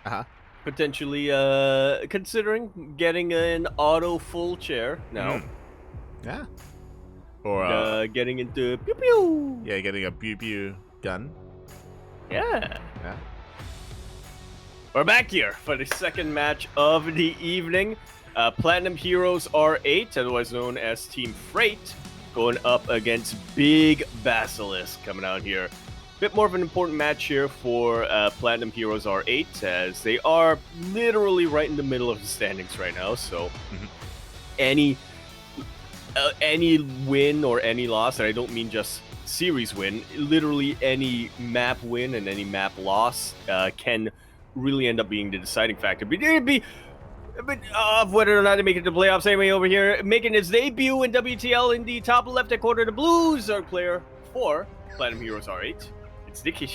Uh-huh. Potentially considering getting an auto full chair now. Mm. Yeah. Or Getting into pew pew. yeah, getting a pew pew gun. Yeah. Yeah. We're back here for the second match of the evening. Platinum Heroes R8, otherwise known as Team Freight, going up against Big Basilisk coming out here. Bit more of an important match here for Platinum Heroes R8, as they are literally right in the middle of the standings right now. So any win or any loss, and I don't mean just series win, literally any map win and any map loss can really end up being the deciding factor. But it'd be a bit of whether or not they make it to the playoffs. Anyway, over here, making his debut in WTL in the top left-hand corner, the Blues are player for Platinum Heroes R8. It's Dicky.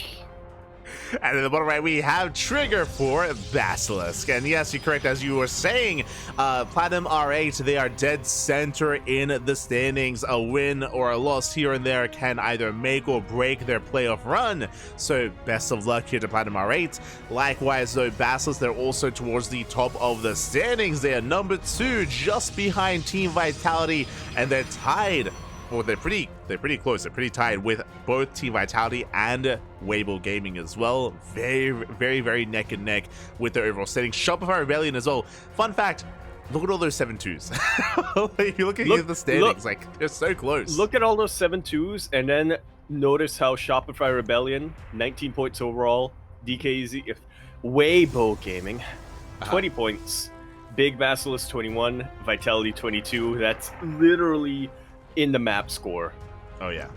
And in the bottom right, we have Trigger for Basilisk. And yes, you're correct. As you were saying, Platinum R8, they are dead center in the standings. A win or a loss here and there can either make or break their playoff run. So best of luck here to Platinum R8. Likewise, though, Basilisk, they're also towards the top of the standings. They are number 2, just behind Team Vitality, and they're tied. Well, they're pretty close. They're pretty tied with both Team Vitality and Weibo Gaming as well. Very, very, very neck and neck with their overall standing. Shopify Rebellion as well. Fun fact, look at all those 7-2s. If you look at the standings, like, they're so close. Look at all those 7-2s, and then notice how Shopify Rebellion, 19 points overall, DKZ, Weibo Gaming, 20 points, Big Basilisk 21, Vitality 22. That's literally in the map score. Oh yeah,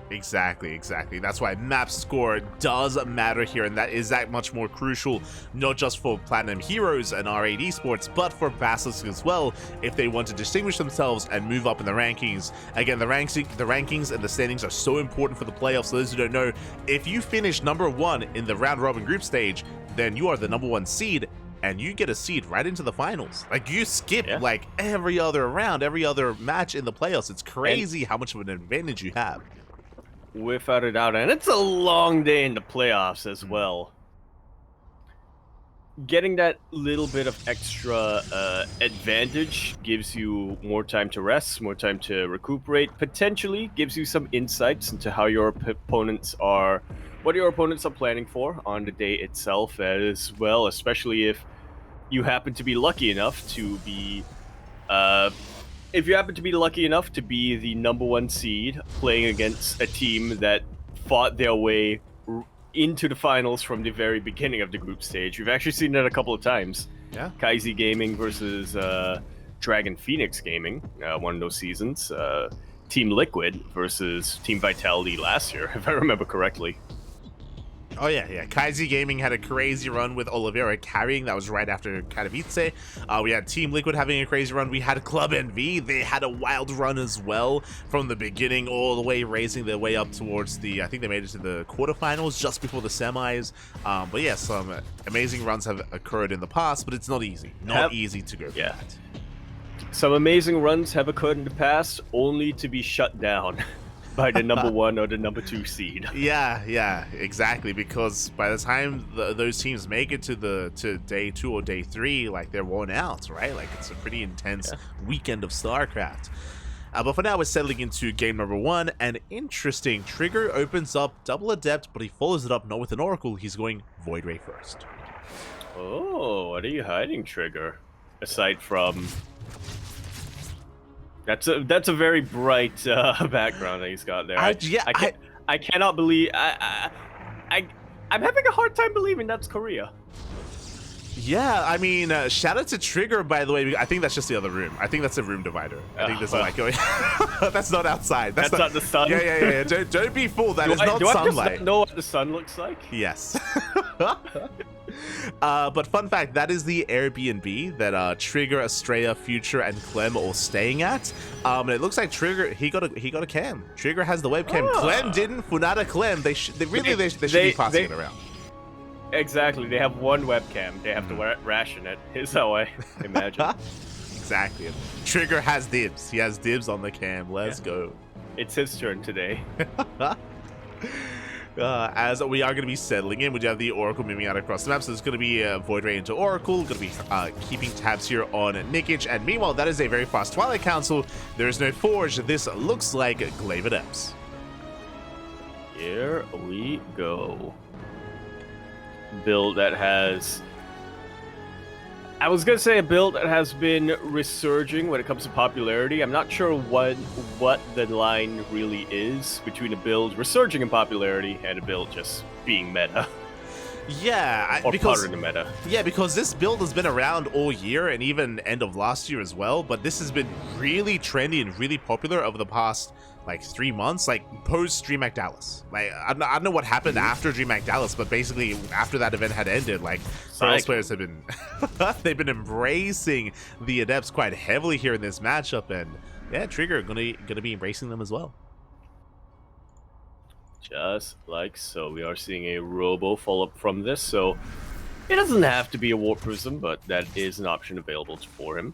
exactly. That's why map score does matter here, and that is that much more crucial, not just for Platinum Heroes and R8 Esports, but for Basilisk as well, if they want to distinguish themselves and move up in the rankings. Again, the rankings and the standings are so important for the playoffs. So those who don't know, if you finish number 1 in the round robin group stage, then you are the number 1 seed, and you get a seed right into the finals. Like, you skip like every other round, every other match in the playoffs. It's crazy how much of an advantage you have. Without a doubt, and it's a long day in the playoffs as well. Getting that little bit of extra advantage gives you more time to rest, more time to recuperate, potentially gives you some insights into how your opponents are, what your opponents are planning for on the day itself as well, especially if you happen to be lucky enough to be the number 1 seed playing against a team that fought their way into the finals from the very beginning of the group stage. We've actually seen that a couple of times. Yeah. CranKy Gaming versus Dragon Phoenix Gaming, one of those seasons. Team Liquid versus Team Vitality last year, if I remember correctly. Oh yeah. CranKy Gaming had a crazy run with Oliveira carrying. That was right after Katowice. We had Team Liquid having a crazy run. We had Club NV. They had a wild run as well from the beginning all the way, raising their way up towards I think they made it to the quarterfinals just before the semis. But yeah, some amazing runs have occurred in the past, but it's not easy. Not easy to go for that. Some amazing runs have occurred in the past, only to be shut down by the number 1 or the number 2 seed. Yeah, exactly. Because by the time those teams make it to day 2 or day 3, like, they're worn out, right? Like, it's a pretty intense weekend of StarCraft. But for now, we're settling into game number 1, and interesting. Trigger opens up Double Adept, but he follows it up not with an Oracle. He's going Void Ray first. Oh, what are you hiding, Trigger? Aside from... That's a very bright background that he's got there. I cannot believe I'm having a hard time believing that's Korea. Yeah, I mean, shout out to Trigger, by the way. I think that's just the other room. I think that's a room divider. I think there's like that's not outside. That's not the sun. Yeah. Don't be fooled. That is not sunlight. I just know what the sun looks like? Yes. But fun fact, that is the Airbnb that Trigger, Estrella, Future, and Clem are all staying at. And it looks like Trigger he got a cam. Trigger has the webcam. Clem didn't. Funada Clem. They should be passing it around. Exactly. They have one webcam. They have to ration it. Is how I imagine. Exactly. Trigger has dibs. He has dibs on the cam. Let's go. It's his turn today. as we are going to be settling in. We do have the Oracle moving out across the map, so there's going to be Void Ray into Oracle, going to be keeping tabs here on Nikic, and meanwhile, that is a very fast Twilight Council. There's no Forge. This looks like Glaive Adepts. Here we go. Build that has... I was going to say a build that has been resurging when it comes to popularity. I'm not sure what the line really is between a build resurging in popularity and a build just being meta. Yeah, because part of the meta. Yeah, because this build has been around all year and even end of last year as well, but this has been really trendy and really popular over the past like 3 months, like post DreamHack Dallas. Like I don't know what happened after DreamHack Dallas, but basically after that event had ended, like most players have been they've been embracing the Adepts quite heavily here in this matchup, and yeah, Trigger gonna be embracing them as well. Just like so, we are seeing a Robo follow-up from this, so it doesn't have to be a Warp Prism, but that is an option available for him.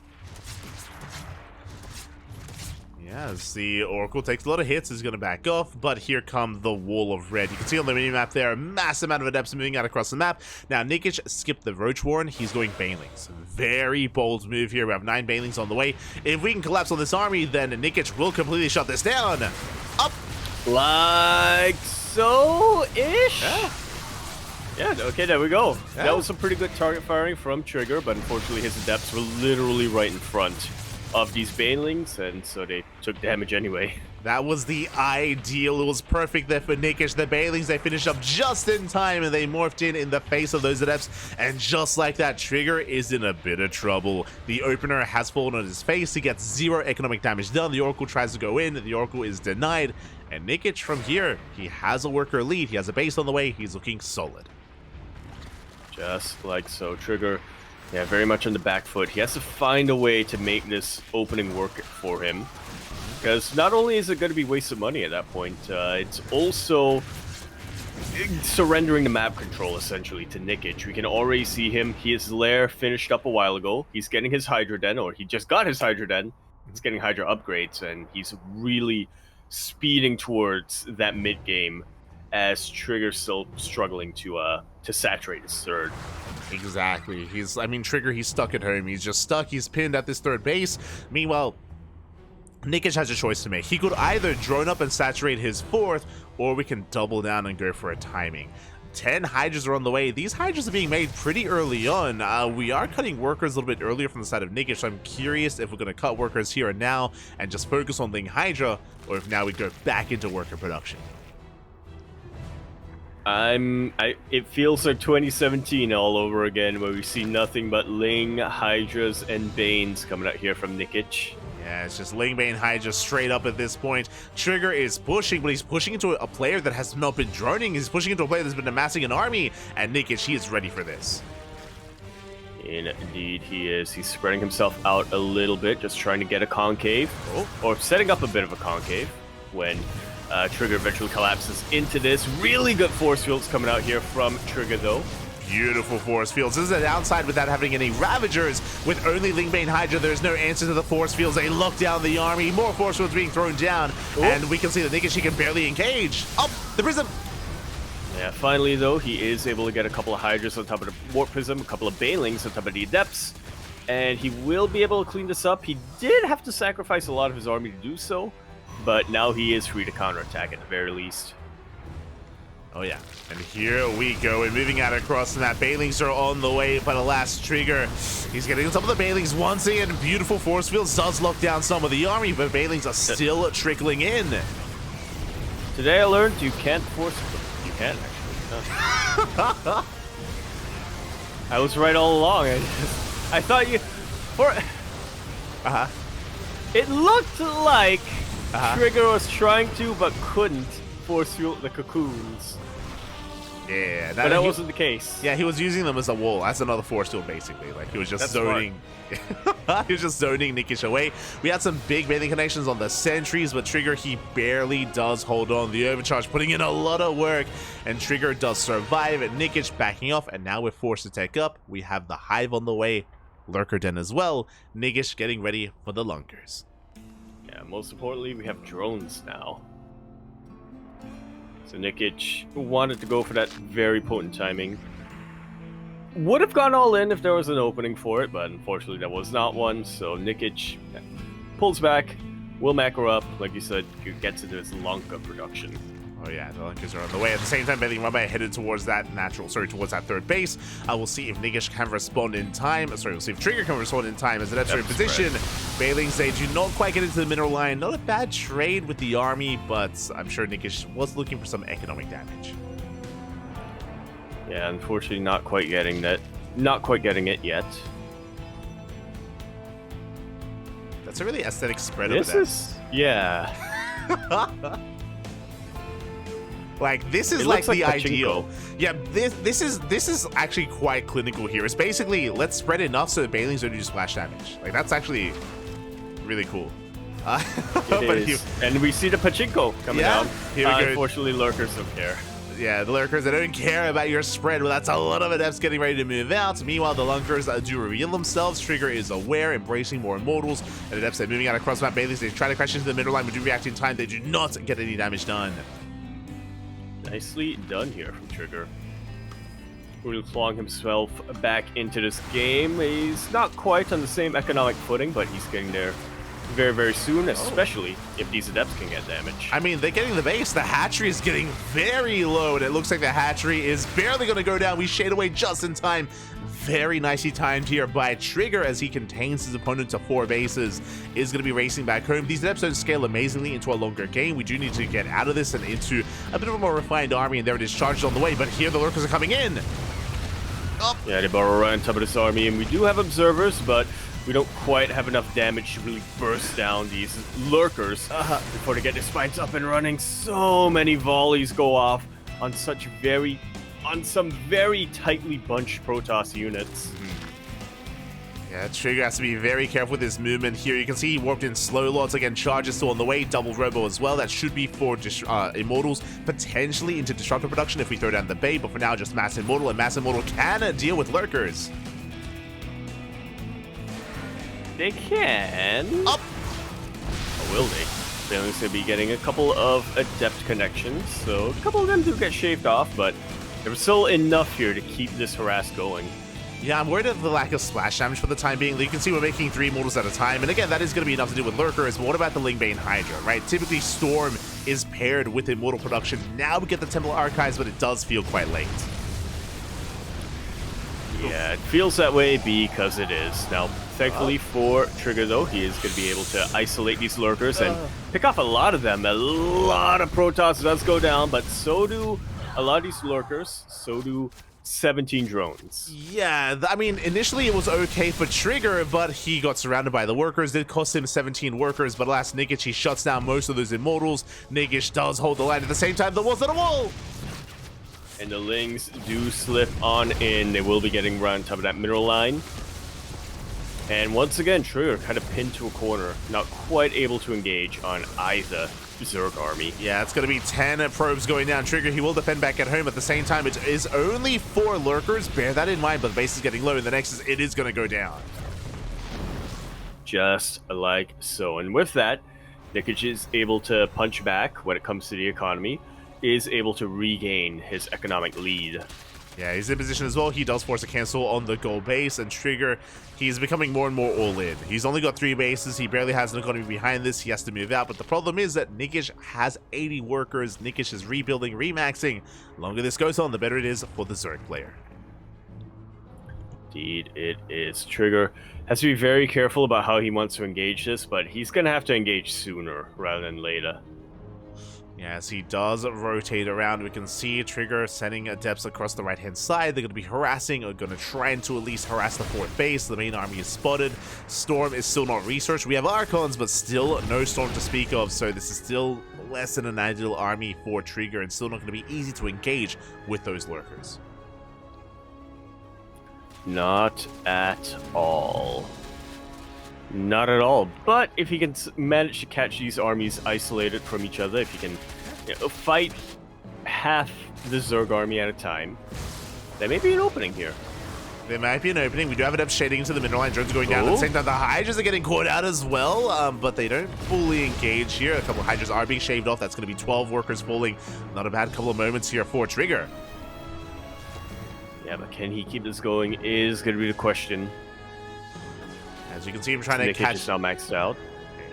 Yeah, as the Oracle takes a lot of hits, is going to back off, but here comes the Wall of Red. You can see on the mini-map there, a massive amount of Adepts moving out across the map. Now, Nikic skipped the Roach Warren. He's going Banelings. Very bold move here. We have 9 Banelings on the way. If we can collapse on this army, then Nikic will completely shut this down. Up! Like so-ish? Yeah, okay, there we go. Yeah. That was some pretty good target firing from Trigger, but unfortunately his Adepts were literally right in front of these Banelings, and so they took damage anyway. That was the ideal. It was perfect there for Nikic. The Banelings, they finished up just in time, and they morphed in the face of those Adepts, and just like that, Trigger is in a bit of trouble. The opener has fallen on his face. He gets 0 economic damage done. The Oracle tries to go in. The Oracle is denied, and Nikic from here, he has a worker lead. He has a base on the way. He's looking solid. Just like so. Trigger, yeah, very much on the back foot. He has to find a way to make this opening work for him, because not only is it going to be waste of money at that point, it's also surrendering the map control essentially to Nikic. We can already see him. His lair finished up a while ago. He's getting his Hydra Den, or he just got his Hydra Den. He's getting Hydra upgrades, and he's really speeding towards that mid game as Trigger's still struggling to saturate his third. Exactly. Trigger, he's stuck at home. He's just stuck. He's pinned at this third base. Meanwhile, Nikic has a choice to make. He could either drone up and saturate his fourth, or we can double down and go for a timing. 10 Hydras are on the way. These Hydras are being made pretty early on. We are cutting workers a little bit earlier from the side of Nikic, so I'm curious if we're going to cut workers here and now and just focus on Ling Hydra, or if now we go back into worker production. It feels like 2017 all over again, where we see nothing but Ling, Hydras, and Banes coming out here from Nikic. Yeah, it's just Ling, Bane, Hydra straight up at this point. Trigger is pushing, but he's pushing into a player that has not been droning. He's pushing into a player that's been amassing an army, and Nikic, he is ready for this. Indeed he is. He's spreading himself out a little bit, just trying to get a concave, or setting up a bit of a concave, when Trigger eventually collapses into this. Really good force fields coming out here from Trigger, though. Beautiful force fields. This is a downside without having any Ravagers. With only Lingbane Hydra, there's no answer to the force fields. They lock down the army. More force fields being thrown down. Ooh. And we can see that Nikic, she can barely engage. Oh, the Prism! Yeah, finally, though, he is able to get a couple of Hydras on top of the Warp Prism, a couple of Banelings on top of the Adepts, and he will be able to clean this up. He did have to sacrifice a lot of his army to do so, but now he is free to counterattack at the very least. Oh yeah, and here we go. We're moving out across the map. Banelings are on the way, but alas, Trigger, he's getting on top of the Banelings once again. Beautiful force fields does lock down some of the army, but Banelings are still trickling in. Today I learned you can't force... You can, actually. No. I was right all along. I thought you... It looked like Trigger was trying to, but couldn't force field the cocoons. Yeah, but that wasn't the case. Yeah, he was using them as a wall, as another force field, basically. Like, he was just zoning... he was just zoning Nikic away. We had some big bathing connections on the sentries, but Trigger, he barely does hold on. The overcharge putting in a lot of work, and Trigger does survive. Nikic backing off, and now we're forced to take up. We have the Hive on the way, Lurker Den as well. Nikic getting ready for the Lunkers. Yeah, most importantly, we have drones now. So Nikic wanted to go for that very potent timing. Would have gone all in if there was an opening for it, but unfortunately there was not one. So Nikic pulls back, will macro up, like you said, gets into his Lanka production. Oh yeah, the Lakers are on the way. At the same time, Bailey Rumba headed towards that towards that third base. We'll see if Nikic can respond in time. Sorry, we'll see if Trigger can respond in time as the Nets are in position. Bailings, they do not quite get into the mineral line. Not a bad trade with the army, but I'm sure Nikic was looking for some economic damage. Yeah, unfortunately not quite getting that. Not quite getting it yet. That's a really aesthetic spread This over there. Yeah. Like, this is like the ideal. Yeah, this is actually quite clinical here. It's basically, let's spread enough so that Bailings don't do splash damage. Like, that's actually really cool. It is. And we see the pachinko coming down. Here we go. Unfortunately, lurkers don't care. Yeah, the lurkers, they don't care about your spread. Well, that's a lot of adepts getting ready to move out. Meanwhile, the lunkers do reveal themselves. Trigger is aware, embracing more immortals. And adepts, they're moving out across map. Bailings, they try to crash into the middle line, but do react in time. They do not get any damage done. Nicely done here from Trigger. Will clawing himself back into this game. He's not quite on the same economic footing, but he's getting there very, very soon, especially if these adepts can get damage. I mean, they're getting the base. The hatchery is getting very low, and it looks like the hatchery is barely going to go down. We shade away just in time. Very nicely timed here by Trigger as he contains his opponent to 4 bases. Is going to be racing back home. These adepts don't scale amazingly into a longer game. We do need to get out of this and into a bit of a more refined army, and there it is, charged on the way. But here the lurkers are coming in. Oh. Yeah, they borrow right on top of this army, and we do have observers, but we don't quite have enough damage to really burst down these lurkers before they get their spines up and running. So many volleys go off on some very tightly bunched Protoss units. Yeah, Trigger has to be very careful with his movement here. You can see he warped in slow lots. Again, charge is still on the way. Double robo as well. That should be for immortals, potentially into disruptor production if we throw down the bait. But for now, just mass immortal, and mass immortal can deal with lurkers. They can. Up. Or will they? Bailing's going to be getting a couple of adept connections, so a couple of them do get shaved off, but there's still enough here to keep this harass going. Yeah, I'm worried of the lack of splash damage for the time being. You can see we're making 3 immortals at a time, and again, that is going to be enough to do with lurkers, but what about the Lingbane Hydra, right? Typically, Storm is paired with immortal production. Now we get the Temple Archives, but it does feel quite late. Yeah, it feels that way because it is. Now, thankfully for Trigger, though, he is going to be able to isolate these lurkers and pick off a lot of them. A lot of Protoss does go down, but so do a lot of these lurkers. So do 17 drones. Yeah, I mean, initially it was okay for Trigger, but he got surrounded by the workers. It cost him 17 workers, but alas, Nikic, he shuts down most of those immortals. Nikic does hold the line at the same time. There wasn't a wall! And the Lings do slip on in. They will be getting right on top of that mineral line. And once again, Trigger kind of pinned to a corner, not quite able to engage on either Zerg army. Yeah, it's going to be 10 probes going down. Trigger, he will defend back at home. At the same time, it is only 4 lurkers. Bear that in mind, but the base is getting low, and the next is it is going to go down. Just like so. And with that, Nikic is able to punch back when it comes to the economy, is able to regain his economic lead. Yeah, he's in position as well. He does force a cancel on the gold base, and Trigger, he's becoming more and more all-in. He's only got 3 bases. He barely has an economy behind this. He has to move out, but the problem is that Nikic has 80 workers. Nikic is rebuilding, remaxing. The longer this goes on, the better it is for the Zerg player. Indeed, it is. Trigger has to be very careful about how he wants to engage this, but he's going to have to engage sooner rather than later. Yes, he does rotate around. We can see Trigger sending adepts across the right-hand side. They're going to be harassing, or going to try to at least harass the 4th base. The main army is spotted. Storm is still not researched. We have Archons, but still no Storm to speak of, so this is still less than an ideal army for Trigger, and still not going to be easy to engage with those lurkers. Not at all. Not at all. But if he can manage to catch these armies isolated from each other, if he can fight half the Zerg army at a time, there may be an opening here. There might be an opening. We do have it up shading into the middle line. Drones going down at the same time. The Hydras are getting caught out as well, but they don't fully engage here. A couple of Hydras are being shaved off. That's going to be 12 workers falling. Not a bad couple of moments here for Trigger. Yeah, but can he keep this going is going to be the question. As you can see him trying to catch... is now maxed out.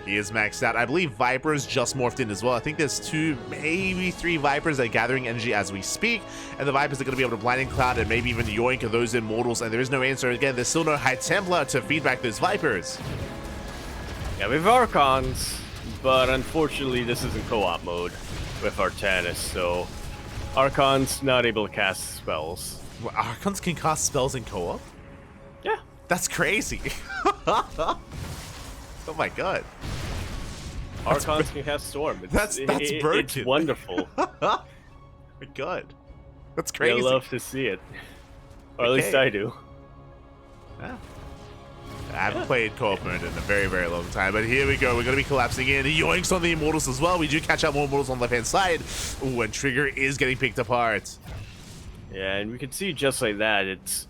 He is maxed out. I believe Vipers just morphed in as well. I think there's 2, maybe 3 Vipers that are gathering energy as we speak. And the Vipers are going to be able to Blinding Cloud and maybe even yoink those Immortals. And there is no answer. Again, there's still no High Templar to feed back those Vipers. Yeah, we have Archons, but unfortunately this is in co-op mode with Artanis, so Archons not able to cast spells. Well, Archons can cast spells in co-op? Yeah. That's crazy. Oh my god. Archons can cast Storm. That's broken. It's wonderful. My god. That's crazy. I love to see it. Or at least I do. Yeah. I haven't played co-op mode in a very, very long time, but here we go. We're going to be collapsing in. Yoinks on the Immortals as well. We do catch out more Immortals on the left-hand side. Ooh, and Trigger is getting picked apart. Yeah, and we can see just like that, it's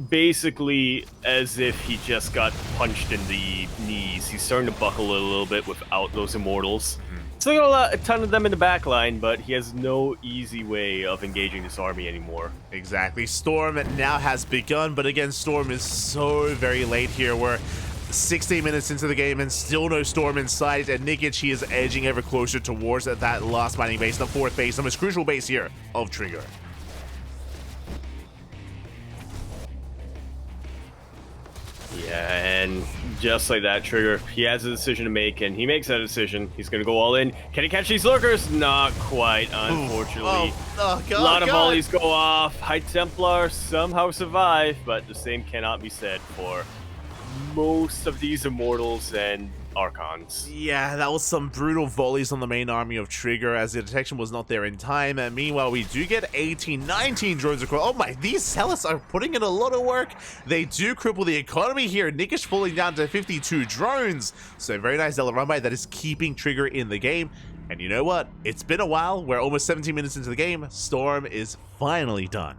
basically as if he just got punched in the knees. He's starting to buckle a little bit without those Immortals. Still got a ton of them in the back line, but he has no easy way of engaging this army anymore. Exactly. Storm now has begun, but again, Storm is so very late here. We're 16 minutes into the game and still no Storm in sight, and Nikic, he is edging ever closer towards that last mining base, the 4th base, the most crucial base here of Trigger. Yeah, and just like that, Trigger, he has a decision to make, and he makes that decision. He's going to go all in. Can he catch these lurkers? Not quite, unfortunately. Oh, God, a lot of volleys go off. High Templar somehow survive, but the same cannot be said for most of these Immortals and Archons. Yeah, that was some brutal volleys on the main army of Trigger as the detection was not there in time. And meanwhile, we do get 18, 19 drones across. Oh my, these Celis are putting in a lot of work. They do cripple the economy here. Nikic falling down to 52 drones. So very nice Della run by that is keeping Trigger in the game. And you know what? It's been a while. We're almost 17 minutes into the game. Storm is finally done.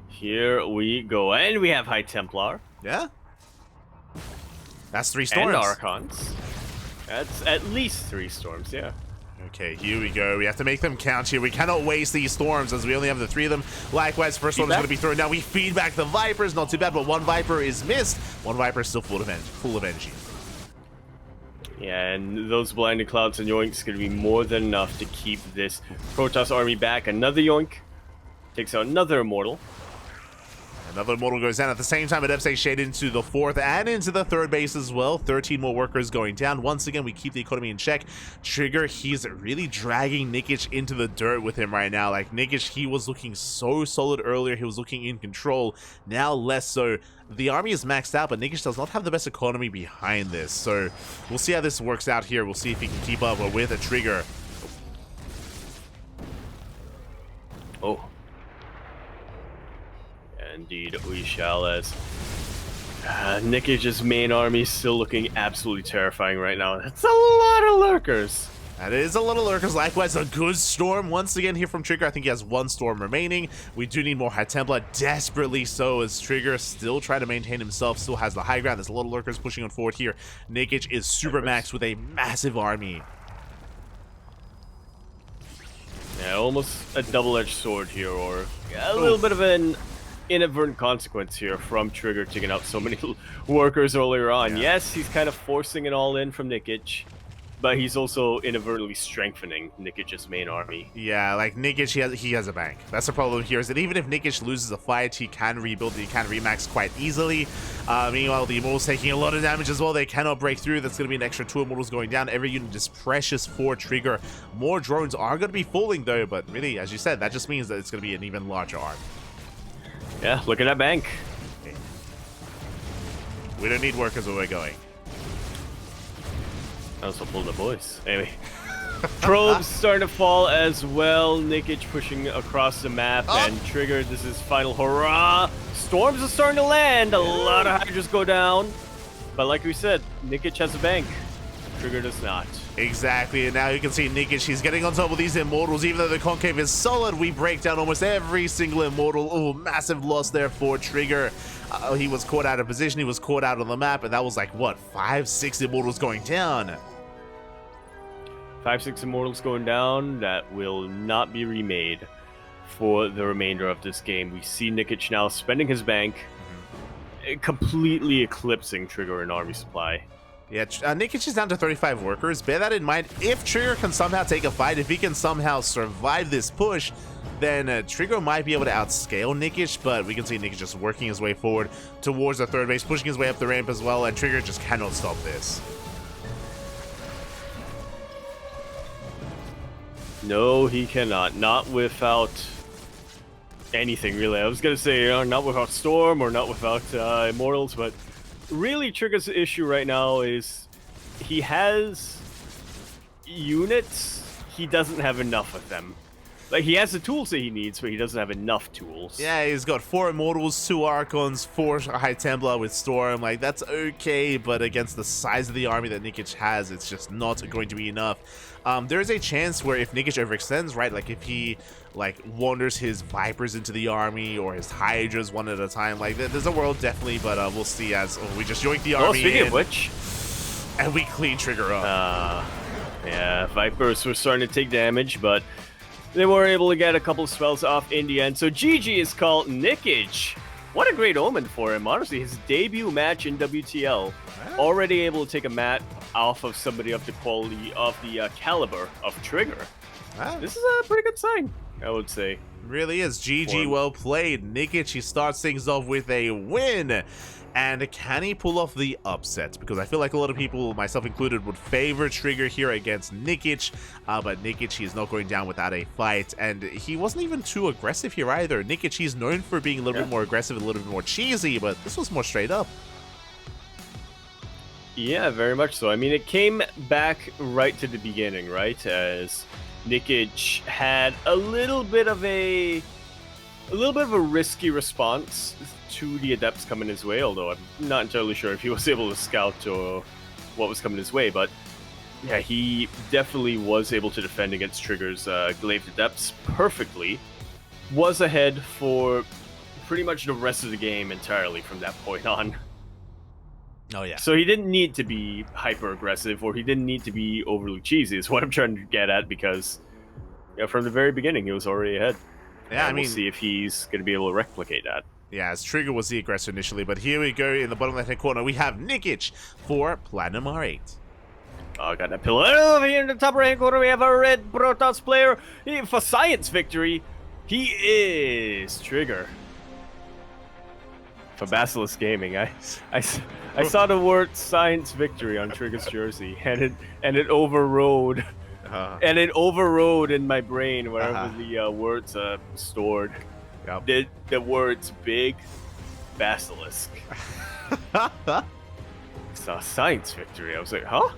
Here we go. And we have High Templar. Yeah. That's 3 storms. And Archons. That's at least 3 storms, yeah. Okay, here we go. We have to make them count here. We cannot waste these storms as we only have the 3 of them. Likewise, first storm is going to be thrown. Now we feed back the Vipers. Not too bad, but 1 Viper is missed. 1 Viper is still full of energy. Yeah, and those Blinding Clouds and Yoinks going to be more than enough to keep this Protoss army back. Another Yoink takes out another Immortal. Another Immortal goes down at the same time, but FSA shade into the 4th and into the 3rd base as well. 13 more workers going down. Once again, we keep the economy in check. Trigger, he's really dragging Nikic into the dirt with him right now. Like, Nikic, he was looking so solid earlier. He was looking in control. Now less so. The army is maxed out, but Nikic does not have the best economy behind this. So we'll see how this works out here. We'll see if he can keep up with a Trigger. Oh. Indeed, we shall, as Nikic's main army is still looking absolutely terrifying right now. That's a lot of lurkers. That is a lot of lurkers. Likewise, a good storm once again here from Trigger. I think he has 1 storm remaining. We do need more High Templar, desperately so, as Trigger still trying to maintain himself, still has the high ground. There's a lot of lurkers pushing on forward here. Nikic is super maxed with a massive army. Yeah, almost a double-edged sword here, or a little bit of an inadvertent consequence here from Trigger taking out so many workers earlier on. Yeah. Yes, he's kind of forcing it all in from Nikic, but he's also inadvertently strengthening Nikic's main army. Yeah, like Nikic, he has a bank. That's the problem here, is that even if Nikic loses a fight, he can rebuild, he can remax quite easily. Meanwhile, the Immortals taking a lot of damage as well. They cannot break through. That's going to be an extra 2 Immortals going down. Every unit is precious for Trigger. More drones are going to be falling though, but really, as you said, that just means that it's going to be an even larger army. Yeah, look at that bank. We don't need workers where we're going. I also pulled the boys. Anyway. Probes starting to fall as well. Nikic pushing across the map, and Trigger, this is final hurrah. Storms are starting to land. A lot of Hydras go down. But like we said, Nikic has a bank. Trigger does not. Exactly, and now you can see Nikic, he's getting on top of these Immortals. Even though the concave is solid, we break down almost every single Immortal. Oh, massive loss there for Trigger. He was caught out of position, he was caught out on the map, and that was like, what, 5-6 Immortals going down? 5-6 Immortals going down. That will not be remade for the remainder of this game. We see Nikic now spending his bank, completely eclipsing Trigger in army supply. Yeah, Nikic is down to 35 workers. Bear that in mind. If Trigger can somehow take a fight, if he can somehow survive this push, then Trigger might be able to outscale Nikic, but we can see Nikic just working his way forward towards the third base, pushing his way up the ramp as well, and Trigger just cannot stop this. No, he cannot. Not without anything, really. I was going to say not without Storm or not without Immortals, but really Trigger's issue right now is he has units, he doesn't have enough of them. Like, he has the tools that he needs, but he doesn't have enough tools. Yeah, he's got 4 Immortals, 2 Archons, 4 High Templar with Storm. Like, that's okay, but against the size of the army that Nikic has, it's just not going to be enough. There is a chance where if Nikic overextends, right, like if he wanders his Vipers into the army or his Hydras one at a time, like there's a world definitely, but we'll see as we just yoink the army speaking in, of which, and we clean Trigger up. Yeah, Vipers were starting to take damage, but they were able to get a couple spells off in the end. So GG is called. Nikic, what a great omen for him. Honestly, his debut match in WTL, already able to take a mat off of somebody of the quality of the caliber of Trigger. This is a pretty good sign, I would say. Really is. GG, well played. Nikic, he starts things off with a win. And can he pull off the upset? Because I feel like a lot of people, myself included, would favor Trigger here against Nikic. But Nikic, he is not going down without a fight. And he wasn't even too aggressive here either. Nikic, he's known for being a little bit more aggressive, a little bit more cheesy, but this was more straight up. Yeah, very much so. I mean, it came back right to the beginning, right? As Nikic had a little bit of a risky response to the Adepts coming his way, although I'm not entirely sure if he was able to scout or what was coming his way, but yeah, he definitely was able to defend against Trigger's Glaive Adepts perfectly. Was ahead for pretty much the rest of the game entirely from that point on. Oh, yeah. So he didn't need to be hyper-aggressive, or he didn't need to be overly cheesy, is what I'm trying to get at, because from the very beginning, he was already ahead. Yeah, and we'll see if he's going to be able to replicate that. Yeah, as Trigger was the aggressor initially, but here we go in the bottom left-hand corner. We have Nikic for Platinum R8. Oh, got that pillar. Over here in the top right-hand corner, we have a red Protoss player for Science Victory. He is Trigger. For Basilisk Gaming, I saw the word Science Victory on Trigger's jersey, and it overrode. And it overrode in my brain wherever the words stored. Yep. The words big Basilisk. Saw Science Victory. I was like, huh?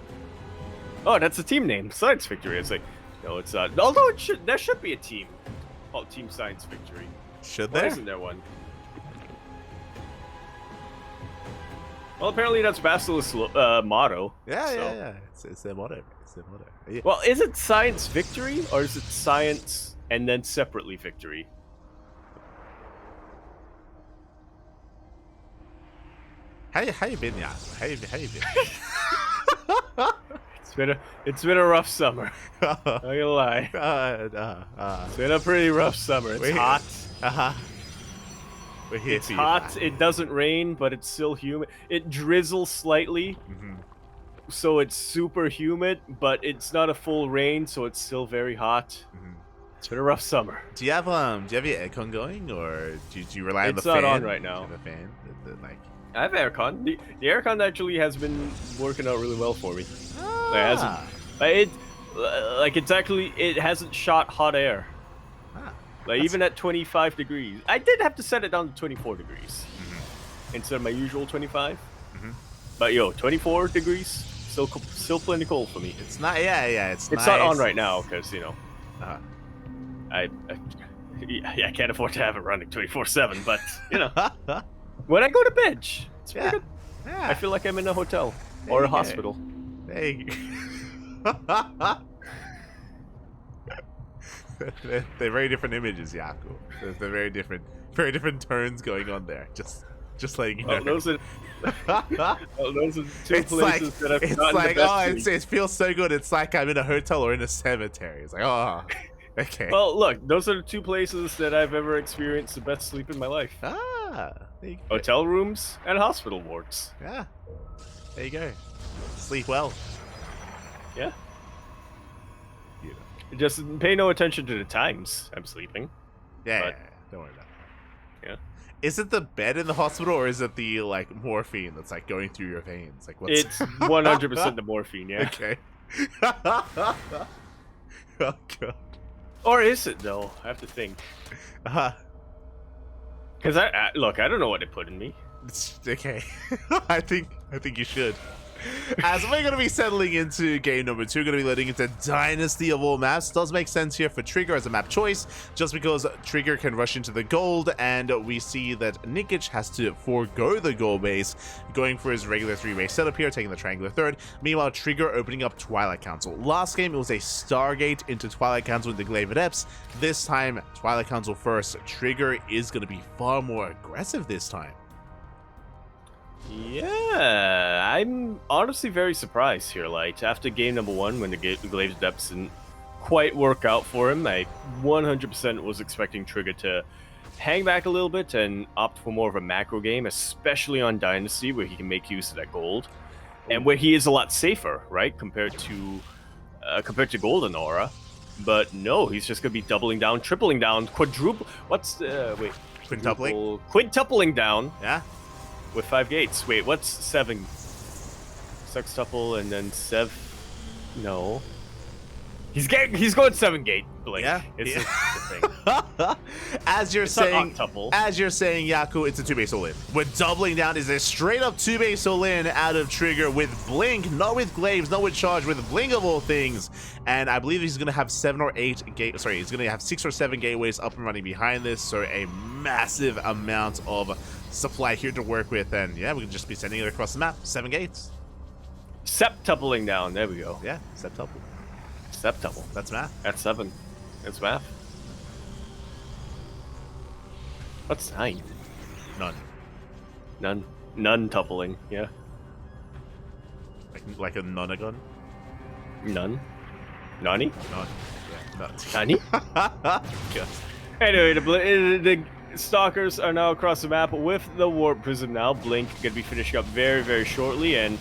Oh, that's a team name, Science Victory. I was like, no, it's not. Although there should be a team called Team Science Victory. Should Why there? isn't there one? Well, apparently that's Basilisk's motto. Yeah, so. yeah. It's their motto. It's their motto. Yeah. Well, is it Science Victory, or is it Science and then separately Victory? How you been, yeah? How you been? It's been a rough summer. Not gonna lie. It's been a pretty rough summer. It's hot. We're here It's for hot. You, it doesn't rain, but it's still humid. It drizzles slightly, so it's super humid, but it's not a full rain, so it's still very hot. It's been a rough summer. Do you have your aircon going, or do you rely on the It's fan? not on right now. The fan, like. I have aircon. The aircon actually has been working out really well for me. It hasn't shot hot air. Even at 25 degrees. I did have to set it down to 24 degrees instead of my usual 25. But 24 degrees, still plenty cold for me. It's not. Yeah. It's nice. Not on right now because I can't afford to have it running 24/7. But when I go to bed, it's pretty good. Yeah. I feel like I'm in a hotel or a hospital. Hey. They're very different images, Yaku. They're very different tones going on there. Just letting you know. Well, those are those are two It's like places that I've it's gotten like the best oh, sleep. it feels so good. It's like I'm in a hotel or in a cemetery. It's like oh, okay. Well, look, those are the two places that I've ever experienced the best sleep in my life. There you go. Hotel rooms and hospital wards. Yeah, there you go. Sleep well. Yeah. You know. Just pay no attention to the times I'm sleeping. Yeah, But- yeah, don't worry about it. Yeah. Is it the bed in the hospital or is it the like morphine that's like going through your veins? Like what's It's 100% the morphine, yeah. okay. Oh god. Or is it though? I have to think. Because look, I don't know what they put in me. It's okay. I think you should. As we're going to be settling into game number 2, going to be letting into Dynasty of all maps. Does make sense here for Trigger as a map choice, just because Trigger can rush into the gold, and we see that Nikic has to forego the gold base, going for his regular 3-way setup here, taking the triangular third. Meanwhile, Trigger opening up Twilight Council. Last game, it was a Stargate into Twilight Council with the Glaive Adepts. This time, Twilight Council first. Trigger is going to be far more aggressive this time. Yeah, I'm honestly very surprised here. Like, after game number 1, when the Glaive Depths didn't quite work out for him, I 100% was expecting Trigger to hang back a little bit and opt for more of a macro game, especially on Dynasty, where he can make use of that gold, and where he is a lot safer, right, compared to Golden Aura. But no, he's just gonna be doubling down, tripling down, quadruple. What's wait? Quintupling? Quintupling down. Yeah. With 5 gates. Wait, what's 7? Sextuple and then No. He's going 7 gate, Blink. Yeah. It's Yeah. the thing. As you're It's not saying, octuple. Yaku, it's a 2-base all-in. We're doubling down is a straight up 2-base all-in out of Trigger with Blink, not with Glaives, not with Charge, with Blink of all things. And I believe he's gonna have 7 or 8 gate. Sorry, he's gonna have 6 or 7 gateways up and running behind this. So a massive amount of supply here to work with. And yeah, we can just be sending it across the map. 7 gates. Septupling down. There we go. Yeah, septuple. Septuple. That's math. That's 7. That's math. What's 9? None. None tuppling. Yeah. Like a nonagon? None. Nani? None. Yeah, none. Nani? Yeah. Anyway, the Stalkers are now across the map with the Warp Prism now. Blink gonna be finishing up very, very shortly, and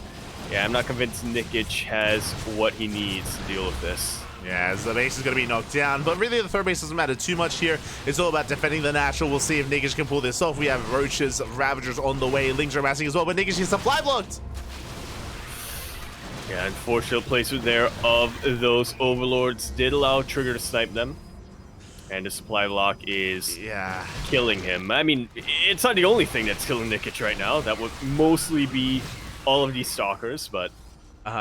yeah, I'm not convinced Nikic has what he needs to deal with this. Yeah, as the base is going to be knocked down, but really the third base doesn't matter too much here. It's all about defending the natural. We'll see if Nikic can pull this off. We have Roaches, Ravagers on the way. Lings are amassing as well, but Nikic is supply blocked. Yeah, unfortunate placement there of those Overlords did allow Trigger to snipe them. And the supply block is killing him. I mean, it's not the only thing that's killing Nikic right now. That would mostly be all of these Stalkers, but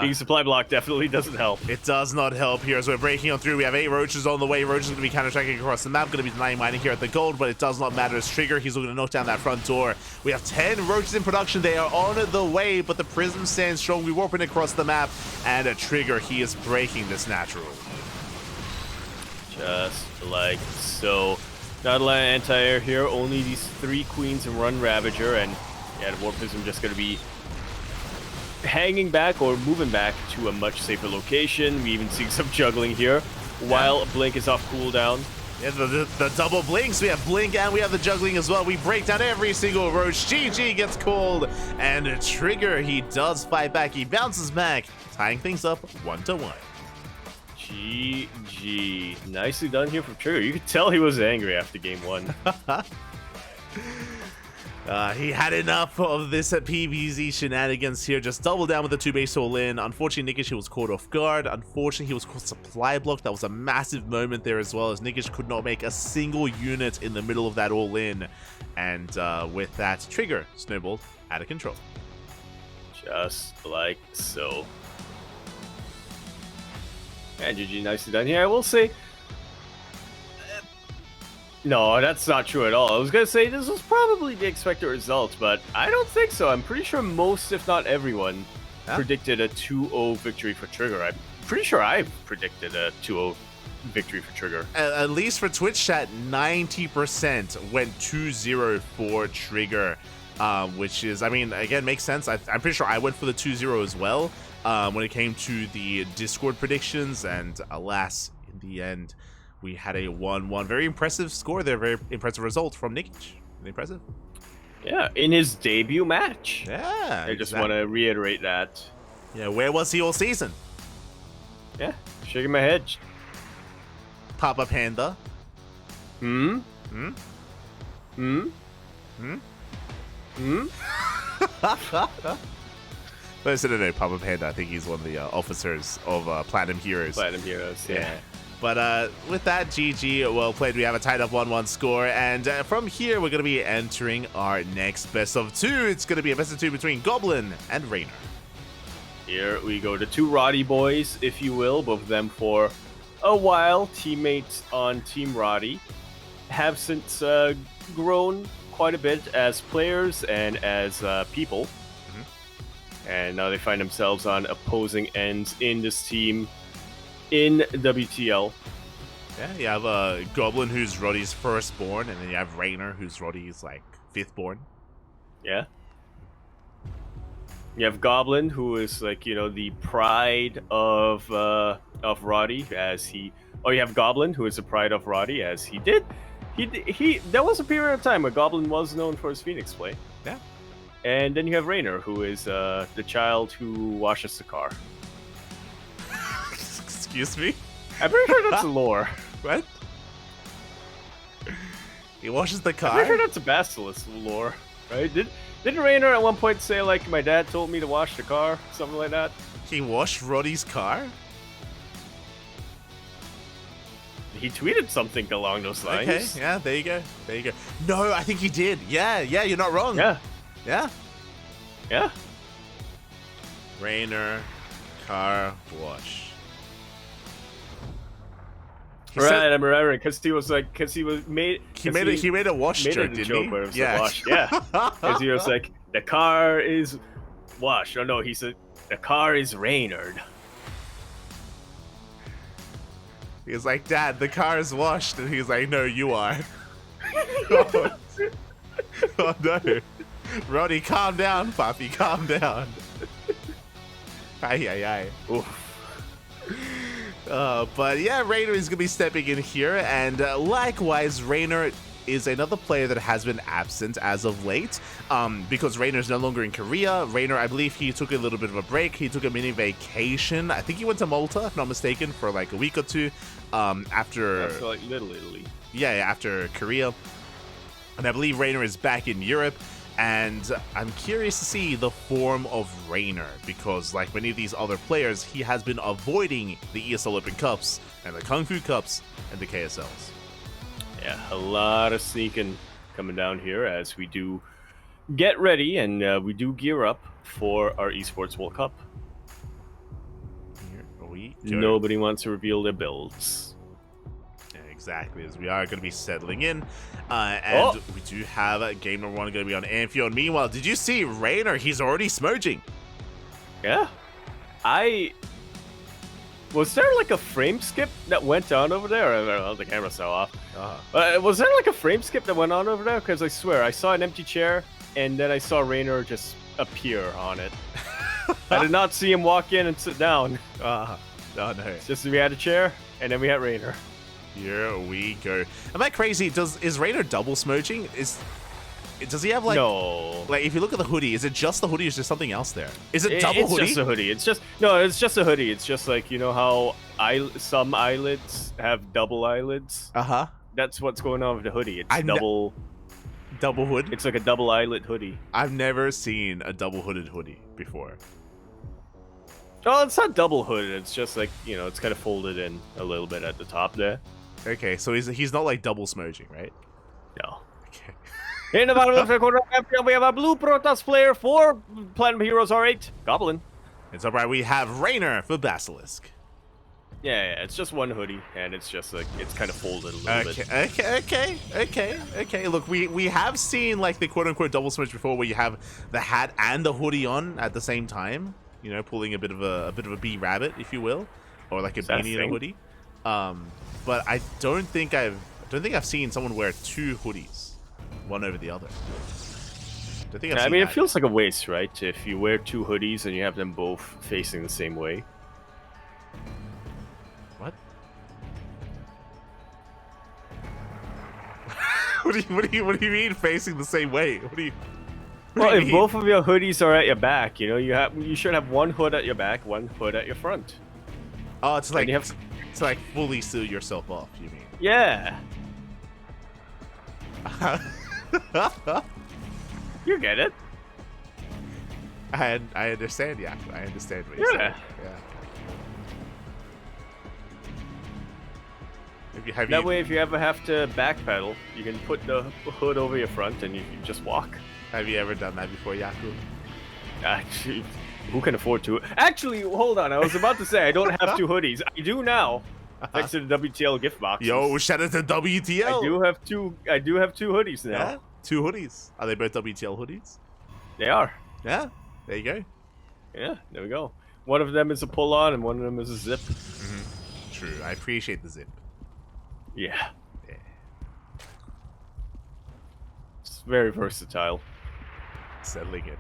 being supply block definitely doesn't help. It does not help here as we're breaking on through. We have 8 Roaches on the way. Roaches going to be counter-attacking across the map. Going to be denying mining here at the gold, but it does not matter as Trigger. He's going to knock down that front door. We have 10 Roaches in production. They are on the way, but the Prism stands strong. We're warping across the map, and a Trigger, he is breaking this natural. Just like so. Not a lot of anti-air here. Only these 3 Queens and Run Ravager, and yeah, the Warp Prism just going to be hanging back or moving back to a much safer location. We even see some juggling here while Blink is off cooldown. Yeah, the double blinks. We have Blink and we have the juggling as well. We break down every single Roach. GG gets called, and Trigger, he does fight back. He bounces back, tying things up 1-1. GG. Nicely done here from Trigger. You could tell he was angry after game 1. He had enough of this at PvZ shenanigans here. Just double down with the 2-base all-in. Unfortunately, Nikic was caught off guard. Unfortunately, he was caught supply blocked. That was a massive moment there as well, as Nikic could not make a single unit in the middle of that all-in. And with that, Trigger snowballed out of control. Just like so. And GG, nicely done here. I will say, no, that's not true at all. I was going to say this was probably the expected result, but I don't think so. I'm pretty sure most, if not everyone, predicted a 2-0 victory for Trigger. I'm pretty sure I predicted a 2-0 victory for Trigger. At least for Twitch chat, 90% went 2-0 for Trigger, which is, I mean, again, makes sense. I'm pretty sure I went for the 2-0 as well when it came to the Discord predictions, and alas, in the end, we had a 1-1. Very impressive score there, very impressive result from Nikic. Impressive. Yeah, in his debut match. Yeah, I just want to reiterate that. Yeah, where was he all season? Yeah, shaking my head. Papa Panda. Hmm? Hmm? Hmm? Hmm? Hmm? Listen, no, Papa Panda. I think he's one of the officers of Platinum Heroes. Platinum Heroes, yeah. But with that, GG, well played. We have a tied up 1-1 score. And from here, we're going to be entering our next best of 2. It's going to be a best of 2 between Goblin and Rainer. Here we go. The two Roddy boys, if you will, both of them for a while, teammates on Team Roddy, have since grown quite a bit as players and as people. And now they find themselves on opposing ends in this team in WTL. Yeah, you have Goblin, who's Roddy's firstborn, and then you have Rainer, who's Roddy's, like, fifthborn. Yeah. You have Goblin, who is, like, you know, the pride of Roddy, as he... Oh, you have Goblin, who is the pride of Roddy, as he did... There was a period of time where Goblin was known for his Phoenix play. Yeah. And then you have Rainer, who is the child who washes the car. Excuse me? I'm pretty sure that's the lore. What? He washes the car? I'm pretty sure that's a Basilisk lore, right? Didn't Rainer at one point say, like, my dad told me to wash the car? Something like that? He washed Roddy's car? He tweeted something along those lines. Okay, yeah, there you go. There you go. No, I think he did. Yeah, you're not wrong. Yeah. Yeah. Yeah. Rainer, car wash. Right, I'm remembering because he made a wash joke, didn't he? Where it was Yeah. washed. Yeah. Because he was like, the car is washed. Oh no, he said the car is Rainered. He was like, Dad, the car is washed, and he's like, no, you are. Oh no. Roddy, calm down, Papi, calm down. Ay. Oof. But yeah, Rainer is going to be stepping in here, and likewise, Rainer is another player that has been absent as of late, because Rainer's no longer in Korea. Rainer, I believe he took a little bit of a break. He took a mini vacation. I think he went to Malta, if not mistaken, for like a week or two, after... That's like Little Italy. Yeah, after Korea. And I believe Rainer is back in Europe. And I'm curious to see the form of Rainer, because like many of these other players, he has been avoiding the ESL Open Cups and the Kung Fu Cups and the KSLs. Yeah, a lot of sneaking coming down here as we do get ready and we do gear up for our Esports World Cup. Here we go. Nobody wants to reveal their builds. Exactly, as we are going to be settling in, and we do have game number 1 going to be on Amphion. Meanwhile, did you see Rainer? He's already smurging. Yeah, was there like a frame skip that went on over there? I don't know, the camera's so off. Was there like a frame skip that went on over there? Because I swear I saw an empty chair and then I saw Rainer just appear on it. I did not see him walk in and sit down. Oh no! It's just we had a chair and then we had Rainer. Here we go. Am I crazy? Is Rainer double smudging? Does he have like... No. Like, if you look at the hoodie, is it just the hoodie or is there something else there? Is it double hoodie? It's just a hoodie. It's just a hoodie. It's just like, you know how some eyelids have double eyelids? Uh-huh. That's what's going on with the hoodie. It's double hood? It's like a double eyelid hoodie. I've never seen a double hooded hoodie before. Oh, it's not double hooded. It's just like, you know, it's kind of folded in a little bit at the top there. Okay, so he's not like double smudging, right? No. Okay. In the bottom of the corner, we have a blue Protoss player for Platinum Heroes R8, Goblin. It's alright, we have Rainer for Basilisk. Yeah, it's just one hoodie, and it's just like, it's kind of folded a little bit. Okay. Look, we have seen like the quote-unquote double smudge before where you have the hat and the hoodie on at the same time. You know, pulling a bit of a bee rabbit, if you will, or like a Is that a beanie and a thing? hoodie. But I don't think I've seen someone wear 2 hoodies, one over the other. Don't think I've I seen mean, it that. feels like a waste, right? If you wear 2 hoodies and you have them both facing the same way. What? What do you mean facing the same way? What do you Well, if mean? both of your hoodies are at your back, you know, you should have one hood at your back, one hood at your front. Oh, it's like you have- to like fully seal yourself off. You mean? Yeah, you get it. I understand, yeah. I understand what you're Yeah. saying. Yeah. Have That you way, if you ever have to backpedal, you can put the hood over your front and you can just walk. ever done that before, Yaku? Actually, who can afford to? Actually, hold on. I was about to say I don't have 2 hoodies. I do now, thanks to the WTL gift boxes. Yo, shout out to WTL. I do have 2 hoodies now. Yeah, 2 hoodies. Are they both WTL hoodies? They are. Yeah, there you go. Yeah, there we go. One of them is a pull-on and one of them is a zip. True, I appreciate the zip. Yeah, Yeah. it's very versatile. Settling it.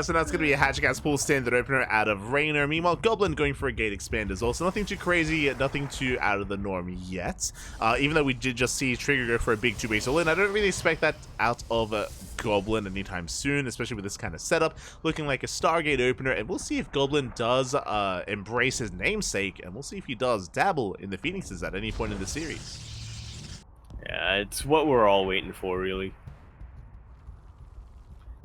So now it's going to be a Hatchcast pool standard opener out of Rainer. Meanwhile, Goblin going for a gate expanders. Also, nothing too crazy, nothing too out of the norm yet. Even though we did just see Trigger go for a big 2-base all-in, I don't really expect that out of Goblin anytime soon, especially with this kind of setup. Looking like a Stargate opener, and we'll see if Goblin does embrace his namesake, and we'll see if he does dabble in the Phoenixes at any point in the series. Yeah, it's what we're all waiting for, really.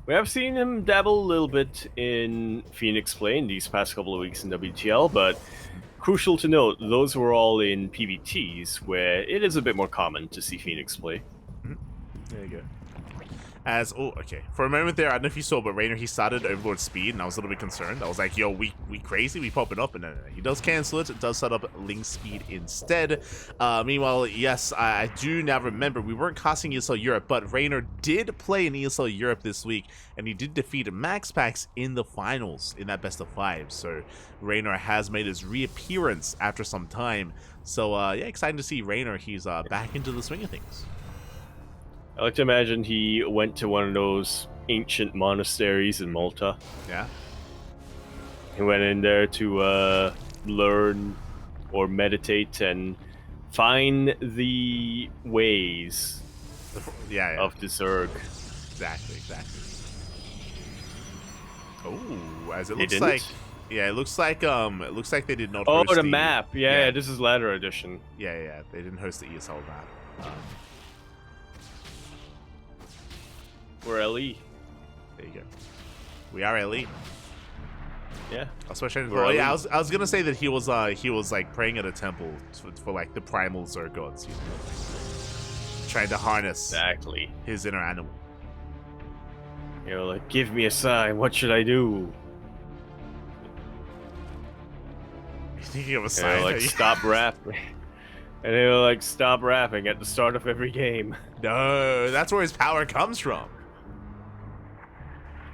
We have seen him dabble a little bit in Phoenix play in these past couple of weeks in WTL, but crucial to note, those were all in PVTs, where it is a bit more common to see Phoenix play. There you go. Okay. For a moment there, I don't know if you saw, but Rainer, he started Overlord Speed, and I was a little bit concerned. I was like, yo, we crazy? We popping up? And no. He does cancel it. It does set up Link Speed instead. Meanwhile, yes, I do now remember, we weren't casting ESL Europe, but Rainer did play in ESL Europe this week, and he did defeat Max Pax in the finals in that best of 5. So Rainer has made his reappearance after some time. So, yeah, exciting to see Rainer. He's back into the swing of things. I like to imagine he went to one of those ancient monasteries in Malta. Yeah. He went in there to learn or meditate and find the ways Yeah. of the Zerg. Exactly. Oh, as it They looks didn't? like, yeah, it looks like they did not. Oh, host the map. Yeah, this is ladder edition. Yeah, they didn't host the ESL map. We're LE. There you go. We are LE. Yeah. Especially, We're yeah, LE. I was gonna say that he was like praying at a temple for like the primal Zerg gods, you know, trying to harness Exactly. his inner animal. You know, like, give me a sign. What should I do? Thinking of a You sign. know, like, stop rapping. And he'll, like, stop rapping at the start of every game. No, that's where his power comes from.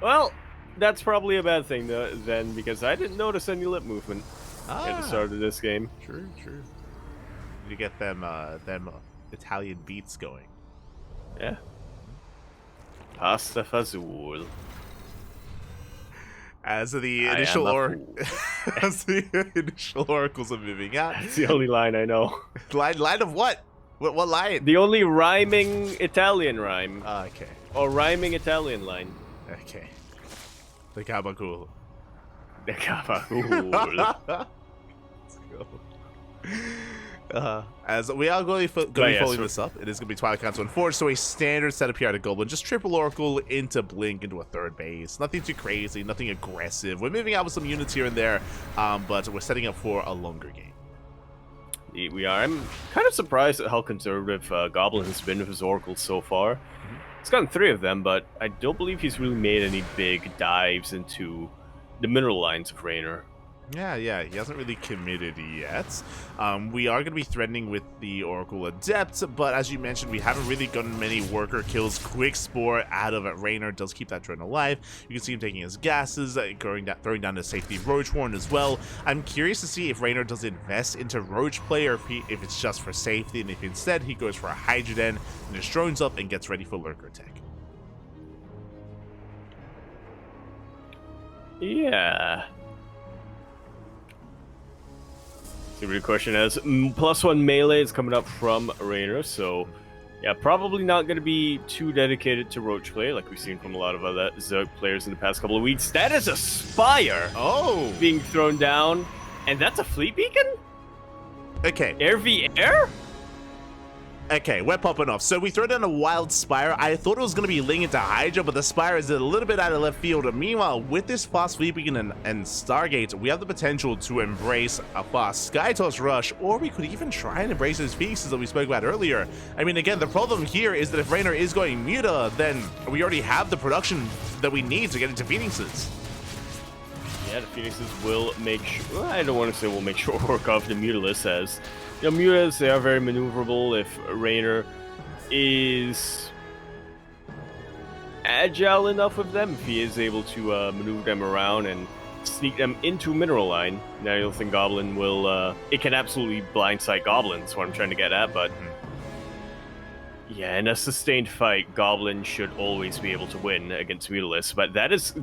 Well, that's probably a bad thing, then, because I didn't notice any lip movement at the start of this game. True. Need to get them Italian beats going. Yeah. Pasta fazool. As the I initial am a fool. as the initial oracles are moving out. That's the only line I know. Line of what? What line? The only rhyming Italian rhyme. Okay. Or rhyming Italian line. Okay. The gabagool. The gabagool. Let's go. As we are going to be following this up, it is going to be Twilight Council 4, so a standard setup here at a Goblin. Just triple Oracle into Blink into a third base. Nothing too crazy, nothing aggressive. We're moving out with some units here and there, but we're setting up for a longer game. We are. I'm kind of surprised at how conservative Goblin has been with his Oracles so far. He's gotten 3 of them, but I don't believe he's really made any big dives into the mineral lines of Rainer. Yeah, he hasn't really committed yet. We are going to be threatening with the Oracle Adept, but as you mentioned, we haven't really gotten many worker kills. Quick Spore out of Raynor does keep that drone alive. You can see him taking his gases, throwing down his safety Roach Horn as well. I'm curious to see if Raynor does invest into Roach play, or if it's just for safety, and if instead he goes for a Hydra Den and his drones up and gets ready for Lurker Tech. Yeah. The question has +1 melee is coming up from Raynor, so yeah, probably not going to be too dedicated to Roach play like we've seen from a lot of other Zerg players in the past couple of weeks. That is a Spire being thrown down, and that's a fleet beacon? Okay. Air v air? Okay, we're popping off. So we throw down a Wild Spire. I thought it was going to be linked into Hydra, but the Spire is a little bit out of left field. Meanwhile, with this fast Fleet Beacon and Stargate, we have the potential to embrace a fast Skytoss rush, or we could even try and embrace those Phoenixes that we spoke about earlier. I mean, again, the problem here is that if Raynor is going Muta, then we already have the production that we need to get into Phoenixes. Yeah, the Phoenixes will make sure, I don't want to say will make short work of the Mutalisks, as you know, Mutas, they are very maneuverable. If Raynor is agile enough with them, if he is able to maneuver them around and sneak them into Mineral Line, now you'll think Goblin will, it can absolutely blindside Goblins, what I'm trying to get at, but yeah, in a sustained fight, Goblin should always be able to win against Mutalisks, but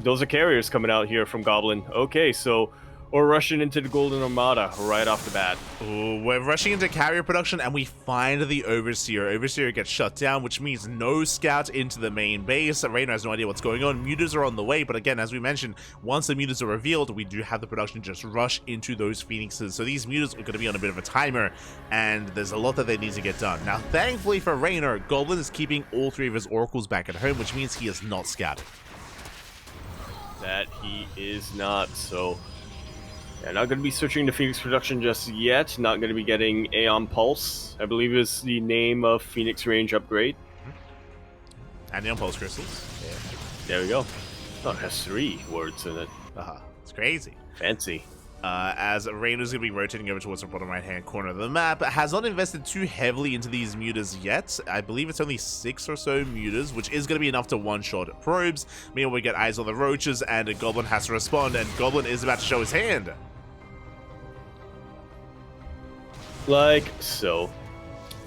those are carriers coming out here from Goblin. Okay, so we're rushing into the Golden Armada right off the bat. Ooh, we're rushing into carrier production, and we find the Overseer. Overseer gets shut down, which means no scout into the main base. Raynor has no idea what's going on. Mutas are on the way, but again, as we mentioned, once the Mutas are revealed, we do have the production just rush into those Phoenixes. So these Mutas are going to be on a bit of a timer, and there's a lot that they need to get done. Now, thankfully for Raynor, Goblin is keeping all 3 of his Oracles back at home, which means he is not scouted. That he is not, so yeah, not going to be switching to Phoenix production just yet. Not going to be getting Aeon Pulse, I believe is the name of Phoenix range upgrade. And Aeon Pulse crystals. Yeah. There we go. Oh, it has 3 words in it. It's crazy. Fancy. As Raynor's going to be rotating over towards the bottom right-hand corner of the map, has not invested too heavily into these Mutas yet. I believe it's only 6 or so Mutas, which is going to be enough to one-shot probes. Meanwhile, we get eyes on the Roaches, and a Goblin has to respond, and Goblin is about to show his hand. Like so.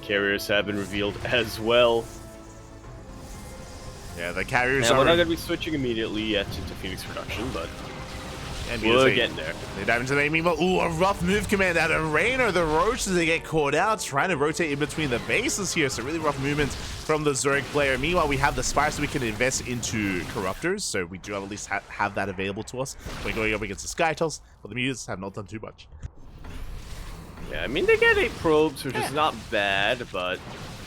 Carriers have been revealed as well. Yeah, the carriers are... are... We're not going to be switching immediately yet into Phoenix production, but and we're getting there. They dive into the main. Meanwhile, ooh, a rough move command out of Raynor. The Roaches, they get caught out, trying to rotate in between the bases here. So really rough movements from the Zerg player. Meanwhile, we have the Spire, so we can invest into Corruptors. So we do have at least have that available to us. We're going up against the Skytoss, but the Mutas have not done too much. Yeah, I mean, they get 8 probes, which is not bad, but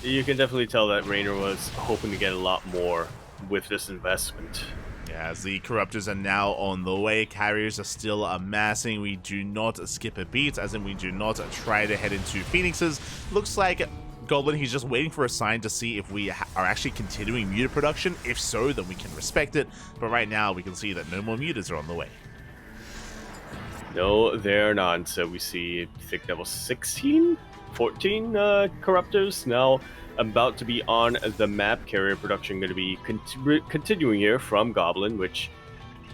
you can definitely tell that Raynor was hoping to get a lot more with this investment. Yeah, as the Corruptors are now on the way, carriers are still amassing. We do not skip a beat, as in we do not try to head into Phoenixes. Looks like Goblin, he's just waiting for a sign to see if we are actually continuing Muta production. If so, then we can respect it. But right now, we can see that no more Mutas are on the way. No, they're not. So we see, I think that was 14 Corruptors now about to be on the map. Carrier production going to be continuing here from Goblin, which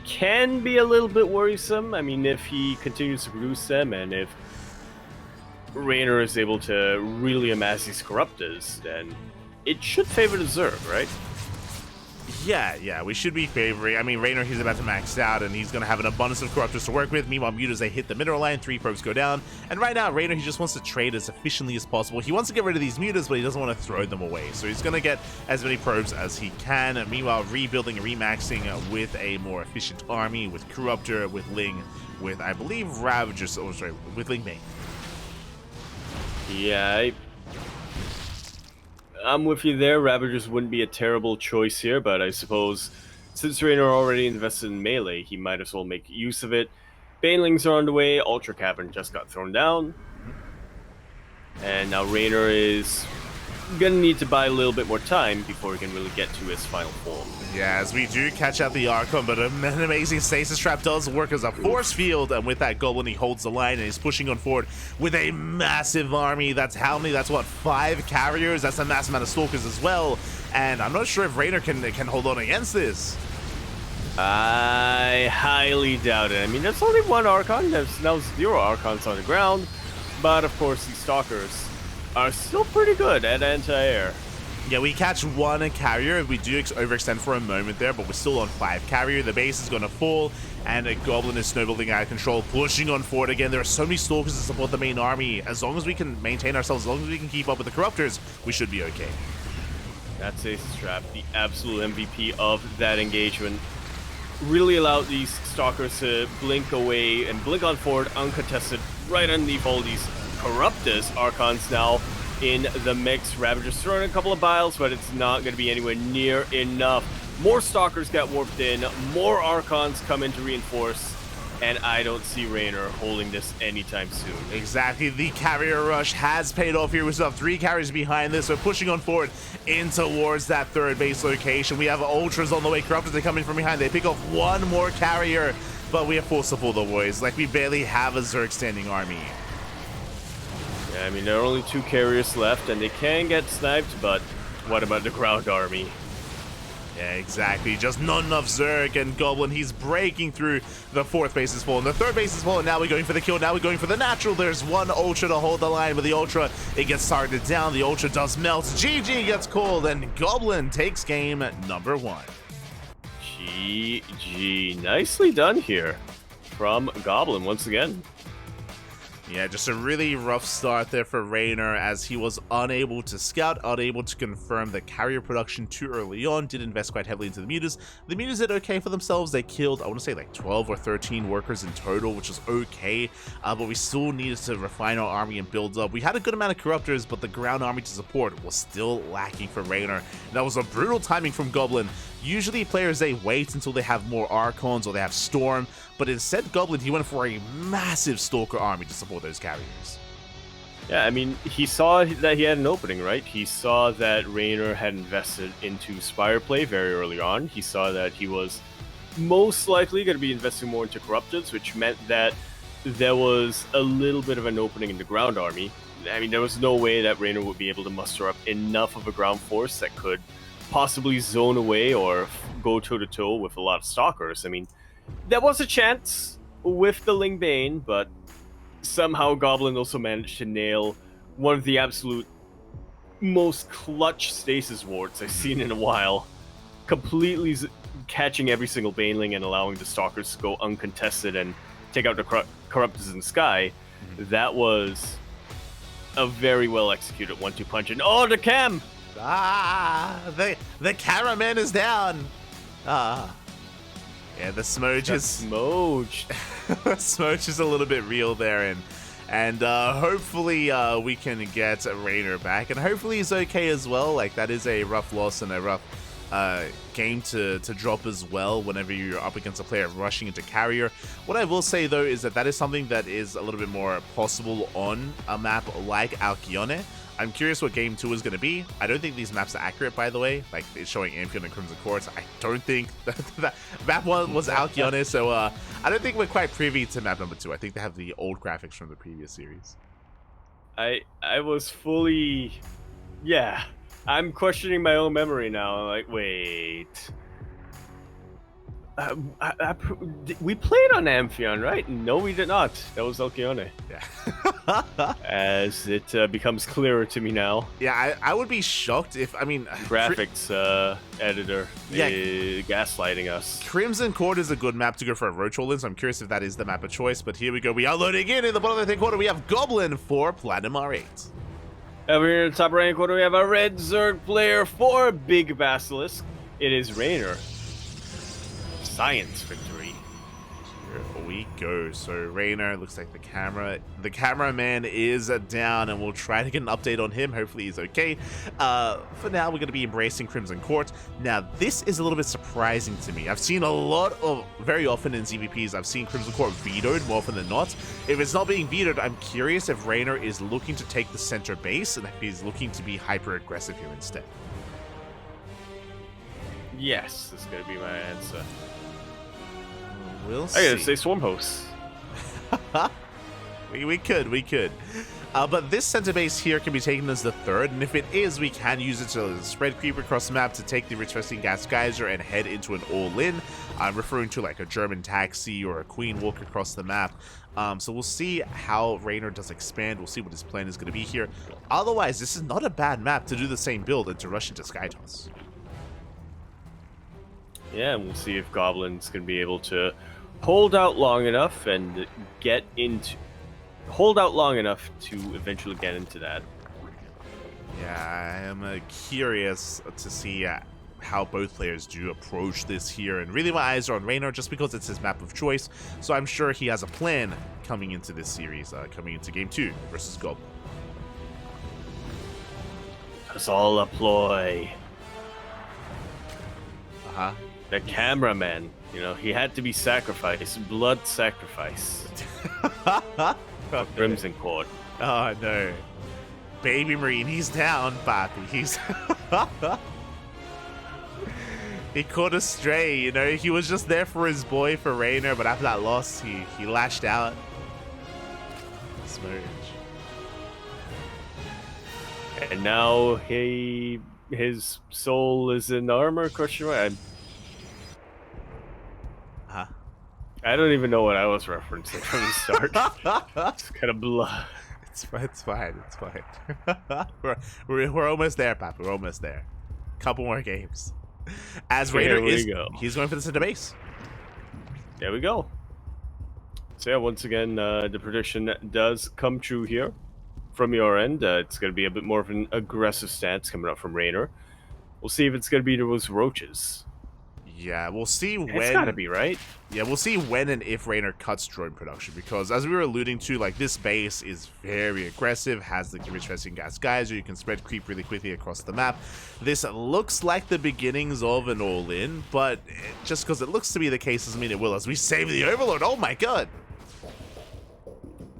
can be a little bit worrisome. I mean, if he continues to produce them, and if Raynor is able to really amass these Corruptors, then it should favor the Zerg, right? Yeah, we should be favoring. I mean, Raynor, he's about to max out, and he's going to have an abundance of Corruptors to work with. Meanwhile, Mutas, they hit the Mineral Line, 3 probes go down. And right now, Raynor, he just wants to trade as efficiently as possible. He wants to get rid of these Mutas, but he doesn't want to throw them away. So he's going to get as many probes as he can. Meanwhile, rebuilding and remaxing with a more efficient army, with Corruptor, with Ling, with, I believe, Ravagers, oh, sorry, with Ling Bane. Yeah, I'm with you there. Ravagers wouldn't be a terrible choice here, but I suppose since Raynor already invested in melee, he might as well make use of it. Banelings are on the way. Ultra Cavern just got thrown down. And now Raynor is gonna need to buy a little bit more time before he can really get to his final form. Yeah, as we do catch out the Archon, but an amazing stasis trap does work as a force field, and with that Goblin, he holds the line and he's pushing on forward with a massive army. That's how many? That's what, 5 carriers? That's a massive amount of Stalkers as well, and I'm not sure if Raynor can hold on against this. I highly doubt it. I mean, there's only one Archon. There's now 0 Archons on the ground, but of course these Stalkers are still pretty good at anti-air. Yeah, we catch 1 carrier. We do overextend for a moment there, but we're still on 5 carrier. The base is going to fall, and a Goblin is snowballing out of control, pushing on forward again. There are so many Stalkers to support the main army. As long as we can maintain ourselves, as long as we can keep up with the Corruptors, we should be okay. That Stasis Trap, the absolute MVP of that engagement, really allowed these Stalkers to blink away and blink on forward uncontested right underneath all these Corruptors. Archons now in the mix. Ravager's throwing a couple of biles, but it's not going to be anywhere near enough. More Stalkers get warped in, more Archons come in to reinforce, and I don't see Raynor holding this anytime soon. Exactly. The carrier rush has paid off here. We still have 3 carriers behind this. We're pushing on forward in towards that 3rd base location. We have Ultras on the way. Corruptors are coming from behind. They pick off 1 more carrier, but we are forced to pull the boys. Like, we barely have a Zerg standing army. Yeah, I mean, there are only 2 carriers left, and they can get sniped, but what about the ground army? Yeah, exactly. Just not enough Zerg, and Goblin, he's breaking through. The 4th base is full, and the 3rd base is full, and now we're going for the kill. Now we're going for the natural. There's 1 Ultra to hold the line, but the Ultra, it gets targeted down. The Ultra does melt. GG gets called, and Goblin takes game number 1. GG. Nicely done here from Goblin once again. Yeah, just a really rough start there for Raynor, as he was unable to scout, unable to confirm the carrier production too early on, did invest quite heavily into the mutas. The mutas did okay for themselves. They killed, I want to say, like 12 or 13 workers in total, which was okay, but we still needed to refine our army and build up. We had a good amount of Corruptors, but the ground army to support was still lacking for Raynor. That was a brutal timing from Goblin. Usually players, they wait until they have more Archons or they have Storm, but instead Goblin, he went for a massive Stalker army to support those carriers. Yeah, I mean, he saw that he had an opening, right? He saw that Raynor had invested into Spire play very early on. He saw that he was most likely going to be investing more into Corruptors, which meant that there was a little bit of an opening in the ground army. I mean, there was no way that Raynor would be able to muster up enough of a ground force that could possibly zone away or go toe-to-toe with a lot of Stalkers. I mean, there was a chance with the Ling Bane, but somehow Goblin also managed to nail one of the absolute most clutch stasis wards I've seen in a while, completely catching every single Baneling and allowing the Stalkers to go uncontested and take out the Corruptors in the sky. That was a very well executed 1-2 punch. And oh, the cam! The cameraman is down. Yeah, the Smoge is smoked. Smoge is a little bit real there, and hopefully we can get Raynor back, and hopefully he's okay as well. Like, that is a rough loss and a rough game to drop as well whenever you're up against a player rushing into carrier. What I will say though is that is something that is a little bit more possible on a map like Alcyone. I'm curious what game 2 is going to be. I don't think these maps are accurate, by the way. Like, it's showing Amphion and Crimson Courts. I don't think that map 1 was Alcyone, so I don't think we're quite privy to map number 2. I think they have the old graphics from the previous series. I was fully... Yeah. I'm questioning my own memory now. I'm like, wait... we played on Amphion, right? No, we did not. That was Alcyone. Yeah. As it becomes clearer to me now. Yeah, I would be shocked if, I mean... Graphics editor gaslighting us. Crimson Court is a good map to go for a roach roll in, so I'm curious if that is the map of choice. But here we go. We are loading in the bottom of the 3rd quarter. We have Goblin for Platinum R8. Over here in the top right corner, we have a red Zerg player for Big Basilisk. It is Raynor. Science victory. we go. So Raynor, looks like the cameraman is down, and we'll try to get an update on him. Hopefully he's okay. For now, we're going to be embracing Crimson Court. Now, this is a little bit surprising to me. I've seen very often in ZVPs, I've seen Crimson Court vetoed more often than not. If it's not being vetoed, I'm curious if Raynor is looking to take the center base, and if he's looking to be hyper aggressive here instead. Yes, that's going to be my answer. We'll see. I gotta say Swarm Host. we could. But this center base here can be taken as the third, and if it is, we can use it to spread creep across the map to take the Retresting Gas Geyser and head into an all-in. I'm referring to like a German taxi or a Queen walk across the map. So we'll see how Raynor does expand. We'll see what his plan is going to be here. Otherwise, this is not a bad map to do the same build and to rush into Skytoss. Yeah, and we'll see if Goblin's going to be able to hold out long enough and hold out long enough to eventually get into that. Yeah, I am curious to see how both players do approach this here, and really my eyes are on Raynor just because it's his map of choice, so I'm sure he has a plan coming into this series, coming into Game 2 versus Goblin. It's all a ploy. Uh-huh. The cameraman, you know, he had to be sacrificed, blood sacrifice. For Crimson Court. Oh no. Baby Marine, he's down, Papi. He's he caught a stray, you know, he was just there for his boy, for Raynor, but after that loss, he lashed out. Smooch. And now his soul is in armor, question mark. I don't even know what I was referencing from the start. It's kind of blah. It's fine. we're almost there, Papa. We're almost there. Couple more games. As Raynor he's going for the center base. There we go. So yeah, once again, the prediction does come true here from your end. It's going to be a bit more of an aggressive stance coming up from Raynor. We'll see if it's going to be those roaches. Yeah, we'll see when. It's gotta be, right? Yeah, we'll see when and if Raynor cuts drone production, because as we were alluding to, like, this base is very aggressive, has the Retresting Gas Geyser, you can spread creep really quickly across the map. This looks like the beginnings of an all-in, but just because it looks to be the case doesn't mean it will, as we save the Overlord. Oh my god!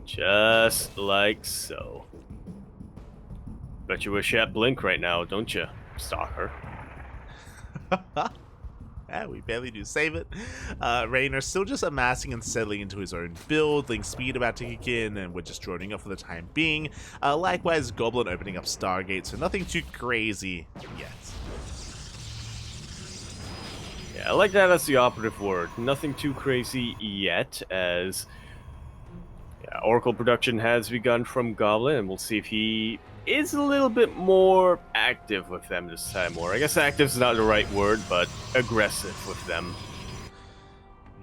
Just like so. Bet you wish you had Blink right now, don't you, stalker? Yeah, we barely do save it. Raynor still just amassing and settling into his own build, Link Speed about to kick in, and we're just droning off for the time being. Likewise, Goblin opening up Stargate, so nothing too crazy yet. Yeah, I like that as the operative word. Nothing too crazy yet, as Oracle production has begun from Goblin, and we'll see if he is a little bit more active with them this time, or I guess active is not the right word, but aggressive with them.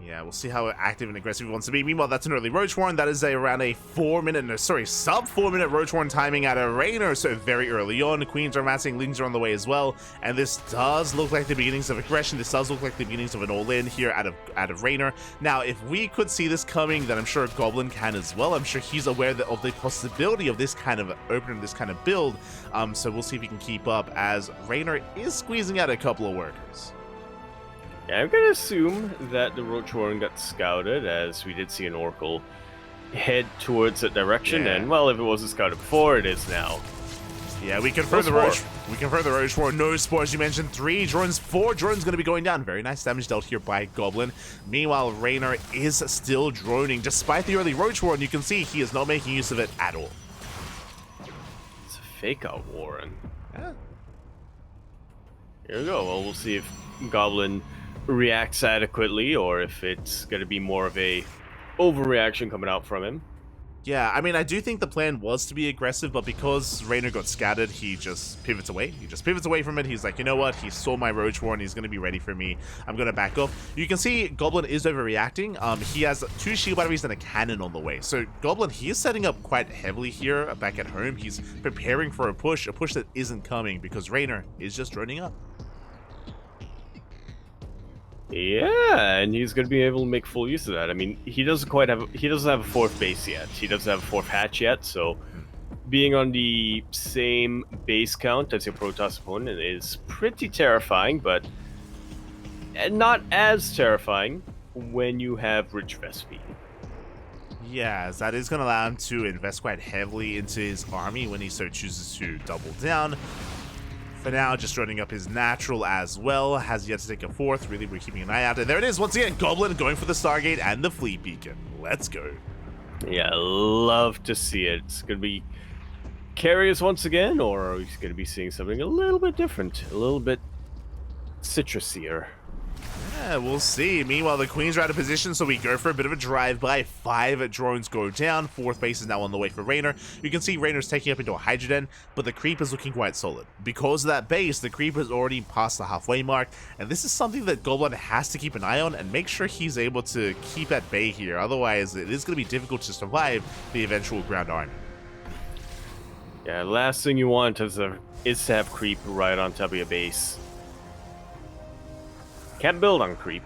Yeah, we'll see how active and aggressive he wants to be. Meanwhile, that's an early Roach Warren. That is around a sub 4 minute Roach Warren timing out of Raynor, so very early on. Queens are amassing, Lings are on the way as well, and this does look like the beginnings of aggression. This does look like the beginnings of an all-in here out of Raynor. Now, if we could see this coming, then I'm sure Goblin can as well. I'm sure he's aware of the possibility of this kind of opening, this kind of build, so we'll see if he can keep up, as Raynor is squeezing out a couple of workers. Yeah, I'm gonna assume that the Roach Warren got scouted, as we did see an Oracle head towards that direction, and well, if it wasn't scouted before, it is now. Yeah, we confirm the Roach. We confirm the Roach Warren. No spores. You mentioned 3 drones, 4 drones going to be going down. Very nice damage dealt here by Goblin. Meanwhile, Raynor is still droning, despite the early Roach Warren. You can see he is not making use of it at all. It's a fake out Warren. Yeah. Here we go. Well, we'll see if Goblin reacts adequately, or if it's going to be more of a overreaction coming out from him. Yeah, I mean, I do think the plan was to be aggressive, but because Raynor got scattered, he just pivots away. He just pivots away from it. He's like, you know what? He saw my Roach Warren. He's going to be ready for me. I'm going to back off. You can see Goblin is overreacting. He has 2 shield batteries and a cannon on the way. So Goblin, he is setting up quite heavily here back at home. He's preparing for a push that isn't coming because Raynor is just droning up. Yeah, and he's going to be able to make full use of that. I mean, he doesn't have a fourth base yet. He doesn't have a fourth hatch yet, so being on the same base count as your Protoss opponent is pretty terrifying, but not as terrifying when you have rich Vespi. Yes, that is going to allow him to invest quite heavily into his army when he so chooses to double down. For now, just running up his natural as well. Has yet to take a fourth. Really, we're keeping an eye out. And there it is, once again, Goblin going for the Stargate and the Fleet Beacon. Let's go. Yeah, love to see it. It's going to be carriers once again, or are we going to be seeing something a little bit different? A little bit citrusier. Yeah, we'll see. Meanwhile, the Queens are out of position, so we go for a bit of a drive-by. 5 drones go down. 4th base is now on the way for Raynor. You can see Raynor's taking up into a Hydroden, but the creep is looking quite solid. Because of that base, the creep is already past the halfway mark, and this is something that Goblin has to keep an eye on and make sure he's able to keep at bay here. Otherwise, it is going to be difficult to survive the eventual ground army. Yeah, last thing you want is to have creep right on top of your base. Can't build on creep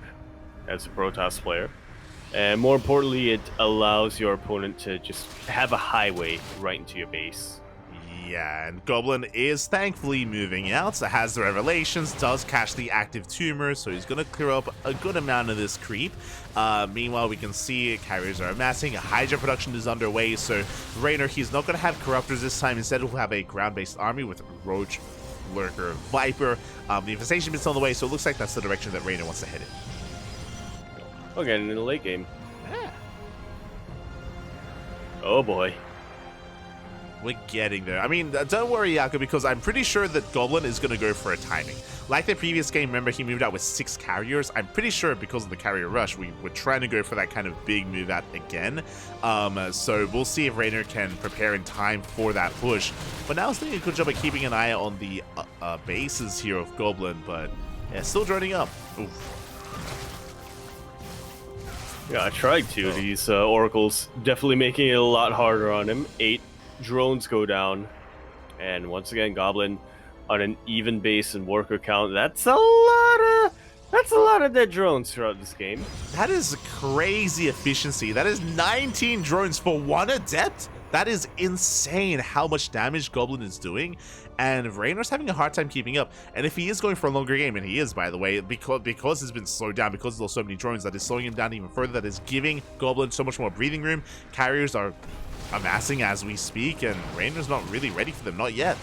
as a Protoss player, and more importantly, it allows your opponent to just have a highway right into your base. Yeah, and Goblin is thankfully moving out, so has the Revelations, does catch the active tumor, so he's going to clear up a good amount of this creep. Meanwhile, we can see carriers are amassing, Hydra production is underway, so Raynor, he's not going to have Corruptors this time, instead he'll have a ground-based army with Roach, Lurker, Viper. The infestation bit's on the way, so it looks like that's the direction that Raynor wants to head in. Okay, in the late game. Yeah. Oh boy. We're getting there. I mean, don't worry, Yaka, because I'm pretty sure that Goblin is going to go for a timing. Like the previous game, remember, he moved out with 6 carriers. I'm pretty sure because of the carrier rush, we were trying to go for that kind of big move out again. So we'll see if Raynor can prepare in time for that push. But now he's doing a good job of keeping an eye on the bases here of Goblin, but yeah, still droning up. Oof. Yeah, I tried to. These oracles definitely making it a lot harder on him. 8 drones go down, and once again, Goblin on an even base and worker count. That's a lot of dead drones throughout this game. That is crazy efficiency. That is 19 drones for 1 adept. That is insane how much damage Goblin is doing, and Raynor's having a hard time keeping up. And if he is going for a longer game, and he is, by the way, because he's been slowed down, because there's so many drones, that is slowing him down even further, that is giving Goblin so much more breathing room. Carriers are amassing as we speak, and Raynor's not really ready for them, not yet.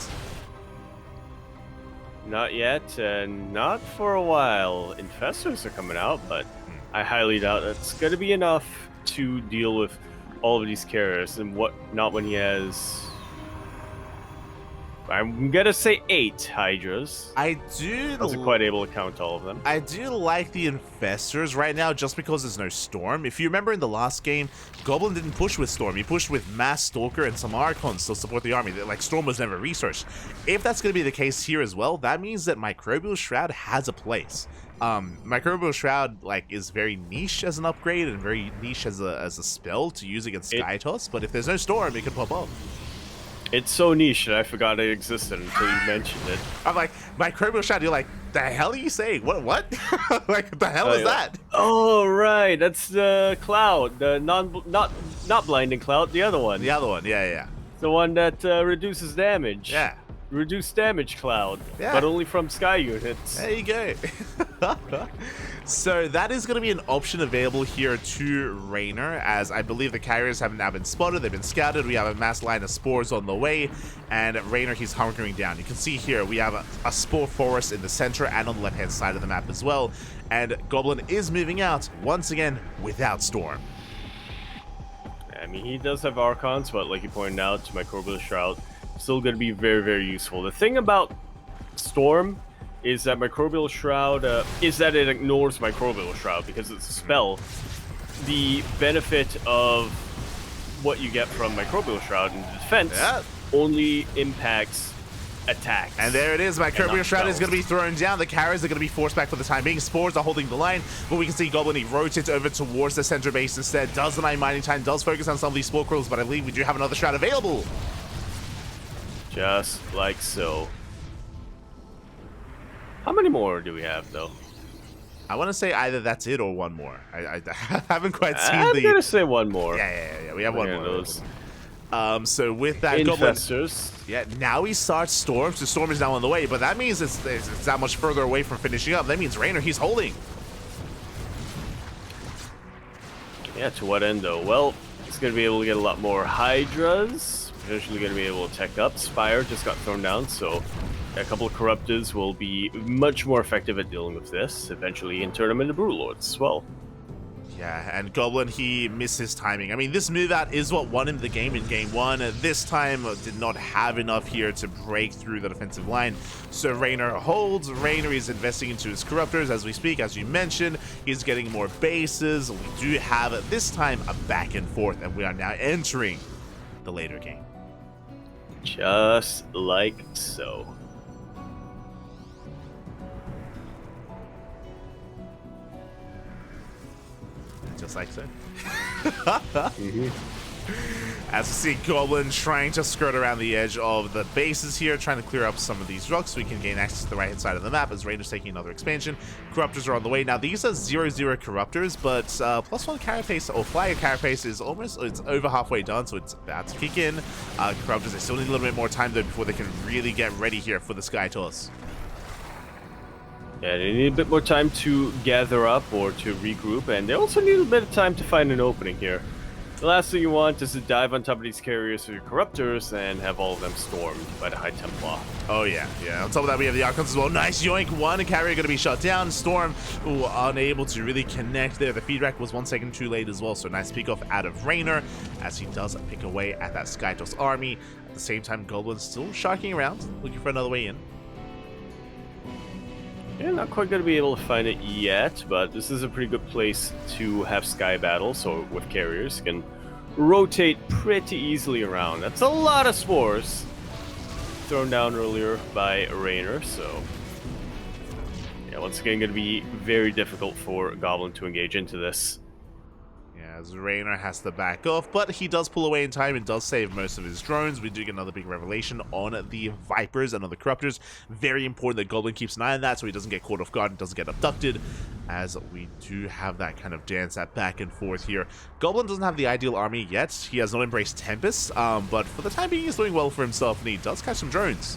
Not yet, and not for a while. Infestors are coming out, but I highly doubt that's going to be enough to deal with all of these carriers, and not when he has, I'm gonna say 8 Hydras. I wasn't quite able to count all of them. I do like the Infestors right now just because there's no Storm. If you remember in the last game, Goblin didn't push with Storm. He pushed with Mass Stalker and some Archons to support the army. Like, Storm was never researched. If that's going to be the case here as well, that means that Microbial Shroud has a place. Microbial Shroud is very niche as an upgrade and very niche as a spell to use against Skytoss, but if there's no Storm, it could pop up. It's so niche that I forgot it existed until you mentioned it. I'm like, Microbial Shroud, you're like, the hell are you saying? What? Like, the hell is that? Oh, right, that's the cloud, the not blinding cloud, the other one. The other one, yeah. The one that reduces damage. Yeah. Reduced damage cloud, yeah. But only from sky units. There you go. So that is going to be an option available here to Raynor, as I believe the carriers have now been spotted, they've been scouted, we have a mass line of spores on the way, and Raynor, he's hunkering down. You can see here we have a spore forest in the center and on the left hand side of the map as well, and Goblin is moving out once again without Storm. I mean, he does have Archons, but like you pointed out, to Microbial Shroud, still going to be very, very useful. The thing about Storm is that Microbial Shroud is that it ignores Microbial Shroud because it's a spell. The benefit of what you get from Microbial Shroud in defense only impacts attacks. And there it is, Microbial Shroud is going to be thrown down. The carriers are going to be forced back for the time being. Spores are holding the line, but we can see Goblin, he rotates over towards the center base instead. Does the Mining Time, does focus on some of these Spore Quills, but I believe we do have another Shroud available. Just like so. How many more do we have, though? I want to say either that's it or one more. I haven't quite seen I'm the... gonna say one more. Yeah. We have one more. Those So with that Goblin... infestors. Yeah, now he starts Storm. So Storm is now on the way, but that means it's that much further away from finishing up. That means Raynor, he's holding. Yeah, to what end though? Well, he's gonna be able to get a lot more Hydras. Potentially gonna be able to tech up. Spire just got thrown down, so a couple of Corruptors will be much more effective at dealing with this. Eventually, he can turn them into Brew Lords as well. Yeah, and Goblin, he missed his timing. I mean, this move out is what won him the game in game one. This time, did not have enough here to break through the defensive line. So Raynor holds. Raynor is investing into his Corruptors as we speak. As you mentioned, he's getting more bases. We do have, this time, a back and forth, and we are now entering the later game. Just like so. Just like so. As we see Goblin trying to skirt around the edge of the bases here, trying to clear up some of these rocks so we can gain access to the right-hand side of the map as Rainer's taking another expansion. Corruptors are on the way. Now, these are 0-0 Corruptors, but +1 carapace or flyer carapace is it's over halfway done, so it's about to kick in. Corruptors, they still need a little bit more time, though, before they can really get ready here for the Sky Toss. Yeah, they need a bit more time to gather up or to regroup, and they also need a bit of time to find an opening here. The last thing you want is to dive on top of these carriers with your Corruptors and have all of them stormed by the High Templar. Oh, yeah. On top of that, we have the Archons as well. Nice yoink. One carrier going to be shut down. Storm, unable to really connect there. The feedback was 1 second too late as well, so nice pick off out of Raynor as he does pick away at that Skytos army. At the same time, Goblin's still sharking around, looking for another way in. Yeah, not quite going to be able to find it yet, but this is a pretty good place to have Sky Battle, so with carriers, you can rotate pretty easily around. That's a lot of spores thrown down earlier by Raynor, so yeah, once again, going to be very difficult for Goblin to engage into this. As Raynor has to back off, but he does pull away in time and does save most of his drones. We do get another big revelation on the Vipers and on the Corruptors. Very important that Goblin keeps an eye on that so he doesn't get caught off guard and doesn't get abducted, as we do have that kind of dance, that back and forth here. Goblin doesn't have the ideal army yet. He has not embraced Tempest, but for the time being, he's doing well for himself, and he does catch some drones.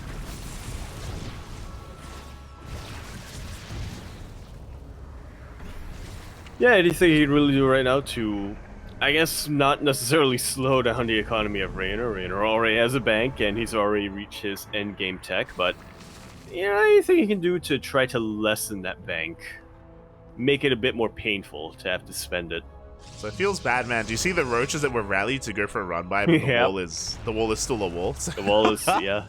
Yeah, anything he'd really do right now to, I guess, not necessarily slow down the economy of Raynor. Raynor already has a bank, and he's already reached his endgame tech, but, you know, anything he can do to try to lessen that bank, make it a bit more painful to have to spend it. So it feels bad, man. Do you see the roaches that were rallied to go for a run by, but Yep. the wall is still a wall? The wall is, yeah.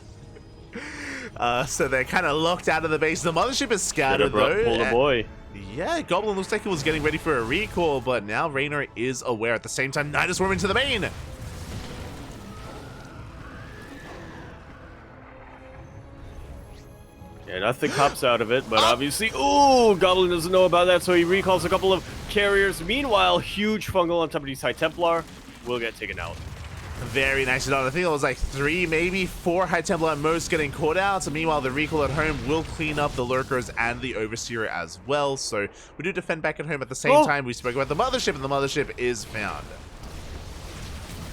So they're kind of locked out of the base. The mothership is scattered, though. Pull the boy. Yeah, Goblin looks like he was getting ready for a recall, but now Raynor is aware. At the same time, Night is swarming to the main. Yeah, nothing pops out of it, but obviously, ooh, Goblin doesn't know about that, so he recalls a couple of carriers. Meanwhile, huge fungal on top of these High Templar will get taken out. Very nicely done. I think it was like 3, maybe 4 High Templar at most getting caught out. So meanwhile, the recall at home will clean up the Lurkers and the Overseer as well. So we do defend back at home at the same time. We spoke about the Mothership, and the Mothership is found.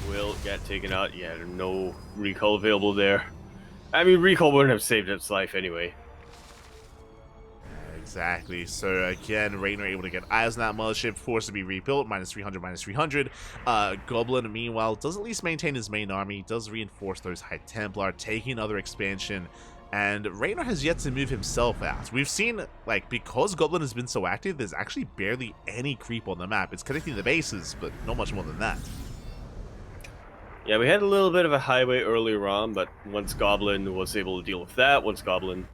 Will get taken out. Yeah, no recall available there. I mean, recall wouldn't have saved its life anyway. Exactly. So again, Raynor able to get eyes on that Mothership, forced to be rebuilt, -300, -300. Goblin, meanwhile, does at least maintain his main army, does reinforce those High Templar, taking another expansion, and Raynor has yet to move himself out. We've seen, like, because Goblin has been so active, there's actually barely any creep on the map. It's connecting the bases, but not much more than that. Yeah, we had a little bit of a highway earlier on, but once Goblin was able to deal with that, once Goblin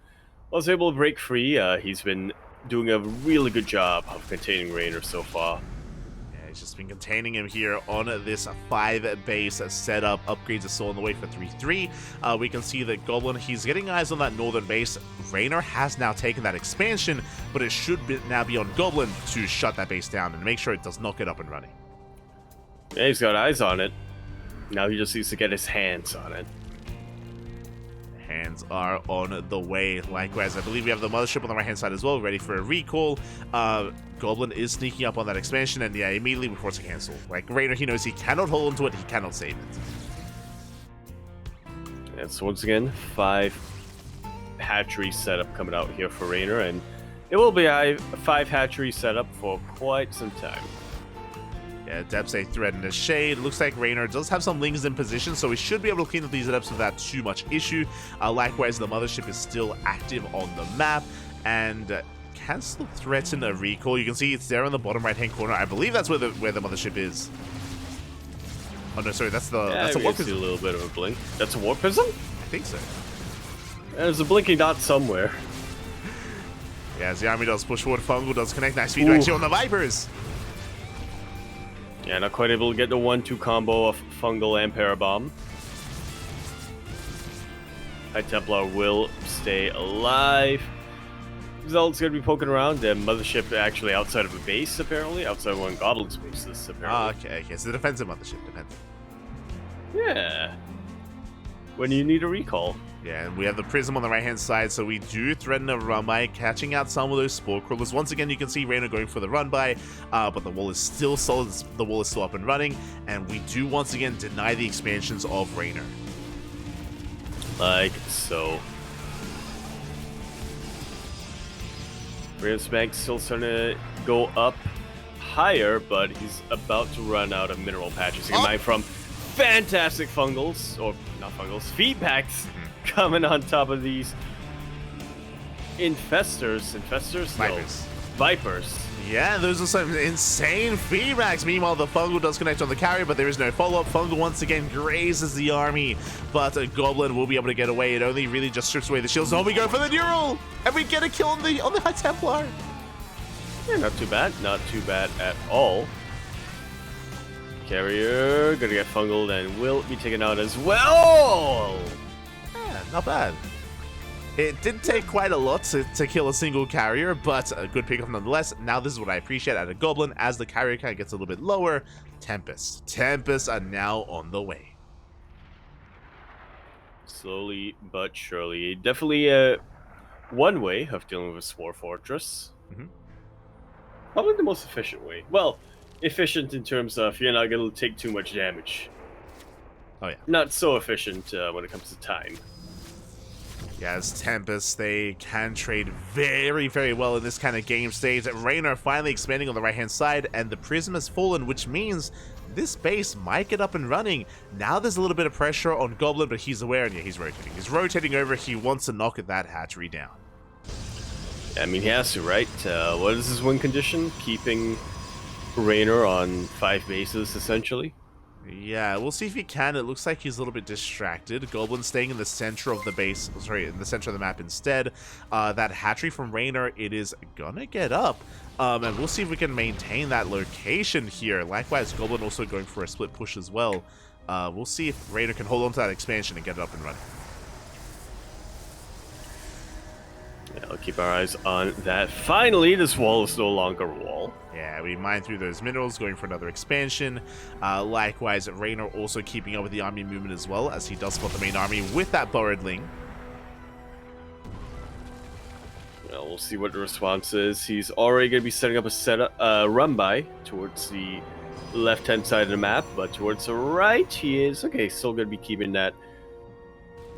was able to break free, he's been doing a really good job of containing Raynor so far. Yeah, he's just been containing him here on this 5-base setup. Upgrades are still on the way for 3-3. We can see that Goblin, he's getting eyes on that northern base. Raynor has now taken that expansion, but it should now be on Goblin to shut that base down and make sure it does not get up and running. Yeah, he's got eyes on it. Now he just needs to get his hands on it. hands are on the way. Likewise, I believe we have the mothership on the right-hand side as well, ready for a recall. Goblin is sneaking up on that expansion, and yeah, immediately before it's a cancel. Like, Raynor, he knows he cannot hold onto it, he cannot save it. And so once again, 5 hatchery setup coming out here for Raynor, and it will be a 5 hatchery setup for quite some time. Yeah, Depths a thread in the shade. Looks like Raynor does have some lings in position, so we should be able to clean up these Depths without too much issue. Likewise, the mothership is still active on the map, and can still threaten a recall. You can see it's there on the bottom right-hand corner. I believe that's where the mothership is. Oh no, sorry, that's a warp prism. A little bit of a blink. That's a warp prism? I think so. There's a blinking dot somewhere. Yeah, as the army does push forward, Fungal does connect. Nice feedback actually on the Vipers. Yeah, not quite able to get the 1-2 combo of Fungal and Parabomb. High Templar will stay alive. Zelda's gonna be poking around. The mothership actually outside of a base, apparently. Outside of one Goblin's bases, apparently. Okay. It's the defensive mothership, defensive. Yeah. When you need a recall. Yeah, and we have the Prism on the right-hand side, so we do threaten a run-by, catching out some of those Spore Crawlers. Once again, you can see Raynor going for the run-by, but the wall is still solid, the wall is still up and running, and we do once again deny the expansions of Raynor. Like so. Rainor's bank still starting to go up higher, but he's about to run out of mineral patches. Mine from fantastic fungals, or not fungals, feedbacks coming on top of these infestors. Vipers. No. Vipers. Yeah, those are some insane feedbacks. Meanwhile, the Fungal does connect on the carrier, but there is no follow-up. Fungal once again grazes the army, but a Goblin will be able to get away. It only really just strips away the shields. Oh, we go for the Neural, and we get a kill on the High Templar. Yeah, not too bad. Not too bad at all. Carrier gonna get fungled and will be taken out as well. Yeah, not bad. It did take quite a lot to kill a single carrier, but a good pickup nonetheless. Now this is what I appreciate out of Goblin. As the carrier count gets a little bit lower, Tempests are now on the way. Slowly but surely. Definitely one way of dealing with Spore Fortress. Probably the most efficient way. Well, efficient in terms of you're not going to take too much damage. Oh yeah. Not so efficient when it comes to time. Yeah, as Tempests, they can trade very, very well in this kind of game stage. Raynor finally expanding on the right-hand side, and the Prism has fallen, which means this base might get up and running. Now there's a little bit of pressure on Goblin, but he's aware, and yeah, he's rotating. He's rotating over. He wants to knock that hatchery down. I mean, he has to, right? What is his win condition? Keeping Raynor on 5 bases, essentially? Yeah, we'll see if he can. It looks like he's a little bit distracted. Goblin staying in the center of the base, sorry, in the center of the map instead. That hatchery from Raynor, it is gonna get up. And we'll see if we can maintain that location here. Likewise, Goblin also going for a split push as well. We'll see if Raynor can hold on to that expansion and get it up and running. Yeah, I'll keep our eyes on that. Finally, this wall is no longer a wall. Yeah, we mine through those minerals, going for another expansion. Likewise, Raynor also keeping up with the army movement as well, as he does spot the main army with that Burrowed Ling. Well, we'll see what the response is. He's already going to be setting up a run-by towards the left-hand side of the map, but towards the right, he is, okay, still going to be keeping that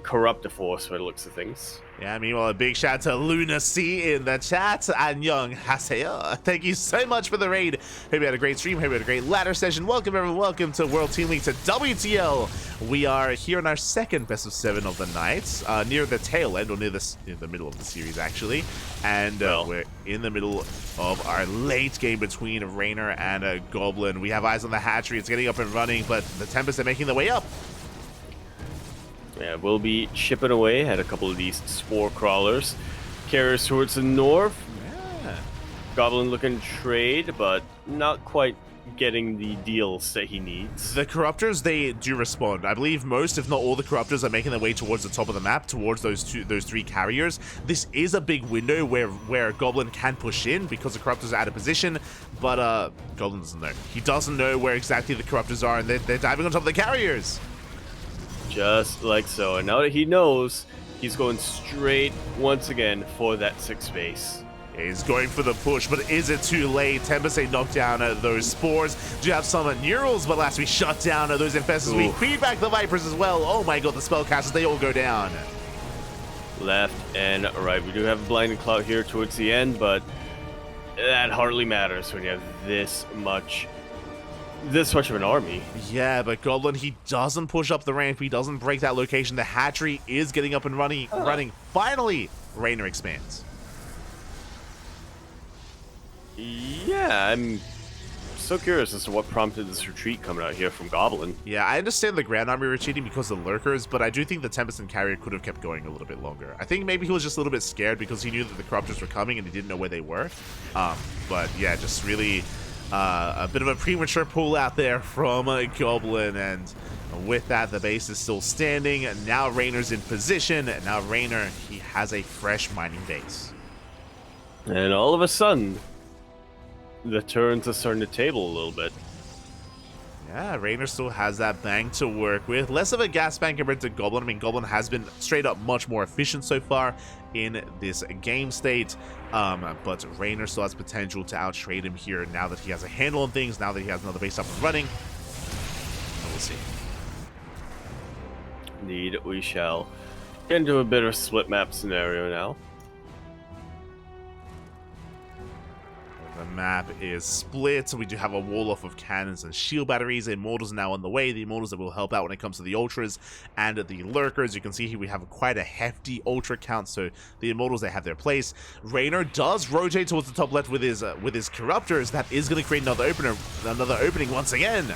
Corruptor Force by the looks of things. Yeah, meanwhile, a big shout out to Lunacy in the chat. And Young Haseo, thank you so much for the raid. Hope you had a great stream. Hope you had a great ladder session. Welcome, everyone. Welcome to World Team League, to WTL. We are here in our second best of 7 of the night, near the tail end, or near the middle of the series, actually. And we're in the middle of our late game between Raynor and a Goblin. We have eyes on the hatchery. It's getting up and running, but the Tempests are making their way up. Yeah, we'll be chipping away at a couple of these Spore Crawlers. Carriers towards the north. Yeah. Goblin looking to trade, but not quite getting the deals that he needs. The Corruptors, they do respond. I believe most, if not all, the Corruptors are making their way towards the top of the map, towards those 3 carriers. This is a big window where Goblin can push in because the Corruptors are out of position, but Goblin doesn't know. He doesn't know where exactly the Corruptors are, and they're diving on top of the carriers. Just like so. And now that he knows, He's going straight once again for that 6th base. He's going for the push, but is it too late? Tempest knocked down those spores. Do you have some neurals? But last we shut down those infestors. We feed back the Vipers as well. Oh my god, the spellcasters, they all go down. Left and right. We do have a blinding cloud here towards the end, but that hardly matters when you have this much of an army. Yeah, but Goblin, he doesn't push up the ramp. He doesn't break that location. The hatchery is getting up and running. Finally, Raynor expands. Yeah, I'm so curious as to what prompted this retreat coming out here from Goblin. Yeah, I understand the Grand Army retreating because of the Lurkers, but I do think the Tempest and Carrier could have kept going a little bit longer. I think maybe he was just a little bit scared because he knew that the Corruptors were coming and he didn't know where they were. But yeah, just really a bit of a premature pull out there from Goblin, and with that, the base is still standing. Now Raynor's in position, and now Raynor, he has a fresh mining base. And all of a sudden, the turns are starting to table a little bit. Yeah, Raynor still has that bank to work with. Less of a gas bank compared to Goblin. I mean, Goblin has been straight up much more efficient so far in this game state. But Raynor still has potential to outtrade him here now that he has a handle on things, now that he has another base up and running. And we'll see. Indeed, we shall get into a bit of split map scenario now. The map is split, so we do have a wall off of cannons and shield batteries. The Immortals are now on the way. The Immortals that will help out when it comes to the Ultras and the Lurkers. You can see here we have quite a hefty Ultra count, so the Immortals, they have their place. Raynor does rotate towards the top left with his Corruptors. That is going to create another opening once again.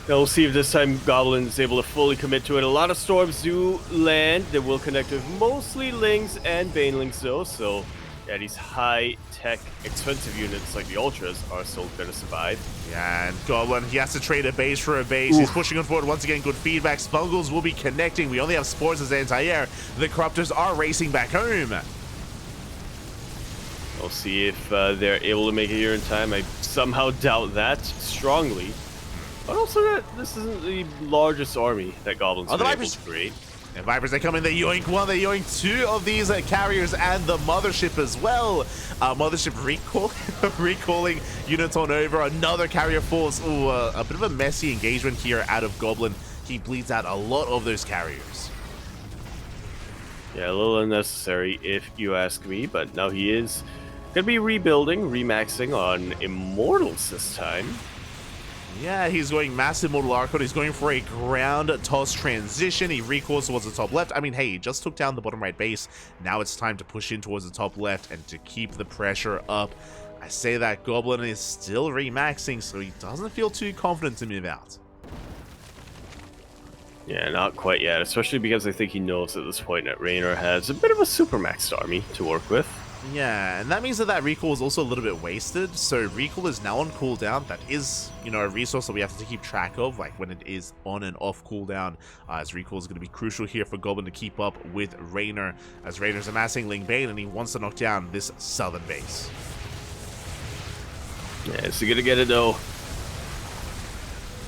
Now we'll see if this time Goblin is able to fully commit to it. A lot of storms do land. They will connect with mostly Lings and Banelings though, so yeah, these high-tech, expensive units like the Ultras are still going to survive. Yeah, and Goblin, he has to trade a base for a base. Oof. He's pushing on forward once again. Good feedback. Spungles will be connecting. We only have Spores as anti-air. The Corruptors are racing back home. We'll see if they're able to make it here in time. I somehow doubt that strongly. But also that this isn't the largest army that Goblins are able to create. And Vipers, they come in, they yoink one, they yoink two of these carriers and the Mothership as well. Mothership recalling units on over. Another carrier force. Ooh, a bit of a messy engagement here out of Goblin. He bleeds out a lot of those carriers. Yeah, a little unnecessary if you ask me, but now he is going to be rebuilding, remaxing on Immortals this time. Yeah, he's going massive Mortal Archon. He's going for a ground toss transition. He recalls towards the top left. I mean, hey, he just took down the bottom right base. Now it's time to push in towards the top left and to keep the pressure up. I say that Goblin is still remaxing, so he doesn't feel too confident to move out. Yeah, not quite yet, especially because I think he knows at this point that Raynor has a bit of a supermaxed army to work with. Yeah, and that means that recall is also a little bit wasted, so recall is now on cooldown. That is, you know, a resource that we have to keep track of, like when it is on and off cooldown, as recall is going to be crucial here for Goblin to keep up with Raynor, as Raynor's amassing Ling Bane and he wants to knock down this southern base. Yeah, is he going to get it though?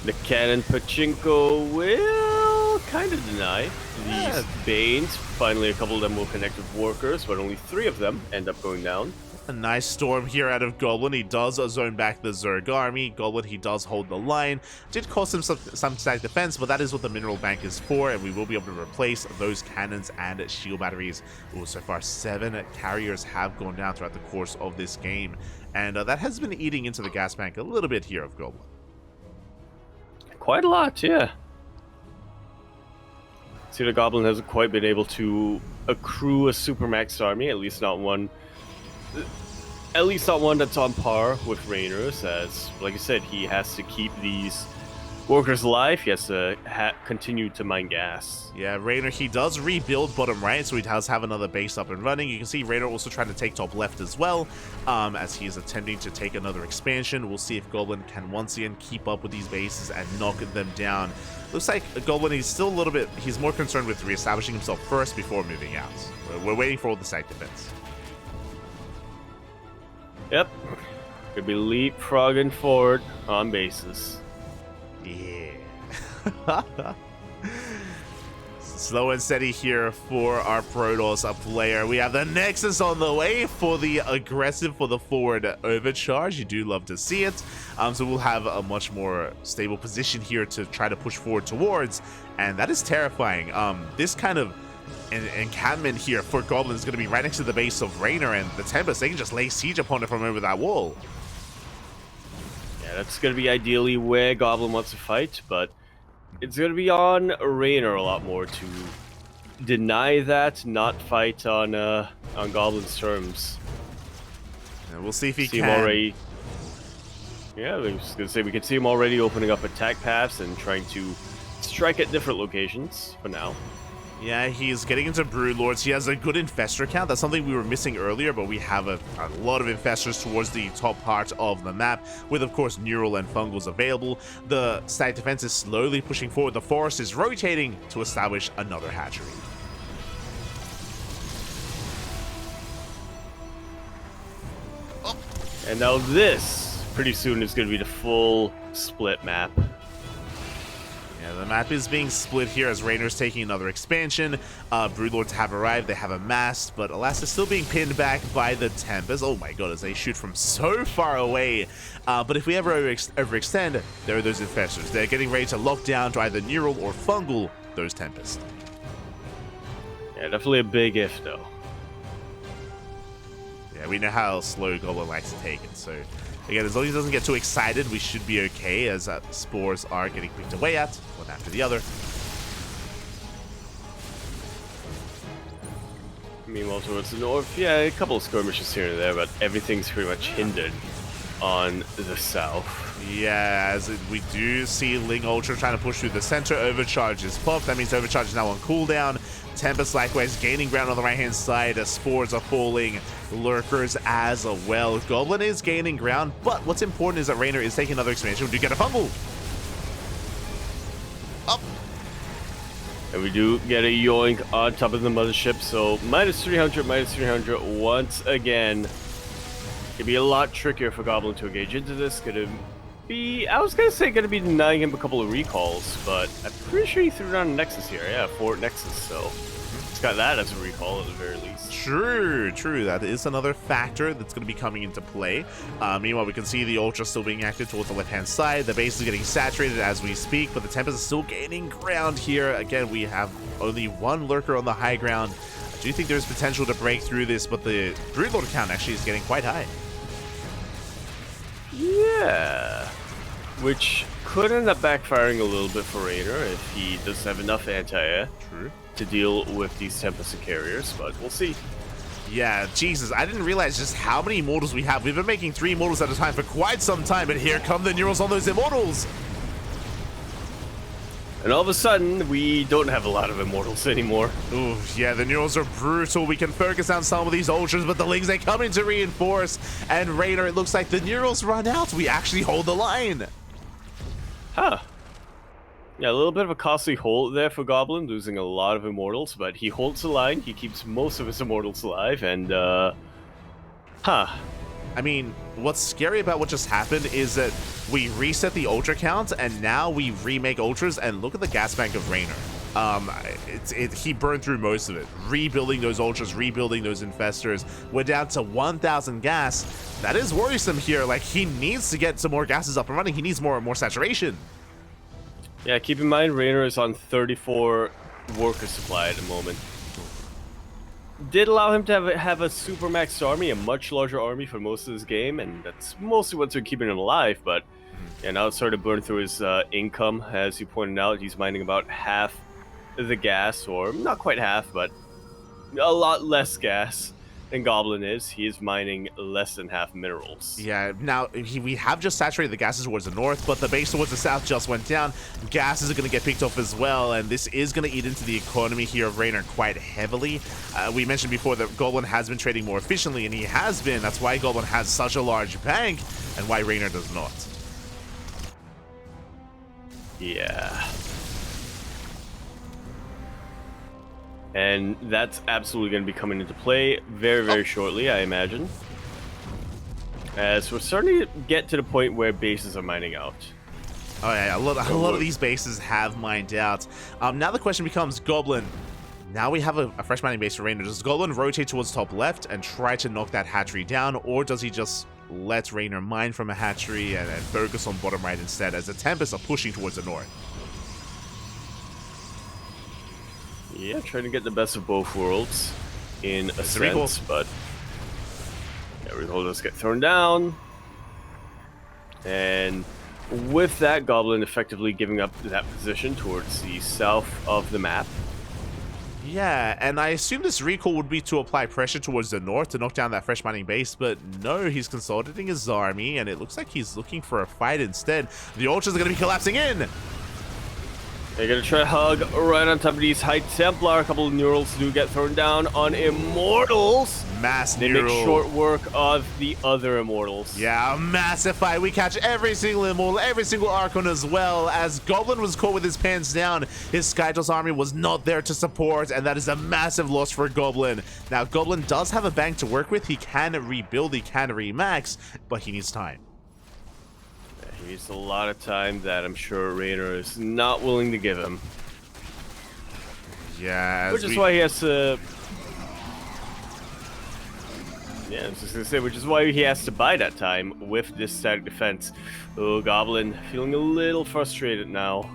The Cannon Pachinko will kind of deny these Banes. Finally, a couple of them will connect with Workers, but only 3 of them end up going down. A nice storm here out of Goblin. He does zone back the Zerg army. Goblin, he does hold the line. Did cost him some stack defense, but that is what the mineral bank is for, and we will be able to replace those cannons and shield batteries. Ooh, so far 7 carriers have gone down throughout the course of this game, and that has been eating into the gas bank a little bit here of Goblin. Quite a lot, yeah. See, the Goblin hasn't quite been able to accrue a supermax army, at least not one that's on par with Raynor's, as, like I said, he has to keep these Workers alive. He has to continue to mine gas. Yeah, Raynor, he does rebuild bottom right, so he does have another base up and running. You can see Raynor also trying to take top left as well, as he is attempting to take another expansion. We'll see if Goblin can once again keep up with these bases and knock them down. Looks like Goblin, he's still a little bit, he's more concerned with reestablishing himself first before moving out. We're waiting for all the site defense. Yep. Could be leapfrogging forward on bases. Yeah. Slow and steady here for our Protoss player. We have the Nexus on the way for the aggressive, for the forward overcharge. You do love to see it. So we'll have a much more stable position here to try to push forward towards, and that is terrifying. This kind of encampment here for Goblin is going to be right next to the base of Raynor, and the Tempest, they can just lay siege upon it from over that wall. Yeah, that's going to be ideally where Goblin wants to fight, but it's going to be on Raynor a lot more to deny that, not fight on Goblin's terms. And we'll see if he see can. Him already. Yeah, I was going to say we can see him already opening up attack paths and trying to strike at different locations for now. Yeah, he's getting into Broodlords. He has a good Infestor count. That's something we were missing earlier, but we have a lot of Infestors towards the top part of the map, with, of course, Neural and Fungals available. The static defense is slowly pushing forward. The Forest is rotating to establish another hatchery. Oh. And now this, pretty soon, is going to be the full split map. Yeah, the map is being split here as Raynor's taking another expansion. Broodlords have arrived, they have amassed, but alas, they're still being pinned back by the Tempest. Oh my god, as they shoot from so far away. But if we ever overextend, there are those Infestors. They're getting ready to lock down to either Neural or Fungal those Tempest. Yeah, definitely a big if, though. Yeah, we know how slow Goblin likes to take it, so... Again, as long as he doesn't get too excited, we should be okay, as spores are getting picked away at, one after the other. Meanwhile, towards the north, yeah, a couple of skirmishes here and there, but everything's pretty much hindered on the south. Yeah, as we do see Ling Ultra trying to push through the center. Overcharge is popped. That means Overcharge is now on cooldown. Tempest likewise gaining ground on the right-hand side as spores are falling. Lurkers as well. Goblin is gaining ground, but what's important is that Raynor is taking another expansion. We do get a fumble. Up. And we do get a yoink on top of the mothership, so minus 300 once again. It'd be a lot trickier for Goblin to engage into this. Gonna be, I was gonna say, gonna be denying him a couple of recalls, but I'm pretty sure he threw down a Nexus here. Yeah, Fort Nexus, so it's got that as a recall at the very least. True. That is another factor that's going to be coming into play. Meanwhile, we can see the Ultra still being active towards the left-hand side. The base is getting saturated as we speak, but the Tempest is still gaining ground here. Again, we have only one Lurker on the high ground. I do think there's potential to break through this, but the Broodlord count actually is getting quite high. Yeah, which could end up backfiring a little bit for Raynor if he doesn't have enough anti-air to deal with these Tempest and carriers, but we'll see. Yeah, Jesus, I didn't realize just how many Immortals we have. We've been making 3 Immortals at a time for quite some time, but here come the Neurals on those Immortals. And all of a sudden, we don't have a lot of Immortals anymore. Ooh, yeah, the Neurals are brutal. We can focus on some of these Ultras, but the Lings, they come in to reinforce. And Raynor, it looks like the Neurals run out. We actually hold the line. Huh. Yeah, a little bit of a costly hold there for Goblin, losing a lot of Immortals, but he holds the line. He keeps most of his Immortals alive, and, I mean, what's scary about what just happened is that we reset the Ultra count, and now we remake Ultras, and look at the gas bank of Raynor. He burned through most of it. Rebuilding those Ultras, rebuilding those Infestors. We're down to 1,000 gas. That is worrisome here. Like, he needs to get some more gases up and running. He needs more saturation. Yeah, keep in mind, Raynor is on 34 worker supply at the moment. Did allow him to have a supermax army, a much larger army for most of this game, and that's mostly what's been keeping him alive, but yeah, now it's started to burn through his income. As you pointed out, he's mining about half the gas, or not quite half, but a lot less gas than Goblin is. He is mining less than half minerals. Yeah, now we have just saturated the gases towards the north, but the base towards the south just went down. Gases are going to get picked off as well, and this is going to eat into the economy here of Raynor quite heavily. We mentioned before that Goblin has been trading more efficiently, and he has been. That's why Goblin has such a large bank, and why Raynor does not. Yeah. And that's absolutely going to be coming into play very, very shortly, I imagine. As we're starting to get to the point where bases are mining out. Oh yeah, a lot of these bases have mined out. Now the question becomes, Goblin. Now we have a fresh mining base for Raynor. Does Goblin rotate towards top left and try to knock that hatchery down, or does he just let Raynor mine from a hatchery and focus on bottom right instead, as the Tempest are pushing towards the north? Yeah, trying to get the best of both worlds in a sense, but yeah, recall does get thrown down. And with that, Goblin effectively giving up that position towards the south of the map. Yeah, and I assume this recall would be to apply pressure towards the north to knock down that fresh mining base, but no, he's consolidating his army, and it looks like he's looking for a fight instead. The Ultras are going to be collapsing in! They're going to try to hug right on top of these High Templar. A couple of Neurals do get thrown down on Immortals. They make short work of the other Immortals. Yeah, a massive fight. We catch every single Immortal, every single Archon as well. As Goblin was caught with his pants down, his Skytoss army was not there to support, and that is a massive loss for Goblin. Now, Goblin does have a bank to work with. He can rebuild, he can remax, but he needs time. He needs a lot of time that I'm sure Raynor is not willing to give him. Yeah, which is why he has to... Yeah, I was just gonna say, which is why he has to buy that time with this static defense. Oh, Goblin feeling a little frustrated now.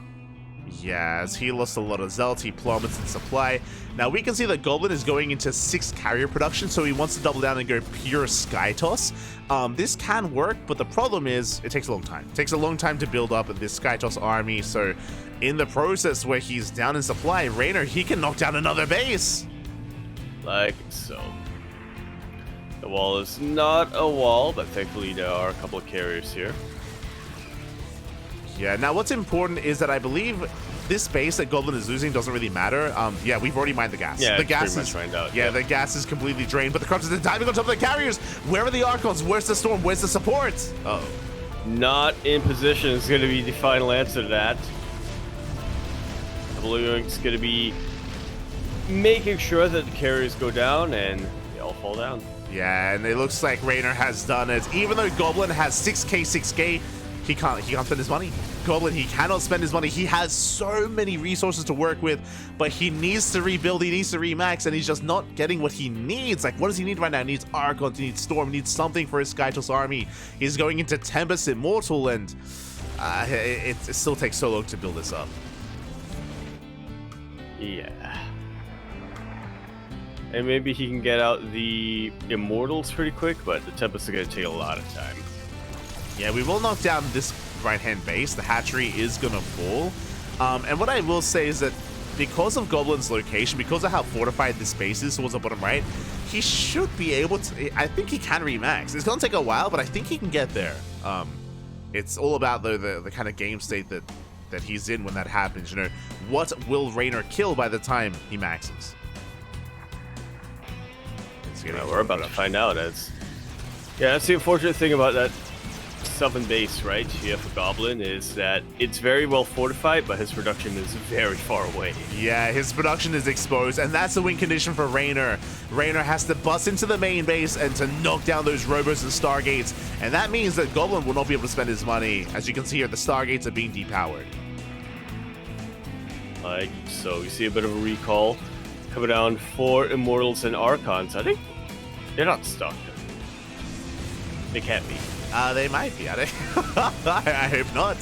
Yeah, as he lost a lot of Zealot, he plummets in supply. Now we can see that Goblin is going into 6 carrier production, so he wants to double down and go pure Skytoss. This can work, but the problem is it takes a long time. It takes a long time to build up this Skytoss army, so in the process where he's down in supply, Raynor, he can knock down another base. Like so. The wall is not a wall, but thankfully there are a couple of carriers here. Yeah, now what's important is that I believe this base that Goblin is losing doesn't really matter. Yeah, we've already mined the gas. Yeah, the gas is drained out. Yeah, the gas is completely drained, but the Corruptors are diving on top of the carriers. Where are the Archons? Where's the Storm? Where's the support? Uh-oh. Not in position is going to be the final answer to that. It's going to be making sure that the carriers go down and they all fall down. Yeah, and it looks like Raynor has done it. Even though Goblin has 6k, he can't spend his money. Goblin, he cannot spend his money. He has so many resources to work with, but he needs to rebuild, he needs to remax, and he's just not getting what he needs. Like, what does he need right now? He needs Archons, he needs Storm, he needs something for his Skytoss army. He's going into Tempest Immortal, and it still takes so long to build this up. Yeah. And maybe he can get out the Immortals pretty quick, but the Tempest are going to take a lot of time. Yeah, we will knock down this right-hand base. The hatchery is going to fall. And what I will say is that because of Goblin's location, because of how fortified this base is towards the bottom right, he should be able to... I think he can remax. It's going to take a while, but I think he can get there. It's all about the kind of game state that he's in when that happens. You know, what will Raynor kill by the time he maxes? We're about to find out. Yeah, that's the unfortunate thing about that southern base, right? You have a Goblin, is that it's very well fortified, but his production is very far away. Yeah, his production is exposed, and that's the win condition for Raynor. Raynor has to bust into the main base and to knock down those Robos and Stargates, and that means that Goblin will not be able to spend his money. As you can see here, the Stargates are being depowered. Like, so you see a bit of a recall coming down for Immortals and Archons. I think they're not stuck. They can't be. They might be. I hope not.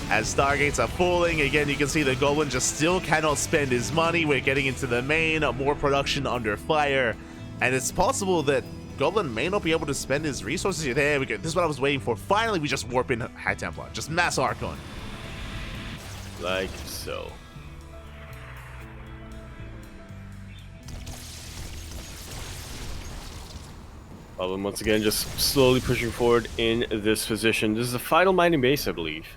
As Stargates are falling, again, you can see the Goblin just still cannot spend his money. We're getting into the main, more production under fire. And it's possible that Goblin may not be able to spend his resources here. There we go. This is what I was waiting for. Finally, we just warp in High Templar. Just mass Archon. Like so. Goblin once again just slowly pushing forward in this position. This is the final mining base, I believe,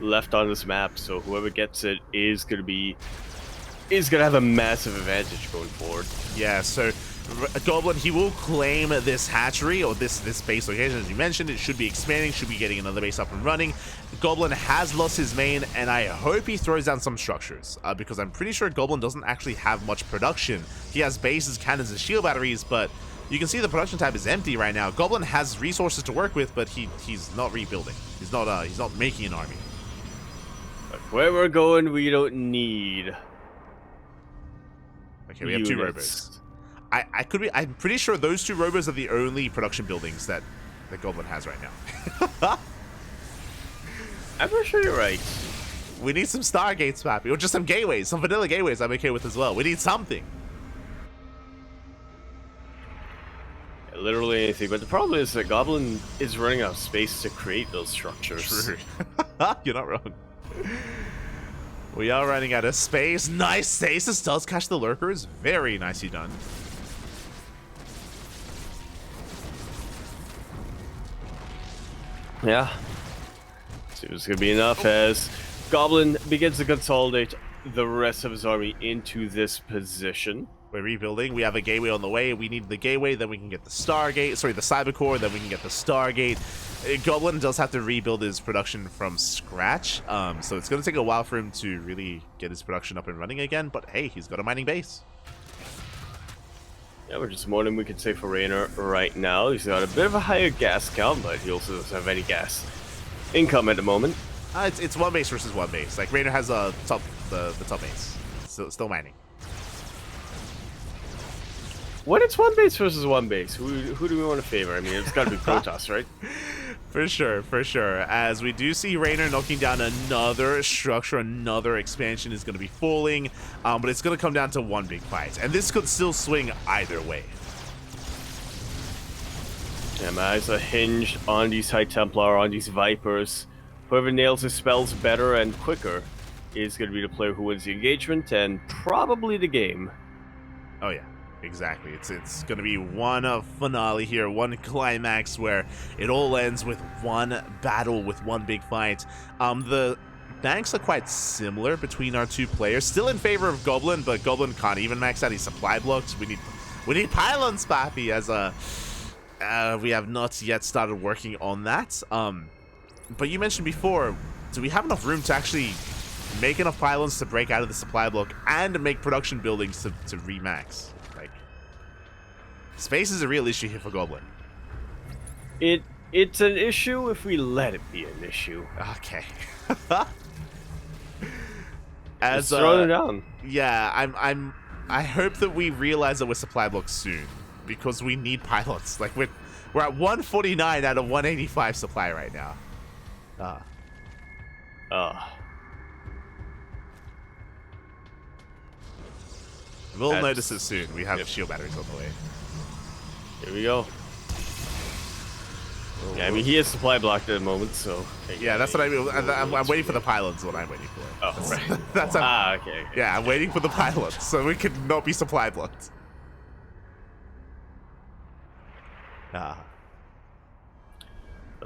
left on this map. So whoever gets it is gonna have a massive advantage going forward. Yeah. So Goblin, he will claim this hatchery or this base location. As you mentioned, it should be expanding, should be getting another base up and running. Goblin has lost his main, and I hope he throws down some structures because I'm pretty sure Goblin doesn't actually have much production. He has bases, cannons, and shield batteries, but you can see the production tab is empty right now. Goblin has resources to work with, but he's not rebuilding. He's not making an army. Where we're going, we don't need. Okay, we have 2 robos. I'm pretty sure those 2 robos are the only production buildings that Goblin has right now. I'm pretty sure you're right. We need some Stargates, Pappy, or just some gateways, some vanilla gateways I'm okay with as well. We need something. Yeah, literally anything, but the problem is that Goblin is running out of space to create those structures. True. You're not wrong. We are running out of space. Nice stasis does catch the lurkers. Very nicely done. Yeah. See if it's going to be enough as Goblin begins to consolidate the rest of his army into this position. We're rebuilding. We have a gateway on the way. We need the gateway, then we can get the Stargate. Sorry, the Cybercore, then we can get the Stargate. Goblin does have to rebuild his production from scratch, so it's going to take a while for him to really get his production up and running again, but hey, he's got a mining base. Yeah, which is more than we can say for Raynor right now. He's got a bit of a higher gas count, but he also doesn't have any gas income at the moment. It's 1 base versus 1 base. Like, Raynor has the top base. Still mining. When it's 1 base versus 1 base, who do we want to favor? I mean, it's got to be Protoss, right? For sure, for sure. As we do see Raynor knocking down another structure, another expansion is going to be falling, but it's going to come down to 1 big fight. And this could still swing either way. Yeah, my eyes are hinged on these High Templar, on these Vipers. Whoever nails his spells better and quicker is going to be the player who wins the engagement and probably the game. Oh, yeah. Exactly. It's going to be one finale here, one climax where it all ends with 1 battle, with 1 big fight. The banks are quite similar between our 2 players. Still in favor of Goblin, but Goblin can't even max out his supply blocks. We need pylons, Pappy, as we have not yet started working on that. But you mentioned before, do we have enough room to actually make enough pylons to break out of the supply block and make production buildings to remax? Space is a real issue here for Goblin. It's an issue if we let it be an issue. Okay. As throw it down. Yeah, I hope that we realize that we're supply blocked soon, because we need pilots. Like, we're at 149 out of 185 supply right now. We'll notice it soon. We have shield batteries on the way. Here we go. Yeah, I mean, he is supply blocked at the moment, so... Yeah, that's what I mean. I'm waiting for the pylons is what I'm waiting for. Oh, right. That's okay. Yeah, I'm waiting for the pylons, so we could not be supply blocked. About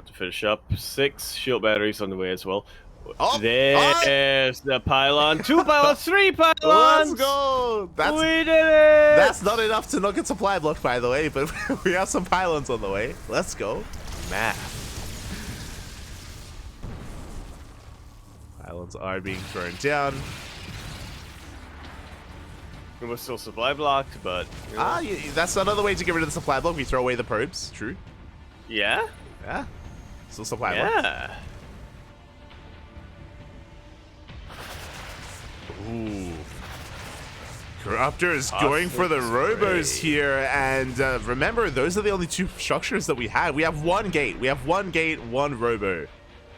to finish up. 6 shield batteries on the way as well. Oh, there's the pylon. 2 pylons, 3 pylons. Let's go. We did it. That's not enough to not get supply blocked, by the way, but we have some pylons on the way. Let's go. Math. Pylons are being thrown down. We were still supply blocked, but... You know. Yeah, that's another way to get rid of the supply block. We throw away the probes. True. Yeah? Yeah. Still supply blocked. Yeah. Ooh. Corruptor is going for the robos here, and remember, those are the only 2 structures that we have. We have 1 gate. We have 1 gate, 1 robo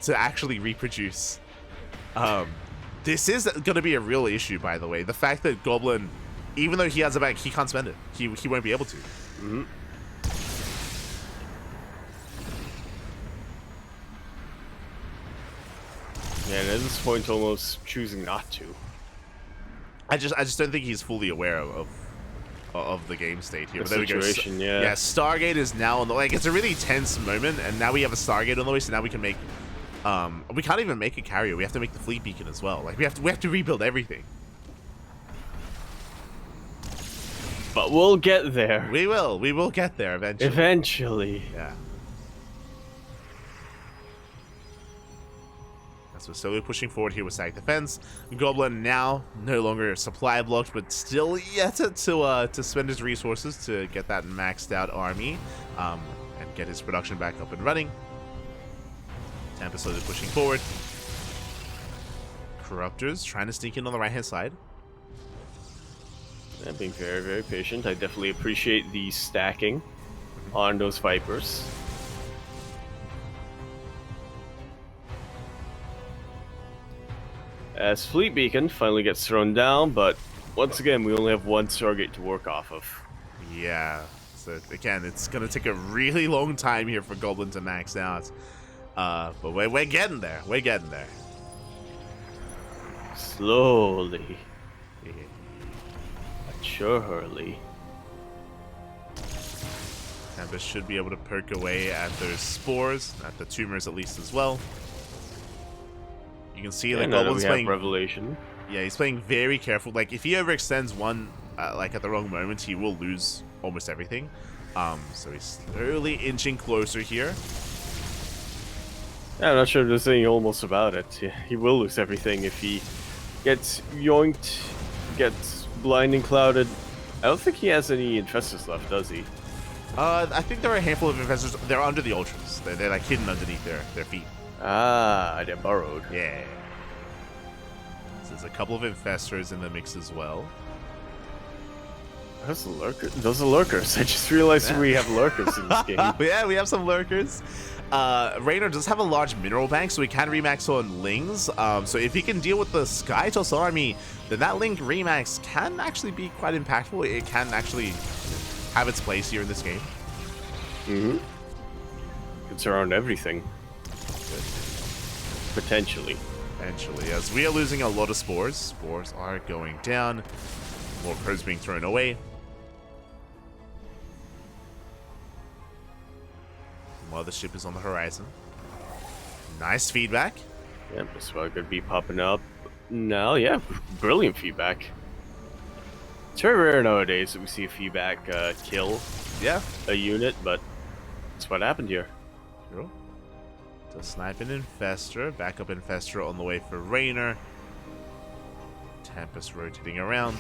to actually reproduce. This is going to be a real issue, by the way. The fact that Goblin, even though he has a bank, he can't spend it. He won't be able to. Mm-hmm. Yeah, and at this point, almost choosing not to. I just don't think he's fully aware of the game state here. The but there situation, we go. yeah. Yeah, Stargate is now on the like. It's a really tense moment, and now we have a Stargate on the way. So now we can make. We can't even make a carrier. We have to make the fleet beacon as well. Like we have to rebuild everything. But we'll get there. We will. We will get there eventually. Eventually. Yeah. So slowly pushing forward here with Static Defense. Goblin now no longer supply blocked, but still yet to spend his resources to get that maxed out army and get his production back up and running. Tampa slowly pushing forward. Corruptors trying to sneak in on the right-hand side. Yeah, being very, very patient. I definitely appreciate the stacking on those Vipers. As Fleet Beacon finally gets thrown down, but once again, we only have one Stargate to work off of. Yeah. So again, it's gonna take a really long time here for Goblin to max out. But we're getting there. We're getting there. Slowly. Yeah. But surely. Tempest should be able to poke away at those spores, at the tumors at least as well. You can see that Goblin's playing Revelation. Yeah, he's playing very careful. Like if he overextends one, like at the wrong moment, he will lose almost everything. So he's slowly inching closer here. Yeah, I'm not sure there's anything almost about it. Yeah, he will lose everything if he gets yoinked, gets blinding clouded. I don't think he has any infestors left, does he? I think there are a handful of infestors. They're under the ultras. They're like hidden underneath their feet. Ah, they're burrowed. Yeah. So there's a couple of infestors in the mix as well. Those are lurkers. I just realized we have lurkers in this game. Yeah, we have some lurkers. Raynor does have a large mineral bank, so he can remax on Lings. So if he can deal with the Skytoss army, then that Ling remax can actually be quite impactful. It can actually have its place here in this game. Mm-hmm. Can surround everything. Potentially. Potentially, as we are losing a lot of spores. Spores are going down. More probes being thrown away. Mothership is on the horizon. Nice feedback. Yeah, this one could be popping up now. Yeah, brilliant feedback. It's very rare nowadays that we see a feedback kill a unit, but that's what happened here. Cool. So snipe an Infestor. Backup Infestor on the way for Raynor. Tempest rotating around.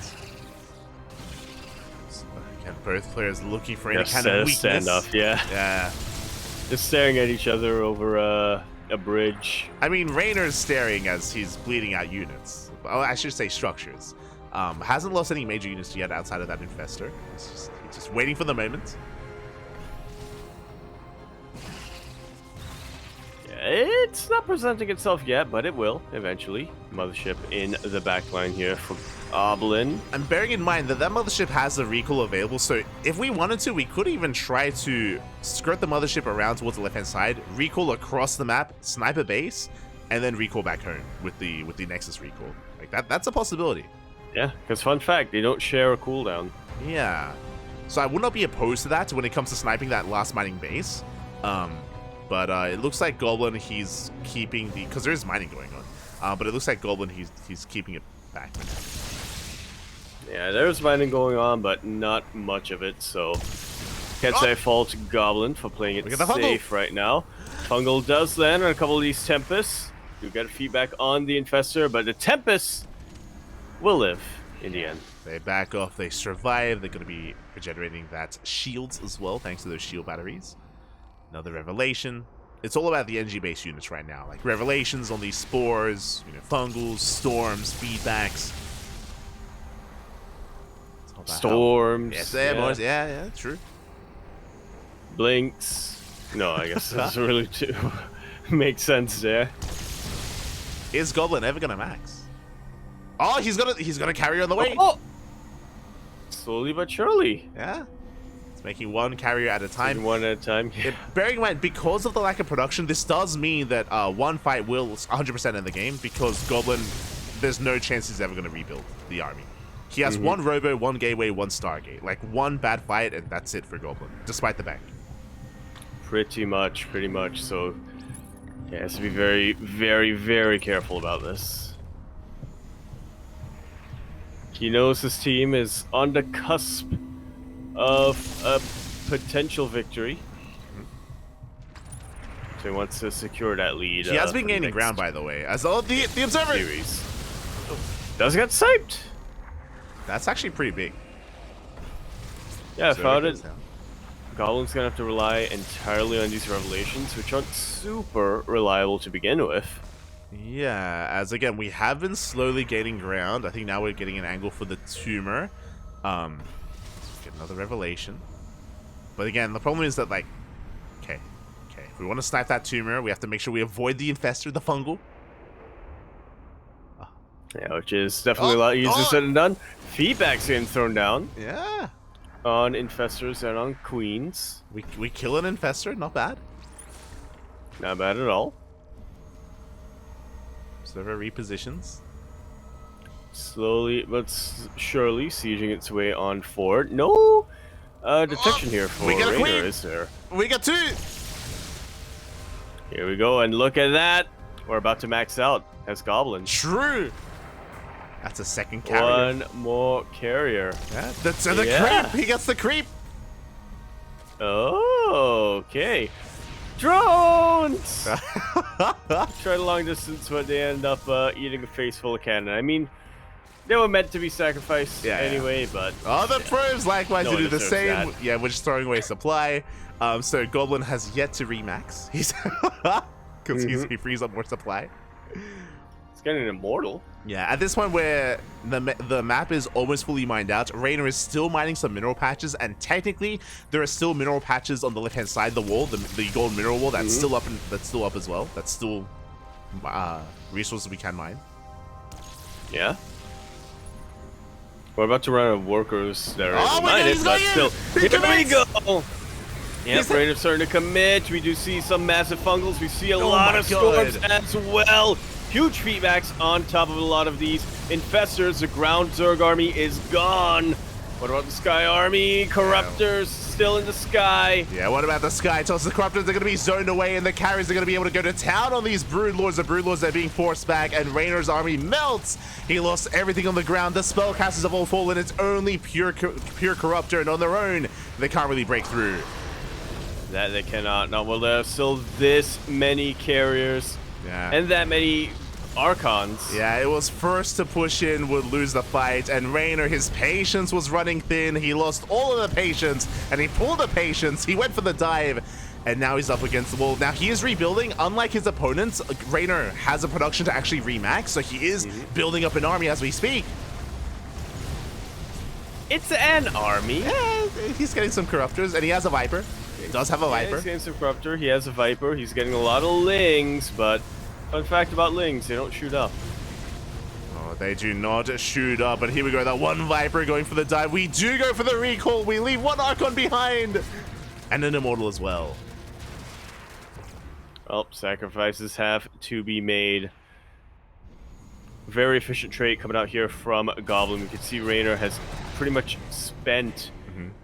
So, again, both players looking for any kind of weakness. Standoff, yeah. Yeah. Just staring at each other over a bridge. I mean, Raynor's staring as he's bleeding out units. Oh, I should say structures. Hasn't lost any major units yet outside of that Infestor. He's just waiting for the moment. It's not presenting itself yet, but it will eventually. Mothership in the backline here for Goblin. I'm bearing in mind that that Mothership has a recall available, so if we wanted to, we could even try to skirt the Mothership around towards the left-hand side, recall across the map, snipe a base, and then recall back home with the Nexus recall. Like that's a possibility. Yeah, because fun fact, they don't share a cooldown. Yeah. So I would not be opposed to that when it comes to sniping that last mining base. But it looks like Goblin, he's keeping the... Because there is mining going on. But it looks like Goblin, he's keeping it back. Yeah, there's mining going on, but not much of it, so... Can't say fault Goblin for playing it safe right now. Fungal does land on a couple of these Tempests. You get feedback on the Infestor, but the Tempests will live in the end. They back off, they survive. They're going to be regenerating that shields as well, thanks to those shield batteries. Another Revelation. It's all about the NG-based units right now. Like Revelations on these spores, fungals, storms, feedbacks. Storms. Yes, yeah, true. Blinks. No, I guess that's really too makes sense there. Is Goblin ever gonna max? Oh, he's gonna carry on the way. Oh! Slowly but surely. Yeah. Making one carrier at a time. One at a time. Bearing in mind, because of the lack of production, this does mean that one fight will 100% end the game, because Goblin, there's no chance he's ever going to rebuild the army. He has one Robo, one Gateway, one Stargate. Like, one bad fight, and that's it for Goblin, despite the bank. Pretty much. So, yeah, he has to be very, very, very careful about this. He knows his team is on the cusp of a potential victory. So he wants to secure that lead. He has been gaining ground, by the way. As all the Observer series. Does get sniped. That's actually pretty big. Yeah, I found it. Goblin's gonna have to rely entirely on these Revelations, which aren't super reliable to begin with. Yeah, as again, we have been slowly gaining ground. I think now we're getting an angle for the tumor. Let's get another revelation. But again, the problem is that, like, okay. If we want to snipe that tumor, we have to make sure we avoid the infestor, the fungal. Yeah, which is definitely a lot easier said than done. Feedback's getting thrown down. Yeah. On infestors and on queens. We kill an infestor, not bad. Not bad at all. Server repositions. Slowly but surely sieging its way on forward. No detection here for Raider, is there? We got 2! Here we go, and look at that. We're about to max out as goblins. True. That's a second carrier. One more carrier. Yeah, that's the creep. He gets the creep. Oh, okay. Drones! Tried a long distance, but they end up eating a face full of cannon. I mean, they were meant to be sacrificed anyway, but... Oh, the probes likewise no do the same. That. Yeah, we're just throwing away supply. So Goblin has yet to remax. He's... Because he frees up more supply. It's getting immortal. Yeah, at this point where the map is almost fully mined out, Rainer is still mining some mineral patches, and technically there are still mineral patches on the left-hand side of the wall, the gold mineral wall that's still up, that's still up as well. That's still resources we can mine. Yeah. We're about to run out of workers that are mining, but still. Here we go. Yep, Rainer's starting to commit. We do see some massive fungals. We see a lot of storms as well. Huge feedbacks on top of a lot of these infestors. The ground Zerg army is gone. What about the Sky army? Corruptors still in the sky. Yeah, what about the Sky? Tells the Corruptors are going to be zoned away, and the carriers are going to be able to go to town on these Broodlords. The Broodlords are being forced back, and Rainer's army melts. He lost everything on the ground. The spellcasters have all fallen. It's only pure Corruptor, and on their own, they can't really break through. That they cannot. Not while there are still this many carriers. Yeah. And that many Archons. Yeah, it was first to push in, would lose the fight, and Rainer, his patience was running thin. He lost all of the patience, and he pulled the patience. He went for the dive, and now he's up against the wall. Now, he is rebuilding. Unlike his opponents, Rainer has a production to actually remax, so he is building up an army as we speak. It's an army. Yeah, he's getting some Corruptors, and he has a Viper. He does have a Viper. He's getting some Corruptor. He has a Viper. He's getting a lot of Lings, but fun fact about Lings, they don't shoot up. Oh, they do not shoot up, but here we go. That one Viper going for the dive. We do go for the recall. We leave one Archon behind. And an Immortal as well. Well, sacrifices have to be made. Very efficient trade coming out here from Goblin. We can see Rainer has pretty much spent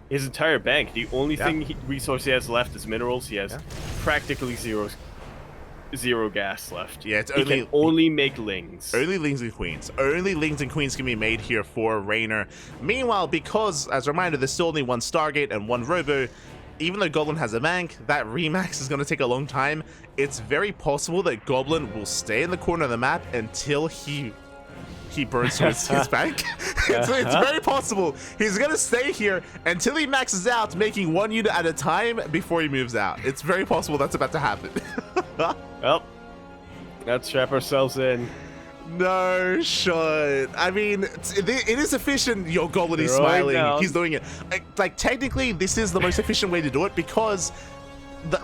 his entire bank. The only resource he has left is minerals. He has practically zero gas left. Yeah, it's he can only make Lings. Only Lings and Queens. Only Lings and Queens can be made here for Rainer. Meanwhile, because, as a reminder, there's still only one Stargate and one Robo, even though Goblin has a bank, that remax is going to take a long time. It's very possible that Goblin will stay in the corner of the map until he burns through his bank. It's very possible. He's going to stay here until he maxes out, making one unit at a time before he moves out. It's very possible that's about to happen. Well, let's strap ourselves in. No shot. I mean, it is efficient. Yo, Goblin, he's smiling. He's doing it. Like, technically, this is the most efficient way to do it because...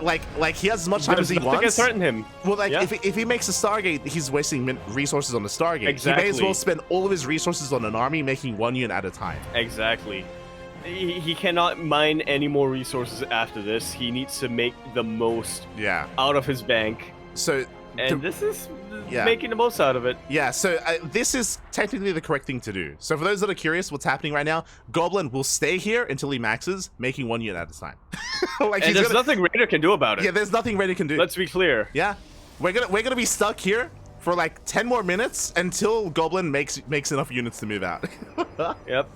like he has as much time as he wants. There's nothing to threaten him. Well, like if he makes a Stargate, he's wasting resources on the Stargate. Exactly. He may as well spend all of his resources on an army, making one unit at a time. Exactly. He cannot mine any more resources after this. He needs to make the most out of his bank. So, and this is making the most out of it. Yeah, so this is technically the correct thing to do. So for those that are curious what's happening right now, Goblin will stay here until he maxes, making one unit at a time. Like, and there's nothing Raider can do about it. Yeah, there's nothing Raider can do. Let's be clear. Yeah, we're gonna be stuck here for like 10 more minutes until Goblin makes enough units to move out. Yep.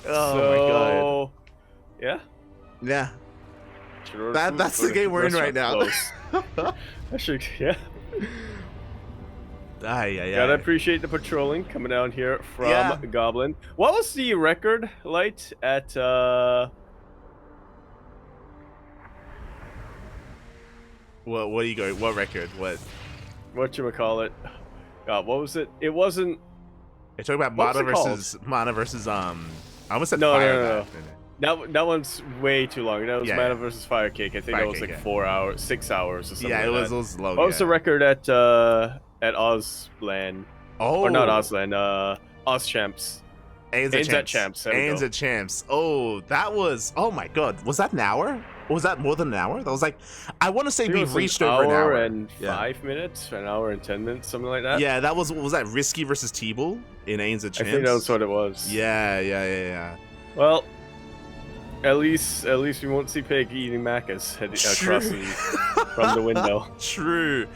Oh my god. Yeah. Yeah. That's the game we're in right now. I should, yeah. Gotta appreciate the patrolling coming down here from Goblin. What was the record light at What do you go? What record? Whatchamacallit? God, what was it? It wasn't. You're talking about Mana versus I almost said No, Fire. That one's way too long. That was Yeah, Mana yeah. versus Fire Cake. I think Fire that was Cake, like yeah. 4 hours, 6 hours or something. Yeah, like it was long. What was the record at Ozland? Oh, Or not Ozland. Ozchamps. ANZ Champs. There we go. ANZ Champs. Oh, that was. Oh my God, was that an hour? Or was that more than an hour? That was like, I want to say we reached over an hour and 5 minutes, an hour and 10 minutes, something like that. Yeah, that was. What was that? Risky versus T-Bull in ANZ Champs. I think that was what it was. Yeah. Well, at least we won't see Pig eating macas across from the window. True.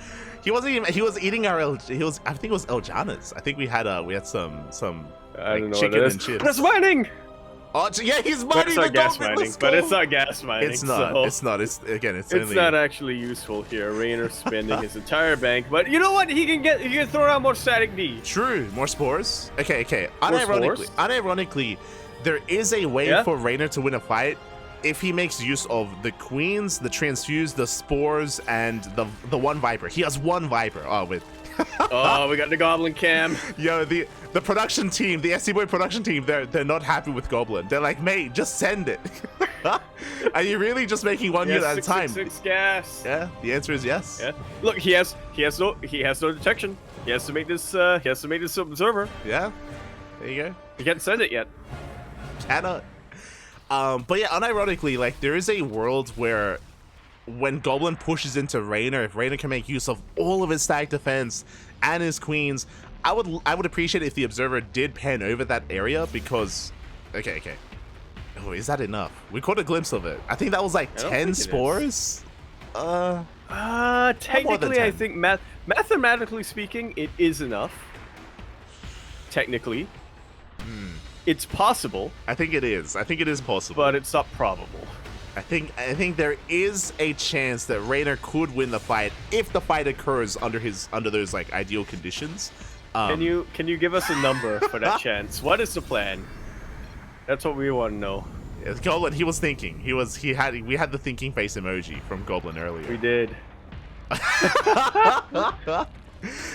He wasn't even. He was eating our. I think it was El Jana's. I think we had some. I don't know chicken what it is. and chips. That's mining. Oh yeah, he's mining. It's not gas mining, but it's not gas mining. It's not. So It's not. It's only... not actually useful here. Rainer spending his entire bank, but you know what? He can throw out more static D. True. More spores. Okay. More spores? Unironically, there is a way for Rainer to win a fight if he makes use of the queens, the transfuse, the spores, and the one viper. He has one viper. Oh, with. Oh, we got the goblin cam. Yo, the production team, the SC Boy production team, they're not happy with Goblin. They're like, mate, just send it. Are you really just making one unit at a time? 6 gas. Yeah, the answer is yes. Yeah. Look, he has no detection. He has to make this observer. Yeah. There you go. He can't send it yet. Cannot. But yeah, unironically, like there is a world where when Goblin pushes into Rainer, if Rainer can make use of all of his stack defense and his queens, I would appreciate if the observer did pan over that area because okay. Oh, is that enough? We caught a glimpse of it. I think that was like 10 spores. Technically, I think mathematically speaking, it is enough. Technically. It's possible. I think it is. I think it is possible. But it's not probable. I think there is a chance that Rainer could win the fight if the fight occurs under those like ideal conditions. Can you give us a number for that chance? What is the plan? That's what we want to know. Yeah, Goblin, he was thinking. We had the thinking face emoji from Goblin earlier. We did.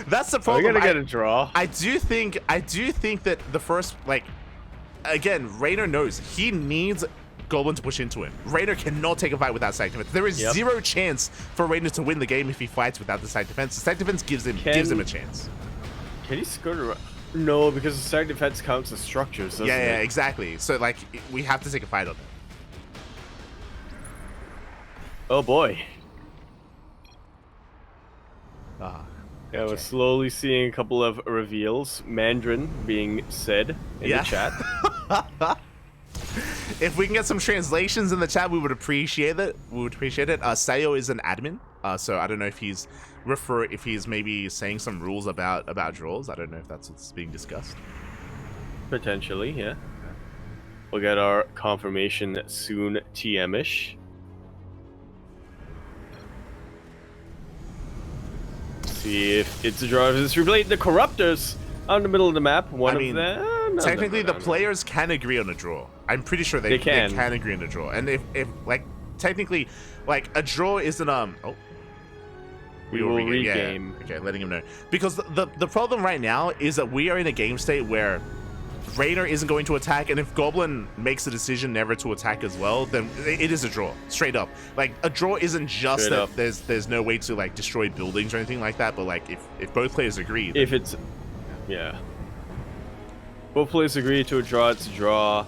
That's the problem. We're gonna get a draw. I do think that the first, like, again, Rainer knows he needs Goblin to push into him. Rainer cannot take a fight without stack defense. There is zero chance for Rainer to win the game if he fights without the stack defense. The stack defense gives him a chance. Can he skirt around? No, because the stack defense counts as structures, doesn't it? Yeah, exactly. So like we have to take a fight on it. Oh boy. Yeah, we're slowly seeing a couple of reveals. Mandarin being said in the chat. If we can get some translations in the chat, we would appreciate it. Sayo is an admin, so I don't know if he's maybe saying some rules about draws. I don't know if that's what's being discussed. Potentially, yeah. We'll get our confirmation soon, TM-ish. See if it's a draw. If it's replayed, the Corruptors on the middle of the map. Technically, the players can agree on a draw. I'm pretty sure they can agree on a draw. And if like technically, like a draw isn't we will regame. Yeah. Okay, letting him know because the problem right now is that we are in a game state where Rainer isn't going to attack, and if Goblin makes a decision never to attack as well, then it is a draw, straight up. Like a draw isn't just straight that up. There's no way to like destroy buildings or anything like that, but like if both players agree, then, if it's both players agree to a draw, it's a draw.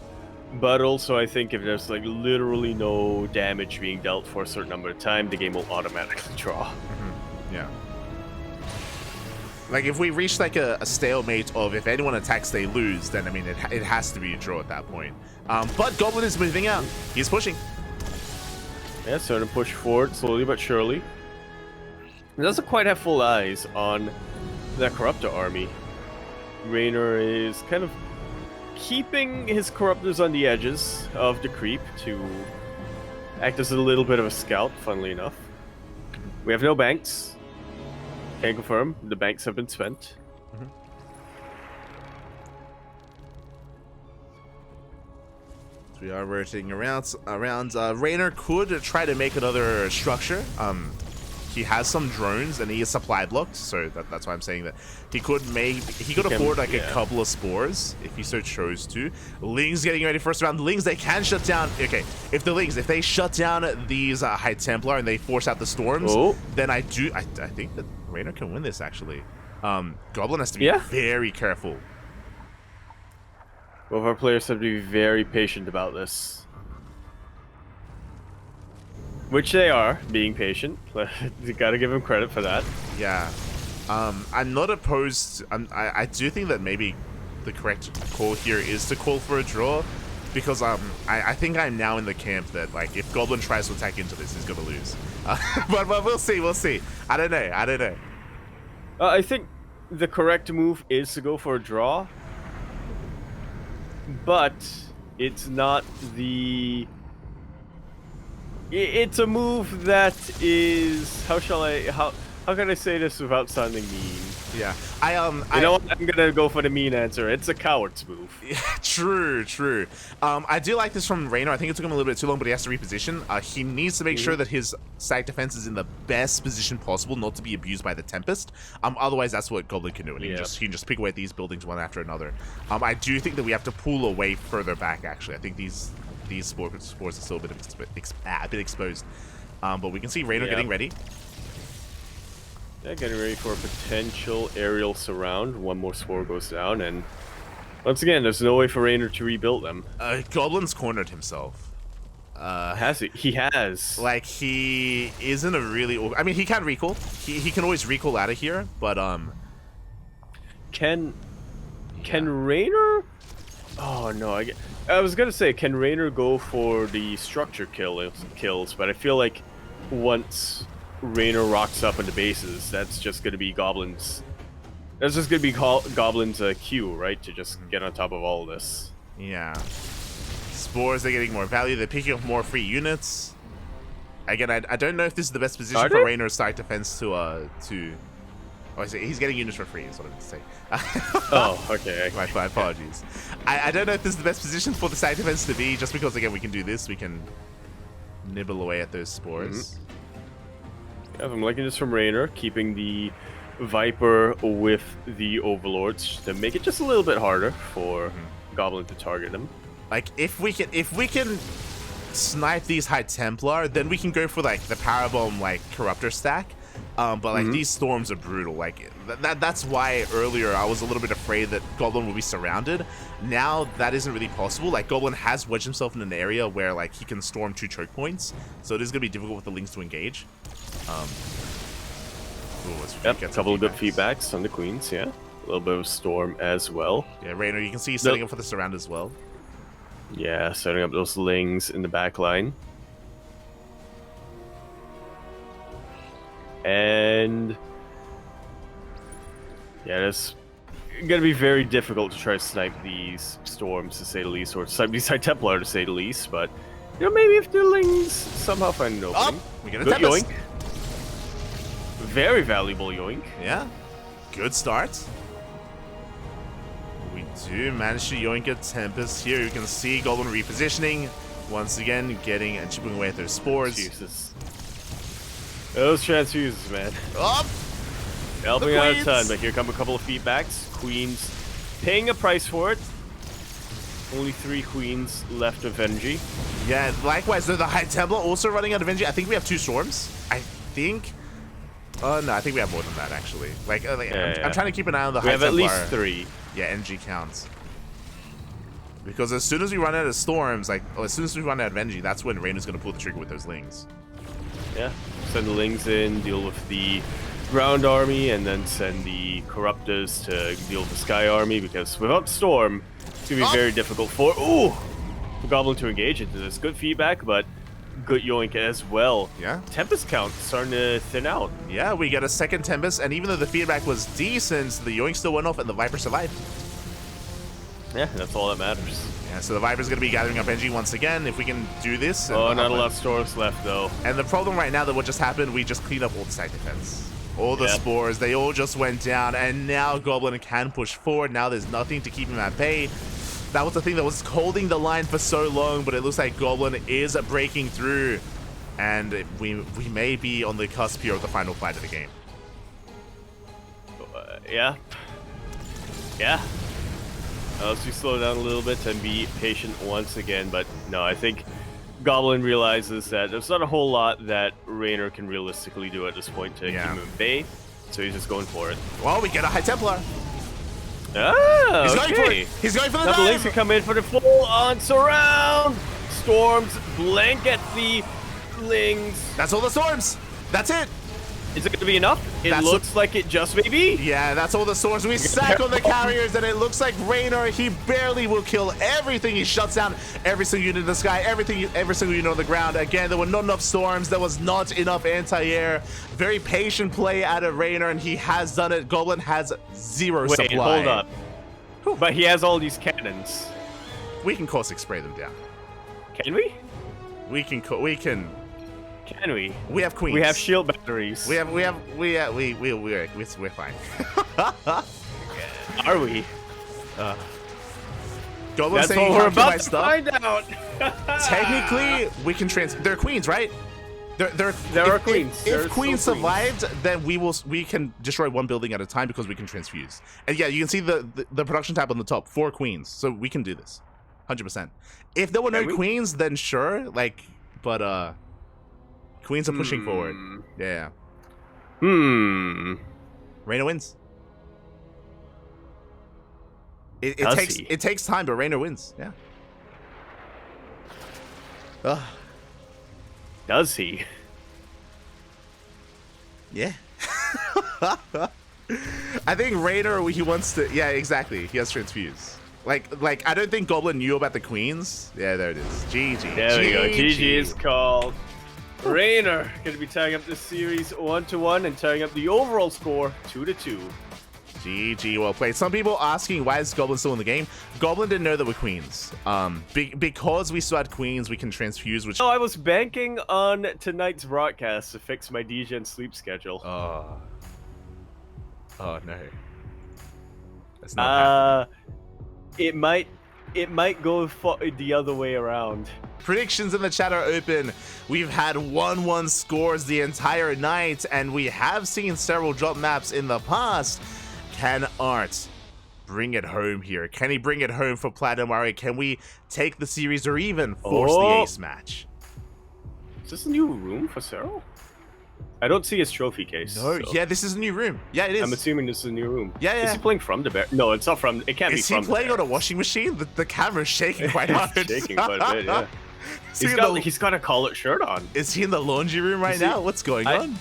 But also, I think if there's like literally no damage being dealt for a certain number of time, the game will automatically draw. Yeah. Like if we reach like a stalemate of if anyone attacks they lose, then I mean it has to be a draw at that point. But Goblin is moving out. He's pushing. Yeah, starting to push forward slowly but surely. He doesn't quite have full eyes on the Corruptor army. Rainer is kind of keeping his Corruptors on the edges of the creep to act as a little bit of a scout, funnily enough. We have no banks. Can confirm the banks have been spent. So we are rotating around. Rainer could try to make another structure. he has some drones and he is supply blocked, so that's why I'm saying that he could afford like a couple of spores if he so chose to. Lings getting ready first round. Lings, they can shut down. Okay, if they shut down these High Templar and they force out the storms, then I think that Raynor can win this actually. Goblin has to be very careful. Both our players have to be very patient about this. Which they are, being patient. You gotta give them credit for that. Yeah. I'm not opposed. I do think that maybe the correct call here is to call for a draw, because I think I'm now in the camp that, like, if Goblin tries to attack into this, he's gonna lose. But we'll see. I don't know. I think the correct move is to go for a draw, but it's not the... It's a move that is... How can I say this without sounding mean? Yeah, You know what? I'm gonna go for the mean answer. It's a coward's move. Yeah, true. I do like this from Raynor. I think it took him a little bit too long, but he has to reposition. He needs to make sure that his stack defense is in the best position possible, not to be abused by the Tempest. Otherwise, that's what Goblin can do, and he can just pick away at these buildings one after another. I do think that we have to pull away further back. Actually, I think these spores are still a bit exposed. But we can see Raynor getting ready. Yeah, getting ready for a potential aerial surround. One more spore goes down, and once again, there's no way for Raynor to rebuild them. Goblin's cornered himself. Has he? He has. Like, he isn't a really... I mean, he can recall. He can always recall out of here, but... Can Raynor... Oh, no, I was gonna say, can Raynor go for the structure kills, but I feel like once Raynor rocks up into bases, that's just gonna be Goblin's... That's just gonna be Goblin's Q, right? To just get on top of all of this. Yeah. Spores, they're getting more value. They're picking up more free units. Again, I don't know if this is the best position for Raynor's side defense to... Oh, he's getting units for free, is what I meant to say. Oh, okay. My apologies. I don't know if this is the best position for the side defense to be, just because, again, we can do this. We can nibble away at those spores. Yeah, I'm liking this from Raynor, keeping the Viper with the Overlords to make it just a little bit harder for Goblin to target him. Like, if we can snipe these High Templar, then we can go for, like, the Parabomb, like, Corruptor stack. But like these storms are brutal. Like that's why earlier I was a little bit afraid that Goblin would be surrounded. Now that isn't really possible. Like, Goblin has wedged himself in an area where, like, he can storm 2 choke points, so it is gonna be difficult with the Lings to engage. Yep, a couple of good feedbacks on the Queens. Yeah, a little bit of storm as well. Yeah, Raynor, you can see he's setting up for the surround as well. Yeah, setting up those Lings in the back line. And yeah, it's gonna be very difficult to try to snipe these storms, to say the least, or snipe these High Templar, to say the least. But you know, maybe if the Lings somehow find an opening. We get a good Tempest. yoink. Very valuable yoink. Yeah, good start. We do manage to yoink a Tempest here. You can see Goblin repositioning once again, getting and chipping away at their spores. Jesus. Those transfuses, man. Up! Helping out a ton, but here come a couple of feedbacks. Queens paying a price for it. Only 3 Queens left of energy. Yeah, likewise, though, the High Templar also running out of energy. I think we have 2 storms. I think... Oh, no, I think we have more than that, actually. Like, I'm trying to keep an eye on the High Templar. We have at least 3. Yeah, energy counts. Because as soon as we run out of storms, like, as soon as we run out of energy, that's when Raynor's going to pull the trigger with those Lings. Yeah, send the Lings in, deal with the ground army, and then send the Corruptors to deal with the sky army, because without Storm, it's going to be very difficult for Goblin to engage into this. Good feedback, but good yoink as well. Yeah. Tempest count starting to thin out. Yeah, we get a second Tempest, and even though the feedback was decent, the yoink still went off and the Viper survived. Yeah, that's all that matters. Yeah, so the Viper's going to be gathering up energy once again if we can do this. Oh, not a lot of storms left, though. And the problem right now that what just happened, we just cleaned up all the side defense. All the spores, they all just went down, and now Goblin can push forward. Now there's nothing to keep him at bay. That was the thing that was holding the line for so long, but it looks like Goblin is breaking through. and we may be on the cusp here of the final fight of the game. Yeah. Yeah. Let's just slow down a little bit and be patient once again. But no, I think Goblin realizes that there's not a whole lot that Raynor can realistically do at this point to keep him at bay. So he's just going for it. Well, we get a High Templar. Ah, he's okay. going for it. He's going for the Ducklings dive. can come in for the full-on surround. Storms blanket the Lings. That's all the storms. That's it. Is it going to be enough? It looks like it just may be. Yeah, that's all the storms. We sack on the carriers, and it looks like Raynor, he barely will kill everything. He shuts down every single unit in the sky, every single unit on the ground. Again, there were not enough storms. There was not enough anti-air. Very patient play out of Raynor, and he has done it. Goblin has zero supply. Hold up. Whew. But he has all these cannons. We can caustic spray them down. Can we? We can. Can we? We have queens. We have shield batteries. We're fine. Are we? Goblin That's saying what we're you can't kill my about to stuff. find out. Technically, we can they're queens, right? There are queens. If queen survived, then we can destroy one building at a time because we can transfuse. And yeah, you can see the production tab on the top. 4 queens, so we can do this, 100%. If there were no queens, then sure, but queens are pushing forward. Yeah. Raynor wins. It takes time, but Raynor wins. Yeah. Does he? Yeah. I think Raynor, he wants to. Yeah, exactly. He has transfuse. Like I don't think Goblin knew about the queens. Yeah, there it is. GG. There we go. GG is called. Raynor going to be tying up this series 1-1 and tying up the overall score 2-2. GG, well played. Some people asking why is Goblin still in the game. Goblin didn't know that we're queens. Because we still had queens, we can transfuse. Which I was banking on tonight's broadcast to fix my DGen sleep schedule. Oh no, that's not happening. It might go the other way around. Predictions in the chat are open. We've had 1-1 scores the entire night, and we have seen several drop maps in the past. Can Art bring it home here? Can he bring it home for Platinum RA? Can we take the series or even force the ace match? Is this a new room for Cyril? I don't see his trophy case. No, so. Yeah, this is a new room. Yeah, it is. I'm assuming this is a new room. Yeah, yeah. Is he playing from the bear? No, it's not from. It can't be from. Is he playing on a washing machine? The camera's shaking quite hard. Shaking quite a bit, yeah. He's got a collared shirt on. Is he in the laundry room right now? What's going on?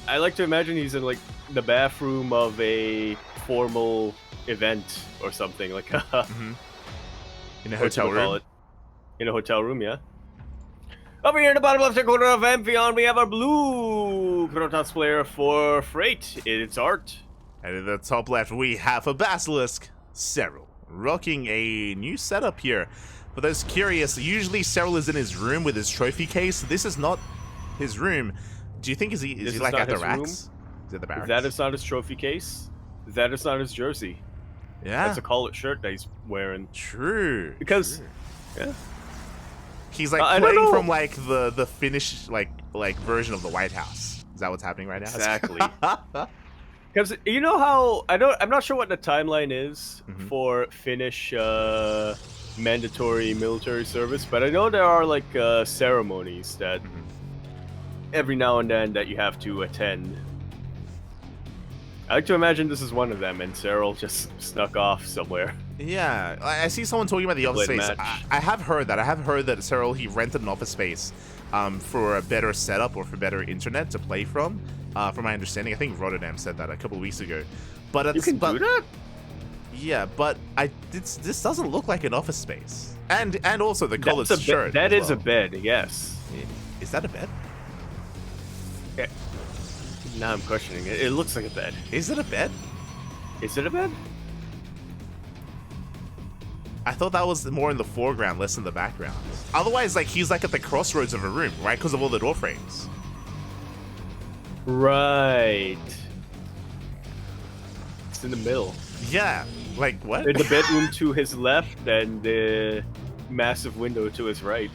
I like to imagine he's in like the bathroom of a formal event or something like. In a hotel room. In a hotel room, yeah. Over here in the bottom left corner of Amphion, we have our blue Protoss player for Freight. It's Art. And in the top left, we have a Basilisk, Cyril, rocking a new setup here. For those curious, usually Cyril is in his room with his trophy case. This is not his room. Do you think is he like at the racks? Is it the barracks? That is not his trophy case. That is not his jersey. Yeah. That's a collared shirt that he's wearing. True. Because, yeah. He's like playing from like the Finnish like version of the White House. Is that what's happening right now? Exactly. Because you know how I'm not sure what the timeline is for Finnish mandatory military service, but I know there are like ceremonies that every now and then that you have to attend. I like to imagine this is one of them, and Cyril just snuck off somewhere. Yeah, I see someone talking about the office space. I have heard that. I have heard that Cyril, he rented an office space for a better setup or for better internet to play from. From my understanding, I think Rotterdam said that a couple of weeks ago. But you can do that? Yeah, but this doesn't look like an office space. And also the colored shirt. That is a bed, yes. Is that a bed? Yeah. Now I'm questioning it. It looks like a bed. Is it a bed? Is it a bed? I thought that was more in the foreground, less in the background. Otherwise, like he's like at the crossroads of a room, right? Because of all the door frames. Right. It's in the middle. Yeah. Like what? The bedroom to his left and the massive window to his right.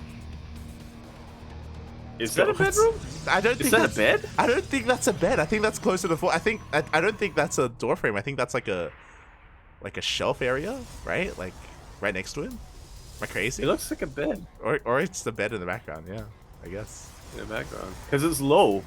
Is that a bedroom? I don't think Is that a that's bed? I don't think that's a bed. I think that's closer to I don't think that's a door frame. I think that's like a shelf area, right? Like right next to him. Am I crazy? It looks like a bed Or it's the bed in the background. Yeah, I guess. in the background because it's low.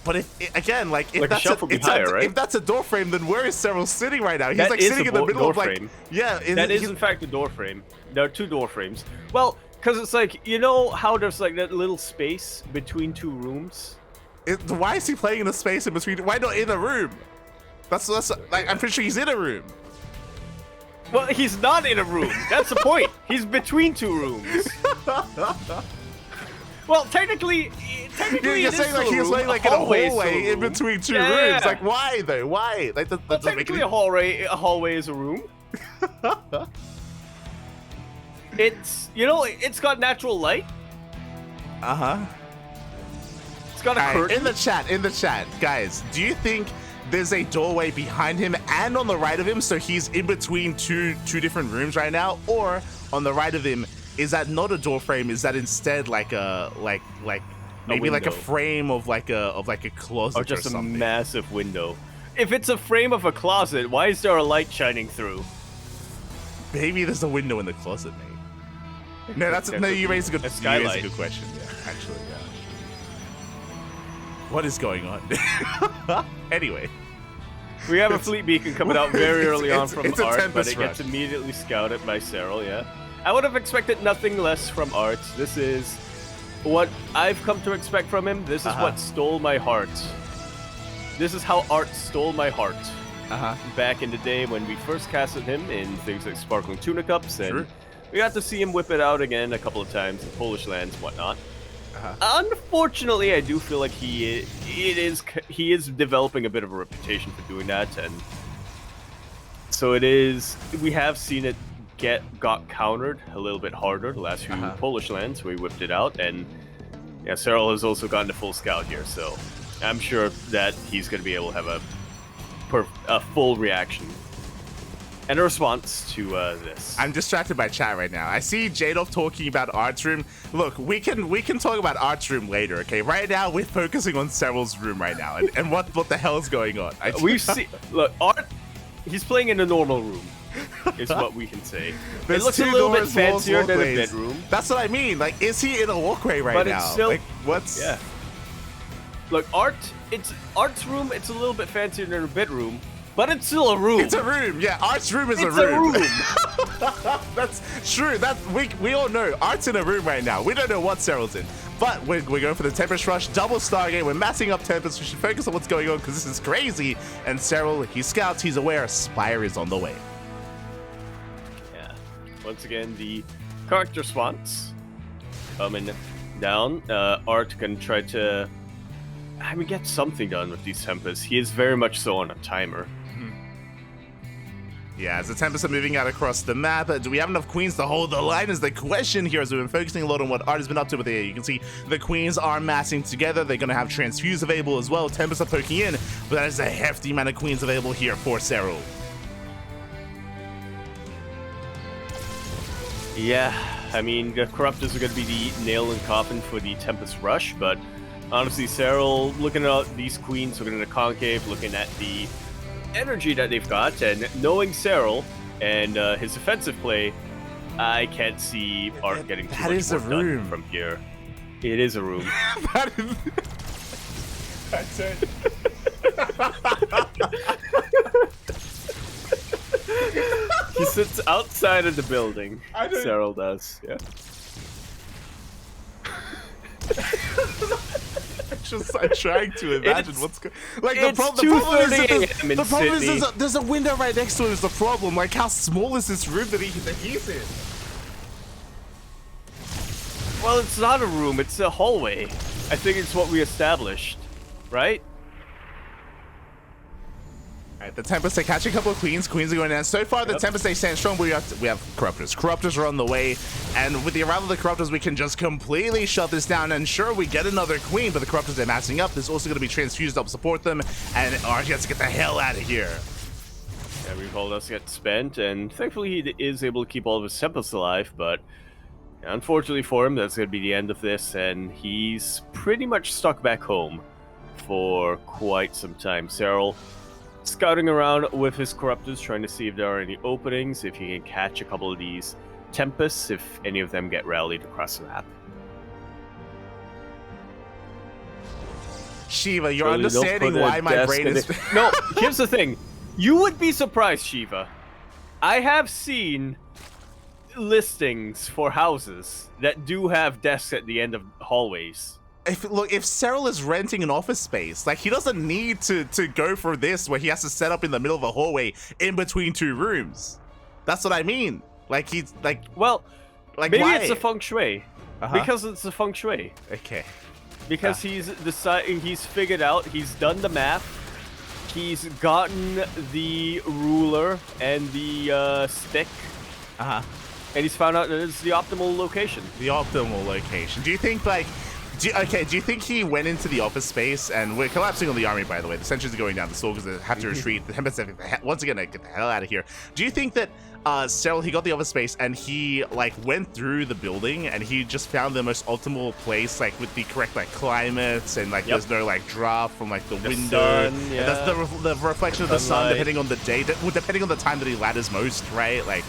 But if again, like if Like a that's shelf would be higher, right? if that's a door frame, then where is Cyril sitting right now? He's That like is sitting a in the middle door of like frame. yeah. That is in fact a door frame. There are two door frames. Well, because it's like, you know how there's like that little space between two rooms? Why is he playing in a space in between? Why not in a room? That's like I'm pretty sure he's in a room. Well, he's not in a room. That's the point. He's between two rooms. Well, technically You're saying like he's playing like in a hallway in between two rooms. Like why though? Why? Like that doesn't make technically any... a hallway is a room. It's, you know, it's got natural light. Uh-huh. It's got a curtain. In the chat, guys, do you think there's a doorway behind him and on the right of him, so he's in between two different rooms right now? Or on the right of him, is that not a door frame? Is that instead like a maybe like a frame of like a closet or just or something? A massive window? If it's a frame of a closet, why is there a light shining through? Maybe there's a window in the closet, mate. No, you raised a good question. Yeah, actually, yeah. What is going on? Anyway. We have a fleet beacon coming out very early on from Art, but it rush. gets immediately scouted by Cyril, yeah. I would have expected nothing less from Art. This is what I've come to expect from him. This is what stole my heart. This is how Art stole my heart. Back in the day when we first casted him in things like Sparkling Tuna Cups, and we got to see him whip it out again a couple of times in Polish lands and whatnot. Unfortunately, I do feel like he is developing a bit of a reputation for doing that, and so it is. We have seen it got countered a little bit harder the last few Polish lands. We whipped it out, and yeah, Cyril has also gotten the full scout here, so I'm sure that he's going to be able to have a full reaction and a response to this. I'm distracted by chat right now. I see Jadov talking about Art's room. Look, we can talk about Art's room later, okay? Right now, we're focusing on Cyril's room right now, and what the hell is going on? Look, Art, he's playing in a normal room, is what we can say. It looks a little bit fancier than a bedroom. That's what I mean. Like, is he in a walkway right now? It's still, like, what's... Yeah. Look, Art's room, it's a little bit fancier than a bedroom, but it's still a room. It's a room, yeah. Art's room is a room. That's true. We all know Art's in a room right now. We don't know what Cyril's in, but we're going for the Tempest Rush, double Stargate. We're massing up Tempest. We should focus on what's going on because this is crazy. And Cyril, he scouts, he's aware. Spire is on the way. Yeah. Once again, the character response coming down. Art can try to, get something done with these Tempests. He is very much so on a timer. Yeah, as the Tempests are moving out across the map, do we have enough queens to hold the line is the question here, as we've been focusing a lot on what Art has been up to with it. You can see the queens are massing together. They're going to have Transfuse available as well. Tempests are poking in, but that is a hefty amount of queens available here for Cyril. Yeah, the Corruptors are going to be the nail in coffin for the Tempest Rush, but honestly, Cyril, looking at these queens, looking at the concave, looking at the energy that they've got, and knowing Cyril and his offensive play, I can't see Art getting too much more done from here. It is a room. That's it. He sits outside of the building. Cyril does, yeah. I'm trying to imagine what's going. Like the problem is there's a window right next to it. Is the problem? Like how small is this room that he's in? Well, it's not a room. It's a hallway. I think it's what we established, right? Alright, the Tempest are catching a couple of queens. Queens are going down. So far, the Tempest they stand strong, but we have Corruptors. Corruptors are on the way, and with the arrival of the Corruptors, we can just completely shut this down. And sure, we get another queen, but the Corruptors are massing up. There's also going to be Transfused to help support them, and Art gets to get the hell out of here. Yeah, recall does get spent, and thankfully he is able to keep all of his Tempests alive, but Unfortunately for him, that's going to be the end of this, and he's pretty much stuck back home for quite some time. Cyril scouting around with his Corruptors, trying to see if there are any openings, if he can catch a couple of these Tempests, if any of them get rallied across the map. Shiva, you're Really, understanding why my brain is... No, here's the thing. You would be surprised, Shiva. I have seen listings for houses that do have desks at the end of hallways. If Cyril is renting an office space, like, he doesn't need to go for this where he has to set up in the middle of a hallway in between two rooms. That's what I mean. Like, he's like, well, like, maybe why? it's a feng shui. Because it's a feng shui. Okay. Because he's figured out, he's done the math, he's gotten the ruler and the stick, and he's found out that it's the optimal location. The optimal location. Do you think, like, do you think he went into the office space, and we're collapsing on the army, by the way, the sentries are going down, the soldiers have to retreat, the Tempests once again, get the hell out of here. Do you think that Cyril, he got the office space and he, like, went through the building and he just found the most optimal place, like, with the correct, like, climate and, like, there's no, like, draft from, like, the window. Sun, And that's the reflection of the sun, Sunlight. depending on the day, depending on the time that he ladders most, right? Like,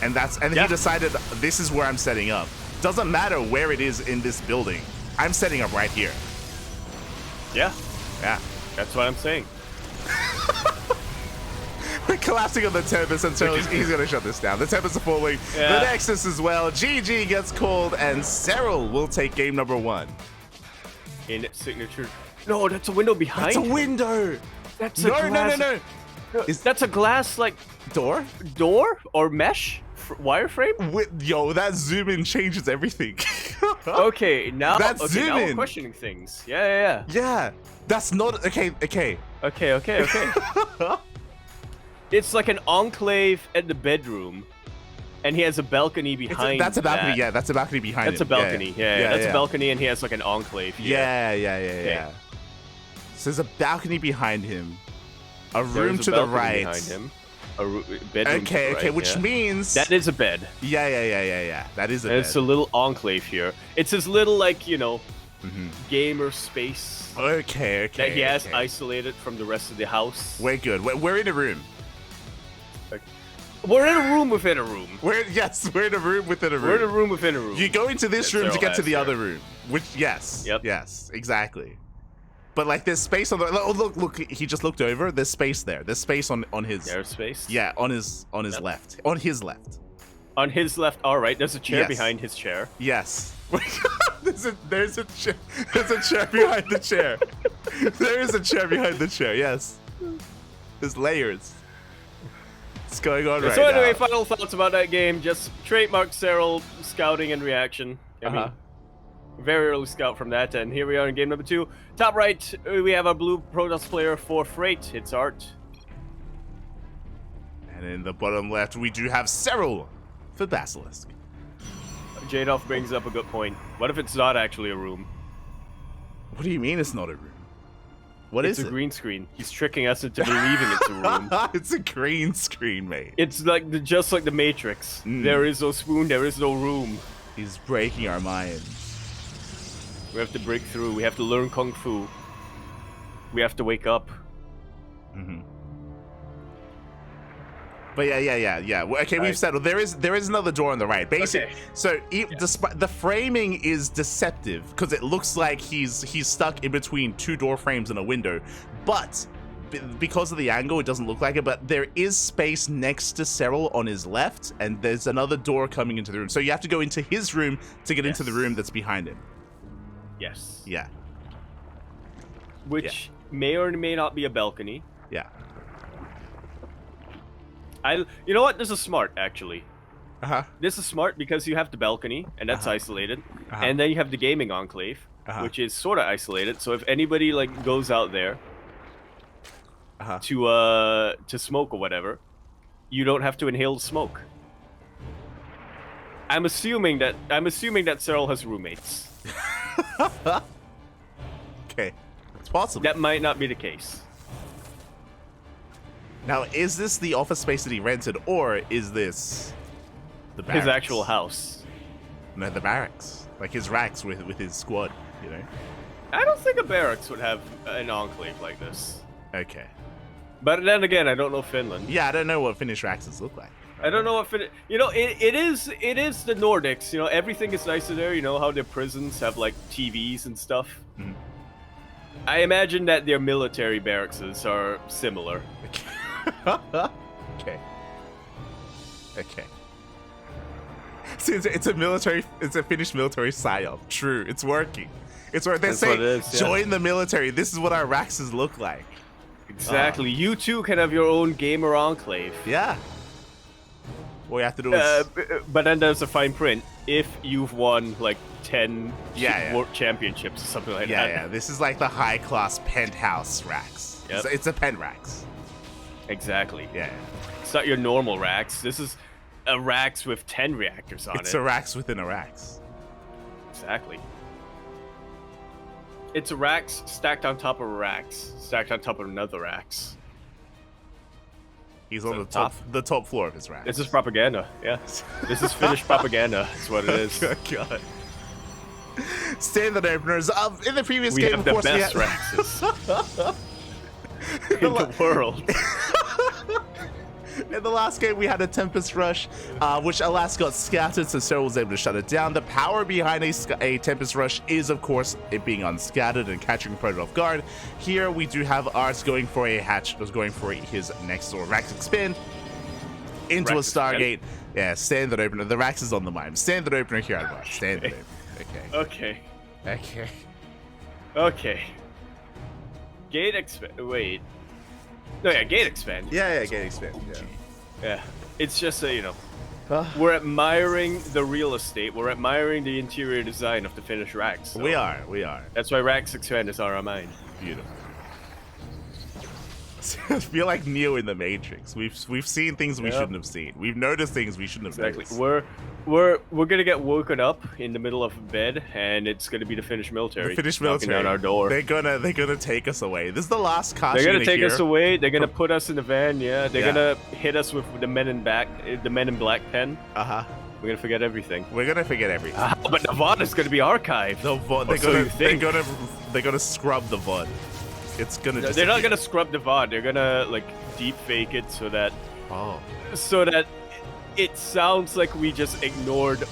and he decided, this is where I'm setting up. Doesn't matter where it is in this building. I'm setting up right here. Yeah, Yeah. that's what I'm saying. We're collapsing on the Tempest, and so he's going to shut this down. The Tempest are falling. Yeah. The Nexus as well. GG gets called, and Cyril will take game number 1. In signature. No, that's a window behind. That's a window. That's a glass. No. That's a glass, like, Door? or mesh wireframe. Yo, that zoom in changes everything. Okay, now That's now zoom we're in. questioning things. Yeah. Yeah, that's not okay. Okay. It's like an enclave at the bedroom, and he has a balcony behind. That's a balcony. that. Yeah, that's a balcony behind. That's a balcony. Yeah, that's a balcony, and he has like an enclave. Yeah. So there's a balcony behind him, a room There's to a the balcony right. behind him, a bedroom. Okay, to the right, which means that is a bed. Yeah. That is a And bed. it's a little enclave here. It's his little, like, gamer space Okay. that he has isolated from the rest of the house. We're good. We're in a room. We're in a room within a room. We're in a room within a room. We're in a room within a room. You go into this room to get to the other room. room. Which, yes. Yep. Yes, exactly. But, like, there's space on the... Oh, look, he just looked over. There's space there. There's space on his... There's space? Yeah, on his left. On his left. On his left, all right. There's a chair Yes. behind his chair. Yes. there's a chair behind the chair. There is a chair behind the chair, yes. There's layers. What's going on right So anyway, now? final thoughts about that game. Just trademark Cyril scouting and reaction. I mean, very early scout from that. And here we are in game number 2. Top right, we have our blue Protoss player for Freight. It's Art. And in the bottom left, we do have Cyril for Basilisk. Jadolf brings up a good point. What if it's not actually a room? What do you mean it's not a room? What is It's it? a green screen. He's tricking us into believing it's a room. It's a green screen, mate. It's like just like the Matrix. There is no spoon, there is no room. He's breaking our minds. We have to break through. We have to learn Kung Fu. We have to wake up. But yeah. Well, okay, we've settled. There is another door on the right. Basically, Okay. so despite the framing is deceptive because it looks like he's stuck in between two door frames and a window, but because of the angle, it doesn't look like it. But there is space next to Cyril on his left, and there's another door coming into the room. So you have to go into his room to get into the room that's behind him. Yes. Yeah. Which may or may not be a balcony. Yeah. You know what? This is smart, actually. Uh-huh. This is smart because you have the balcony, and that's isolated. And then you have the gaming enclave, which is sort of isolated. So if anybody like goes out there to smoke or whatever, you don't have to inhale the smoke. I'm assuming that Cyril has roommates. Okay. It's possible. That might not be the case. Now, is this the office space that he rented, or is this the barracks? His actual house. No, the barracks. Like his racks with his squad, you know? I don't think a barracks would have an enclave like this. Okay. But then again, I don't know Finland. Yeah, I don't know what Finnish racks look like. I don't know what you know, it is the Nordics, you know, everything is nicer there, you know how their prisons have like TVs and stuff. Mhm. I imagine that their military barracks are similar. Okay. Okay. See, it's a Finnish military psyop. True, it's working. It's where they That's say, what it is, yeah. join the military. This is what our racks look like. Exactly. You too can have your own gamer enclave. Yeah. What you have to do is... But then there's a fine print. If you've won like 10 world championships or something like that. Yeah. This is like the high-class penthouse racks. Yep. It's a pen racks. Exactly. Yeah. It's not your normal racks. This is a racks with 10 reactors on it. It's a racks within a racks. Exactly. It's a racks stacked on top of racks, stacked on top of another racks. He's on the top floor of his racks. This is propaganda, yeah. This is Finnish propaganda, is what it is. Oh, God. Standard openers. In the previous game, have of course, the best racks in the world. In the last game, we had a Tempest Rush, which alas got scattered, so Cyril was able to shut it down. The power behind a Tempest Rush is, of course, it being unscattered and catching a opponent off guard. Here, we do have Arts going for a hatch, going for his next door. Rax expand into Rax a Stargate. Yeah, standard opener. The Rax is on the mine. Standard opener here at Arts. Standard opener. Okay. Okay. Okay. Gate expand. Wait. No, yeah, gate expand. Yeah, gate expand. Yeah. It's just so you know. We're admiring the real estate. We're admiring the interior design of the Finnish racks. So We are. that's why racks expand is on our mind. Beautiful. I feel like Neo in the Matrix. We've seen things we shouldn't have seen. We've noticed things we shouldn't have noticed. We're gonna get woken up in the middle of bed, and it's gonna be the Finnish military. The Finnish military knocking down our door. They're gonna take us away. This is the last caution. They're gonna take us away. They're gonna put us in the van. Yeah. They're gonna hit us with the Men in Black pen. We're gonna forget everything. We're gonna forget everything. But the VOD is gonna be archived. They're gonna scrub the VOD. It's gonna. They're not gonna scrub the VOD. They're gonna like deep fake it so that it sounds like we just ignored.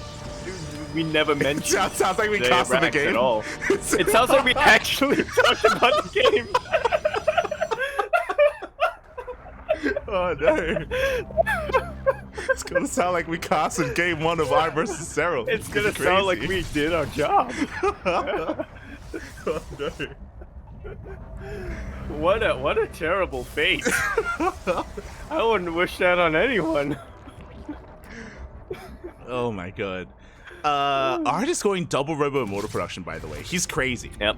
We never mentioned. It sounds like we casted the game at all. It sounds like we actually talked about the game. Oh no! It's gonna sound like we casted game 1 of I versus Cyril. It's gonna sound like we did our job. Oh no! What a terrible fate. I wouldn't wish that on anyone. Oh my god. Art is going double robo motor production, by the way. He's crazy. Yep.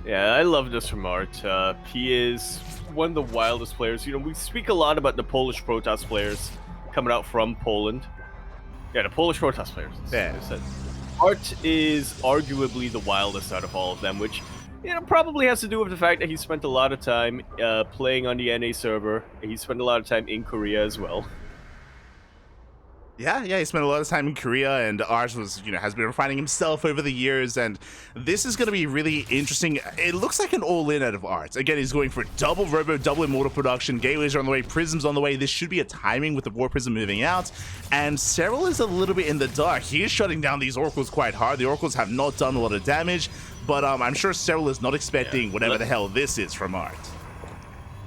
Yeah, I love this from Art. He is one of the wildest players. You know, we speak a lot about the Polish Protoss players coming out from Poland. Yeah, the Polish Protoss players. Yeah. Art is arguably the wildest out of all of them, which, you know, probably has to do with the fact that he spent a lot of time playing on the NA server. He spent a lot of time in Korea as well. Yeah, he spent a lot of time in Korea, and Ars was, has been refining himself over the years, and this is going to be really interesting. It looks like an all-in out of Ars. Again, he's going for double robo, double immortal production. Gateways are on the way, Prism's on the way. This should be a timing with the War Prism moving out, and Cyril is a little bit in the dark. He is shutting down these Oracles quite hard. The Oracles have not done a lot of damage, but I'm sure Cyril is not expecting whatever the hell this is from Art.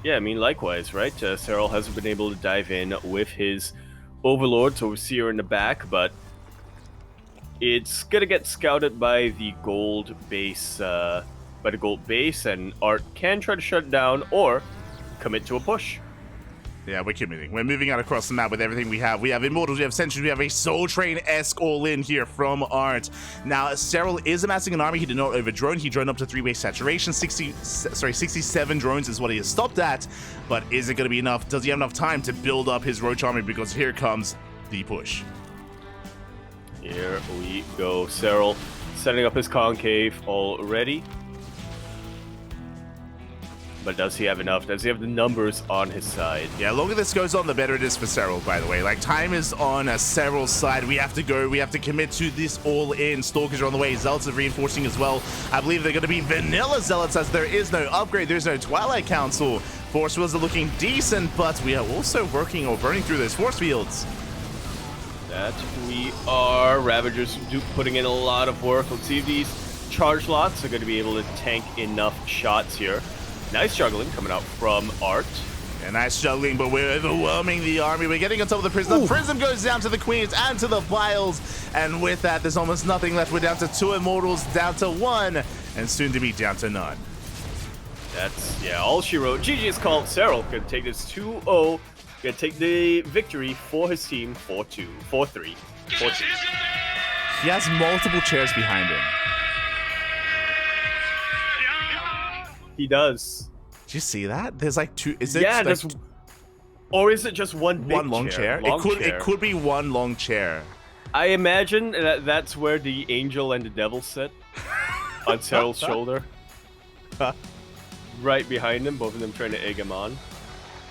Yeah, I mean, likewise, right? Cyril hasn't been able to dive in with his Overlord, so we see her in the back, but it's gonna get scouted by the gold base, and Art can try to shut it down or commit to a push. Yeah, we're committing. We're moving out across the map with everything we have. We have Immortals, we have Sentries, we have a Soul Train-esque all-in here from Art. Now, Cyril is amassing an army. He did not over-drone. He droned up to 3-way saturation. 67 drones is what he has stopped at. But is it going to be enough? Does he have enough time to build up his Roach army? Because here comes the push. Here we go. Cyril setting up his concave already. But does he have enough? Does he have the numbers on his side? Yeah, the longer this goes on, the better it is for Cyril, by the way. Like, time is on Cyril's side. We have to go. We have to commit to this all in. Stalkers are on the way. Zealots are reinforcing as well. I believe they're going to be vanilla Zealots as there is no upgrade. There's no Twilight Council. Force fields are looking decent, but we are also working or burning through those force fields. That we are. Ravagers putting in a lot of work. Let's see if these charge lots are going to be able to tank enough shots here. Nice juggling coming out from Art. Yeah, nice juggling, but we're overwhelming the army. We're getting on top of the Prism. The Prism goes down to the Queens and to the Vials. And with that, there's almost nothing left. We're down to 2 Immortals, down to 1, and soon to be down to none. That's, yeah, all she wrote. GG's called. Cyril could take this 2-0. Gonna take the victory for his team 4-2, 4-3, 4-2. He has multiple chairs behind him. He does. Did you see that? There's like 2. Is it? Yeah, like there's. Or is it just one big one long chair? It could be one long chair. I imagine that's where the angel and the devil sit on Cyril's shoulder. Right behind him, both of them trying to egg him on.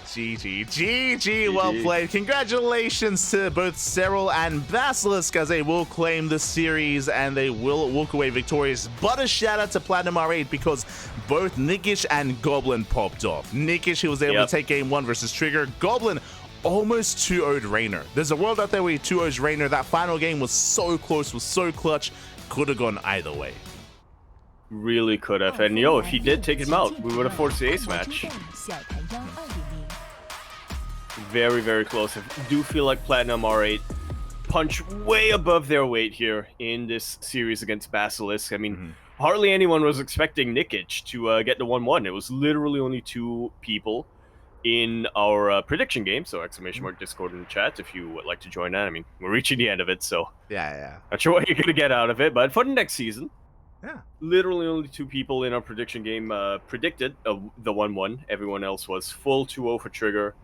GG, well played. Congratulations to both Cyril and Basilisk as they will claim the series and they will walk away victorious. But a shout out to Platinum R8 because both Nickish and Goblin popped off. Nickish, he was able to take game 1 versus Trigger. Goblin almost 2-0'd Raynor. There's a world out there where he 2-0's Raynor. That final game was so close, was so clutch. Could have gone either way. Really could have. And yo, if he did take him out, we would have forced the ace match. Very, very close. I do feel like Platinum R8 punch way above their weight here in this series against Basilisk. I mean, hardly anyone was expecting Nickish to get the 1-1. It was literally only 2 people in our prediction game. So exclamation mark Discord in the chat if you would like to join that. I mean, we're reaching the end of it, so yeah. Not sure what you're going to get out of it, but for the next season, yeah, literally only 2 people in our prediction game predicted the 1-1. Everyone else was full 2-0 for Trigger.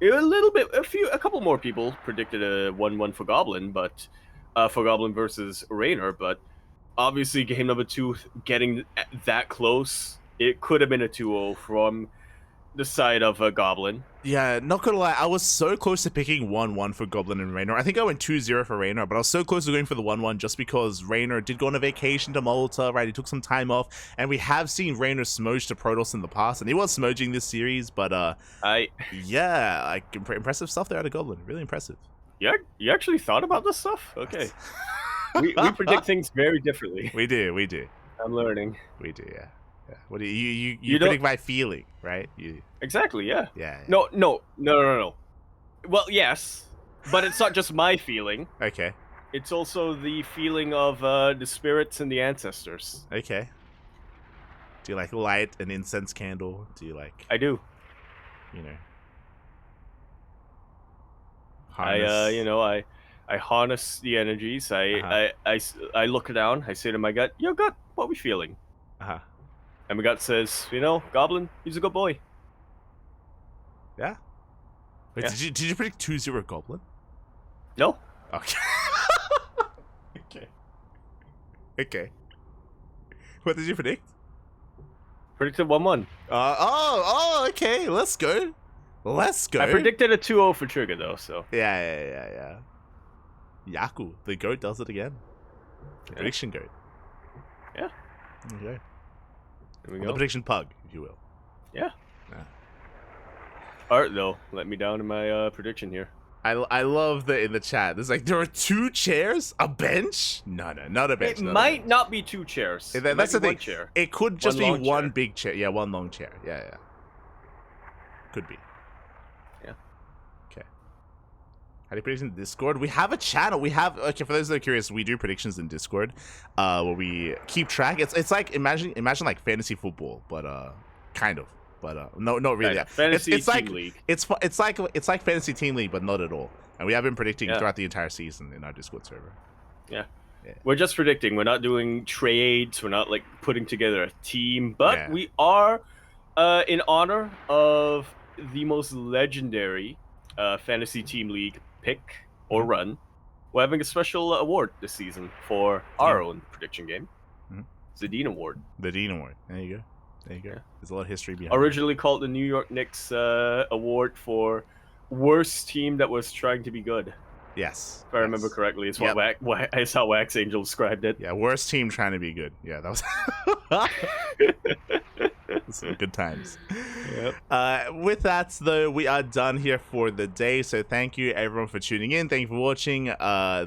A couple more people predicted a 1-1 for Goblin, but for Goblin versus Raynor. But obviously, game number 2 getting that close, it could have been a 2-0 from the side of Goblin. Yeah, not gonna lie, I was so close to picking 1-1 for Goblin and Raynor. I think I went 2-0 for Raynor, but I was so close to going for the 1-1 just because Raynor did go on a vacation to Malta, right? He took some time off, and we have seen Raynor smudge to Protoss in the past, and he was smudging this series, but yeah, like impressive stuff there out of Goblin. Really impressive. Yeah, you actually thought about this stuff? Okay. we predict things very differently. We do. I'm learning. We do, yeah. What do you predict by feeling, right? Exactly, yeah. Yeah. No. Well, yes, but it's not just my feeling. Okay. It's also the feeling of the spirits and the ancestors. Okay. Do you like light an incense candle? Do you like? I do. You know. Harness. I harness the energies. I look down. I say to my gut, "Yo, gut, what we feeling?" And my gut says, Goblin, he's a good boy. Yeah. Wait, yeah. Did you predict 2-0 Goblin? No. Okay. Okay. What did you predict? Predicted 1-1. Okay. Let's go. I predicted a 2-0 for Trigger, though, so. Yeah. Yaku, the GOAT does it again. The prediction GOAT. Yeah. Okay. There we go. The prediction pug, if you will. Yeah. Art, though, let me down in my prediction here. I love that in the chat. There's like, there are 2 chairs? A bench? No, not a bench. It might not be 2 chairs. That's the thing. Chair. It could just be one big chair. Yeah, one long chair. Yeah. Could be. Yeah. Okay. How do you predict in Discord? We have a channel. Okay, for those that are curious, we do predictions in Discord, where we keep track. It's like imagine like fantasy football, but kind of. But no, not really. Fantasy Team League. It's like Fantasy Team League, but not at all. And we have been predicting throughout the entire season in our Discord server. Yeah. We're just predicting. We're not doing trades. We're not like putting together a team. But we are, in honor of the most legendary Fantasy Team League pick or run, we're having a special award this season for our own prediction game. The Dean Award. The Dean Award. There you go. There you go. Yeah. There's a lot of history behind it. Originally called the New York Knicks award for worst team that was trying to be good. Yes. If I remember correctly, it's it's how Wax Angel described it. Yeah, worst team trying to be good. Yeah, that was some good times. Yep. With that, though, we are done here for the day. So thank you, everyone, for tuning in. Thank you for watching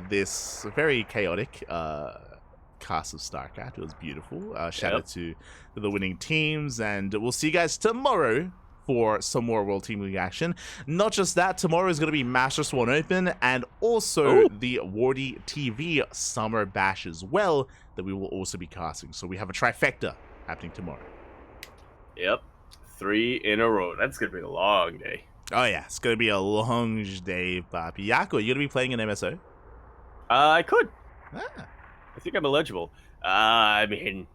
this very chaotic cast of StarCraft. It was beautiful. Shout out to the winning teams, and we'll see you guys tomorrow for some more World Team League action. Not just that, tomorrow is going to be Master Swan Open and also the Wardy TV Summer Bash as well that we will also be casting. So we have a trifecta happening tomorrow. Yep. 3 in a row. That's going to be a long day. Oh yeah, it's going to be a long day, Papi. Yako, you going to be playing an MSO? I could. Ah. I think I'm eligible. I mean,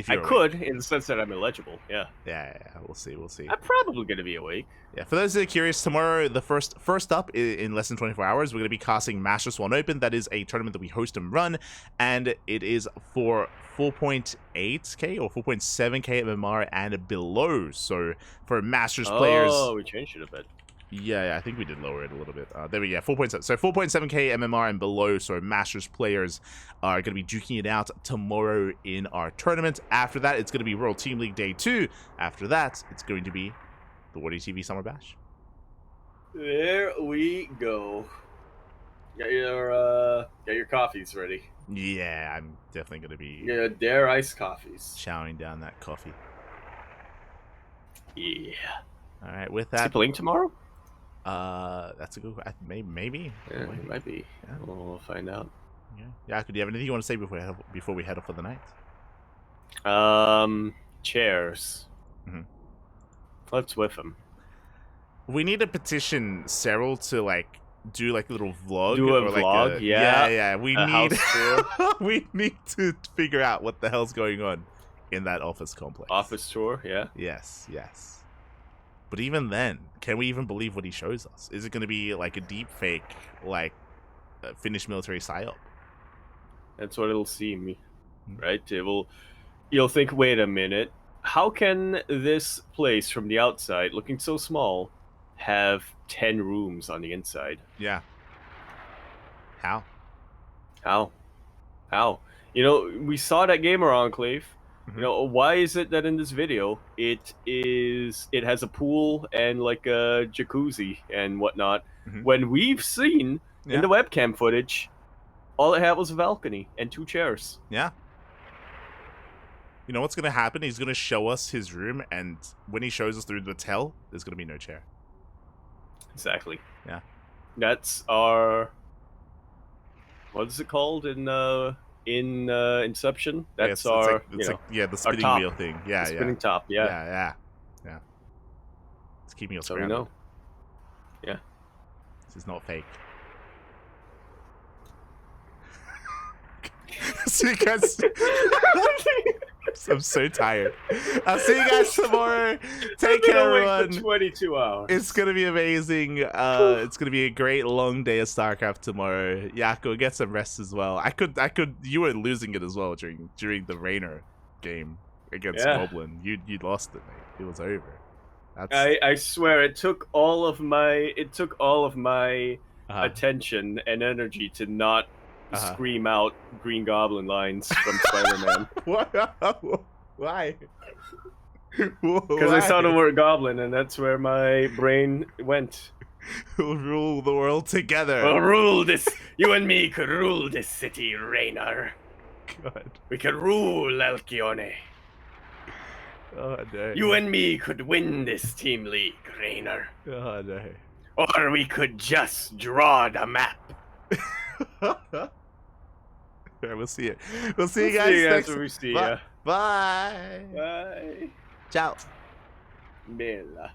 I could in the sense that I'm eligible. Yeah. Yeah, we'll see. I'm probably going to be awake. Yeah, for those that are curious, tomorrow, the first up in less than 24 hours, we're going to be casting Master Swan Open. That is a tournament that we host and run, and it is for 4.8k or 4.7k MMR and below. So for Masters players... Oh, we changed it a bit. Yeah, I think we did lower it a little bit. There we go, 4.7. So 4.7k MMR and below. So Masters players are going to be duking it out tomorrow in our tournament. After that, it's going to be World Team League Day 2. After that, it's going to be the Wardy TV Summer Bash. There we go. Got your coffees ready. Yeah, I'm definitely going to be... Yeah, dare iced coffees. Chowing down that coffee. Yeah. All right, with Is that... he playing tomorrow? That's a good... Maybe. Yeah, it might be. Yeah. We'll find out. Yeah, do you have anything you want to say before we head off for the night? Chairs. Mm-hmm. Let's whiff them. We need to petition Cyril to like do like a little vlog. Do a or vlog, like yeah. We a need house tour. we need to figure out what the hell's going on in that office complex. Office tour, yeah. Yes. But even then, can we even believe what he shows us? Is it going to be like a deep fake, like Finnish military psyop? That's what it'll seem, right? You'll think, wait a minute, how can this place from the outside, looking so small, have 10 rooms on the inside? Yeah. How? You know, we saw that Gamer Enclave. You know, why is it that in this video it has a pool and like a jacuzzi and whatnot, when we've seen in the webcam footage all it had was a balcony and 2 chairs? Yeah. You know what's gonna happen? He's gonna show us his room, and when he shows us through the tell, there's gonna be no chair. Exactly. Yeah. That's our... What is it called in Inception? That's the spinning wheel thing. Yeah, the spinning top. Yeah. It's keeping us grounded. So we know. Yeah. This is not fake. See you guys. I'm so tired. I'll see you guys tomorrow. Take care, everyone. 22 hours. It's gonna be amazing. It's gonna be a great long day of StarCraft tomorrow. Yako, get some rest as well. I could. You were losing it as well during the Rainer game against Goblin. You lost it, mate. It was over. I swear it took all of my attention and energy to not scream out Green Goblin lines from Spider-Man. Why? Because I saw the word goblin, and that's where my brain went. We'll rule the world together. We'll rule this. You and me could rule this city, Raynor. God. We could rule Alcyone. Oh, no. You and me could win this team league, Raynor. Oh, no. Or we could just draw the map. Alright, we'll see you. We'll see you guys next when we see Bye. ya. Bye. Bye. Ciao. Bella.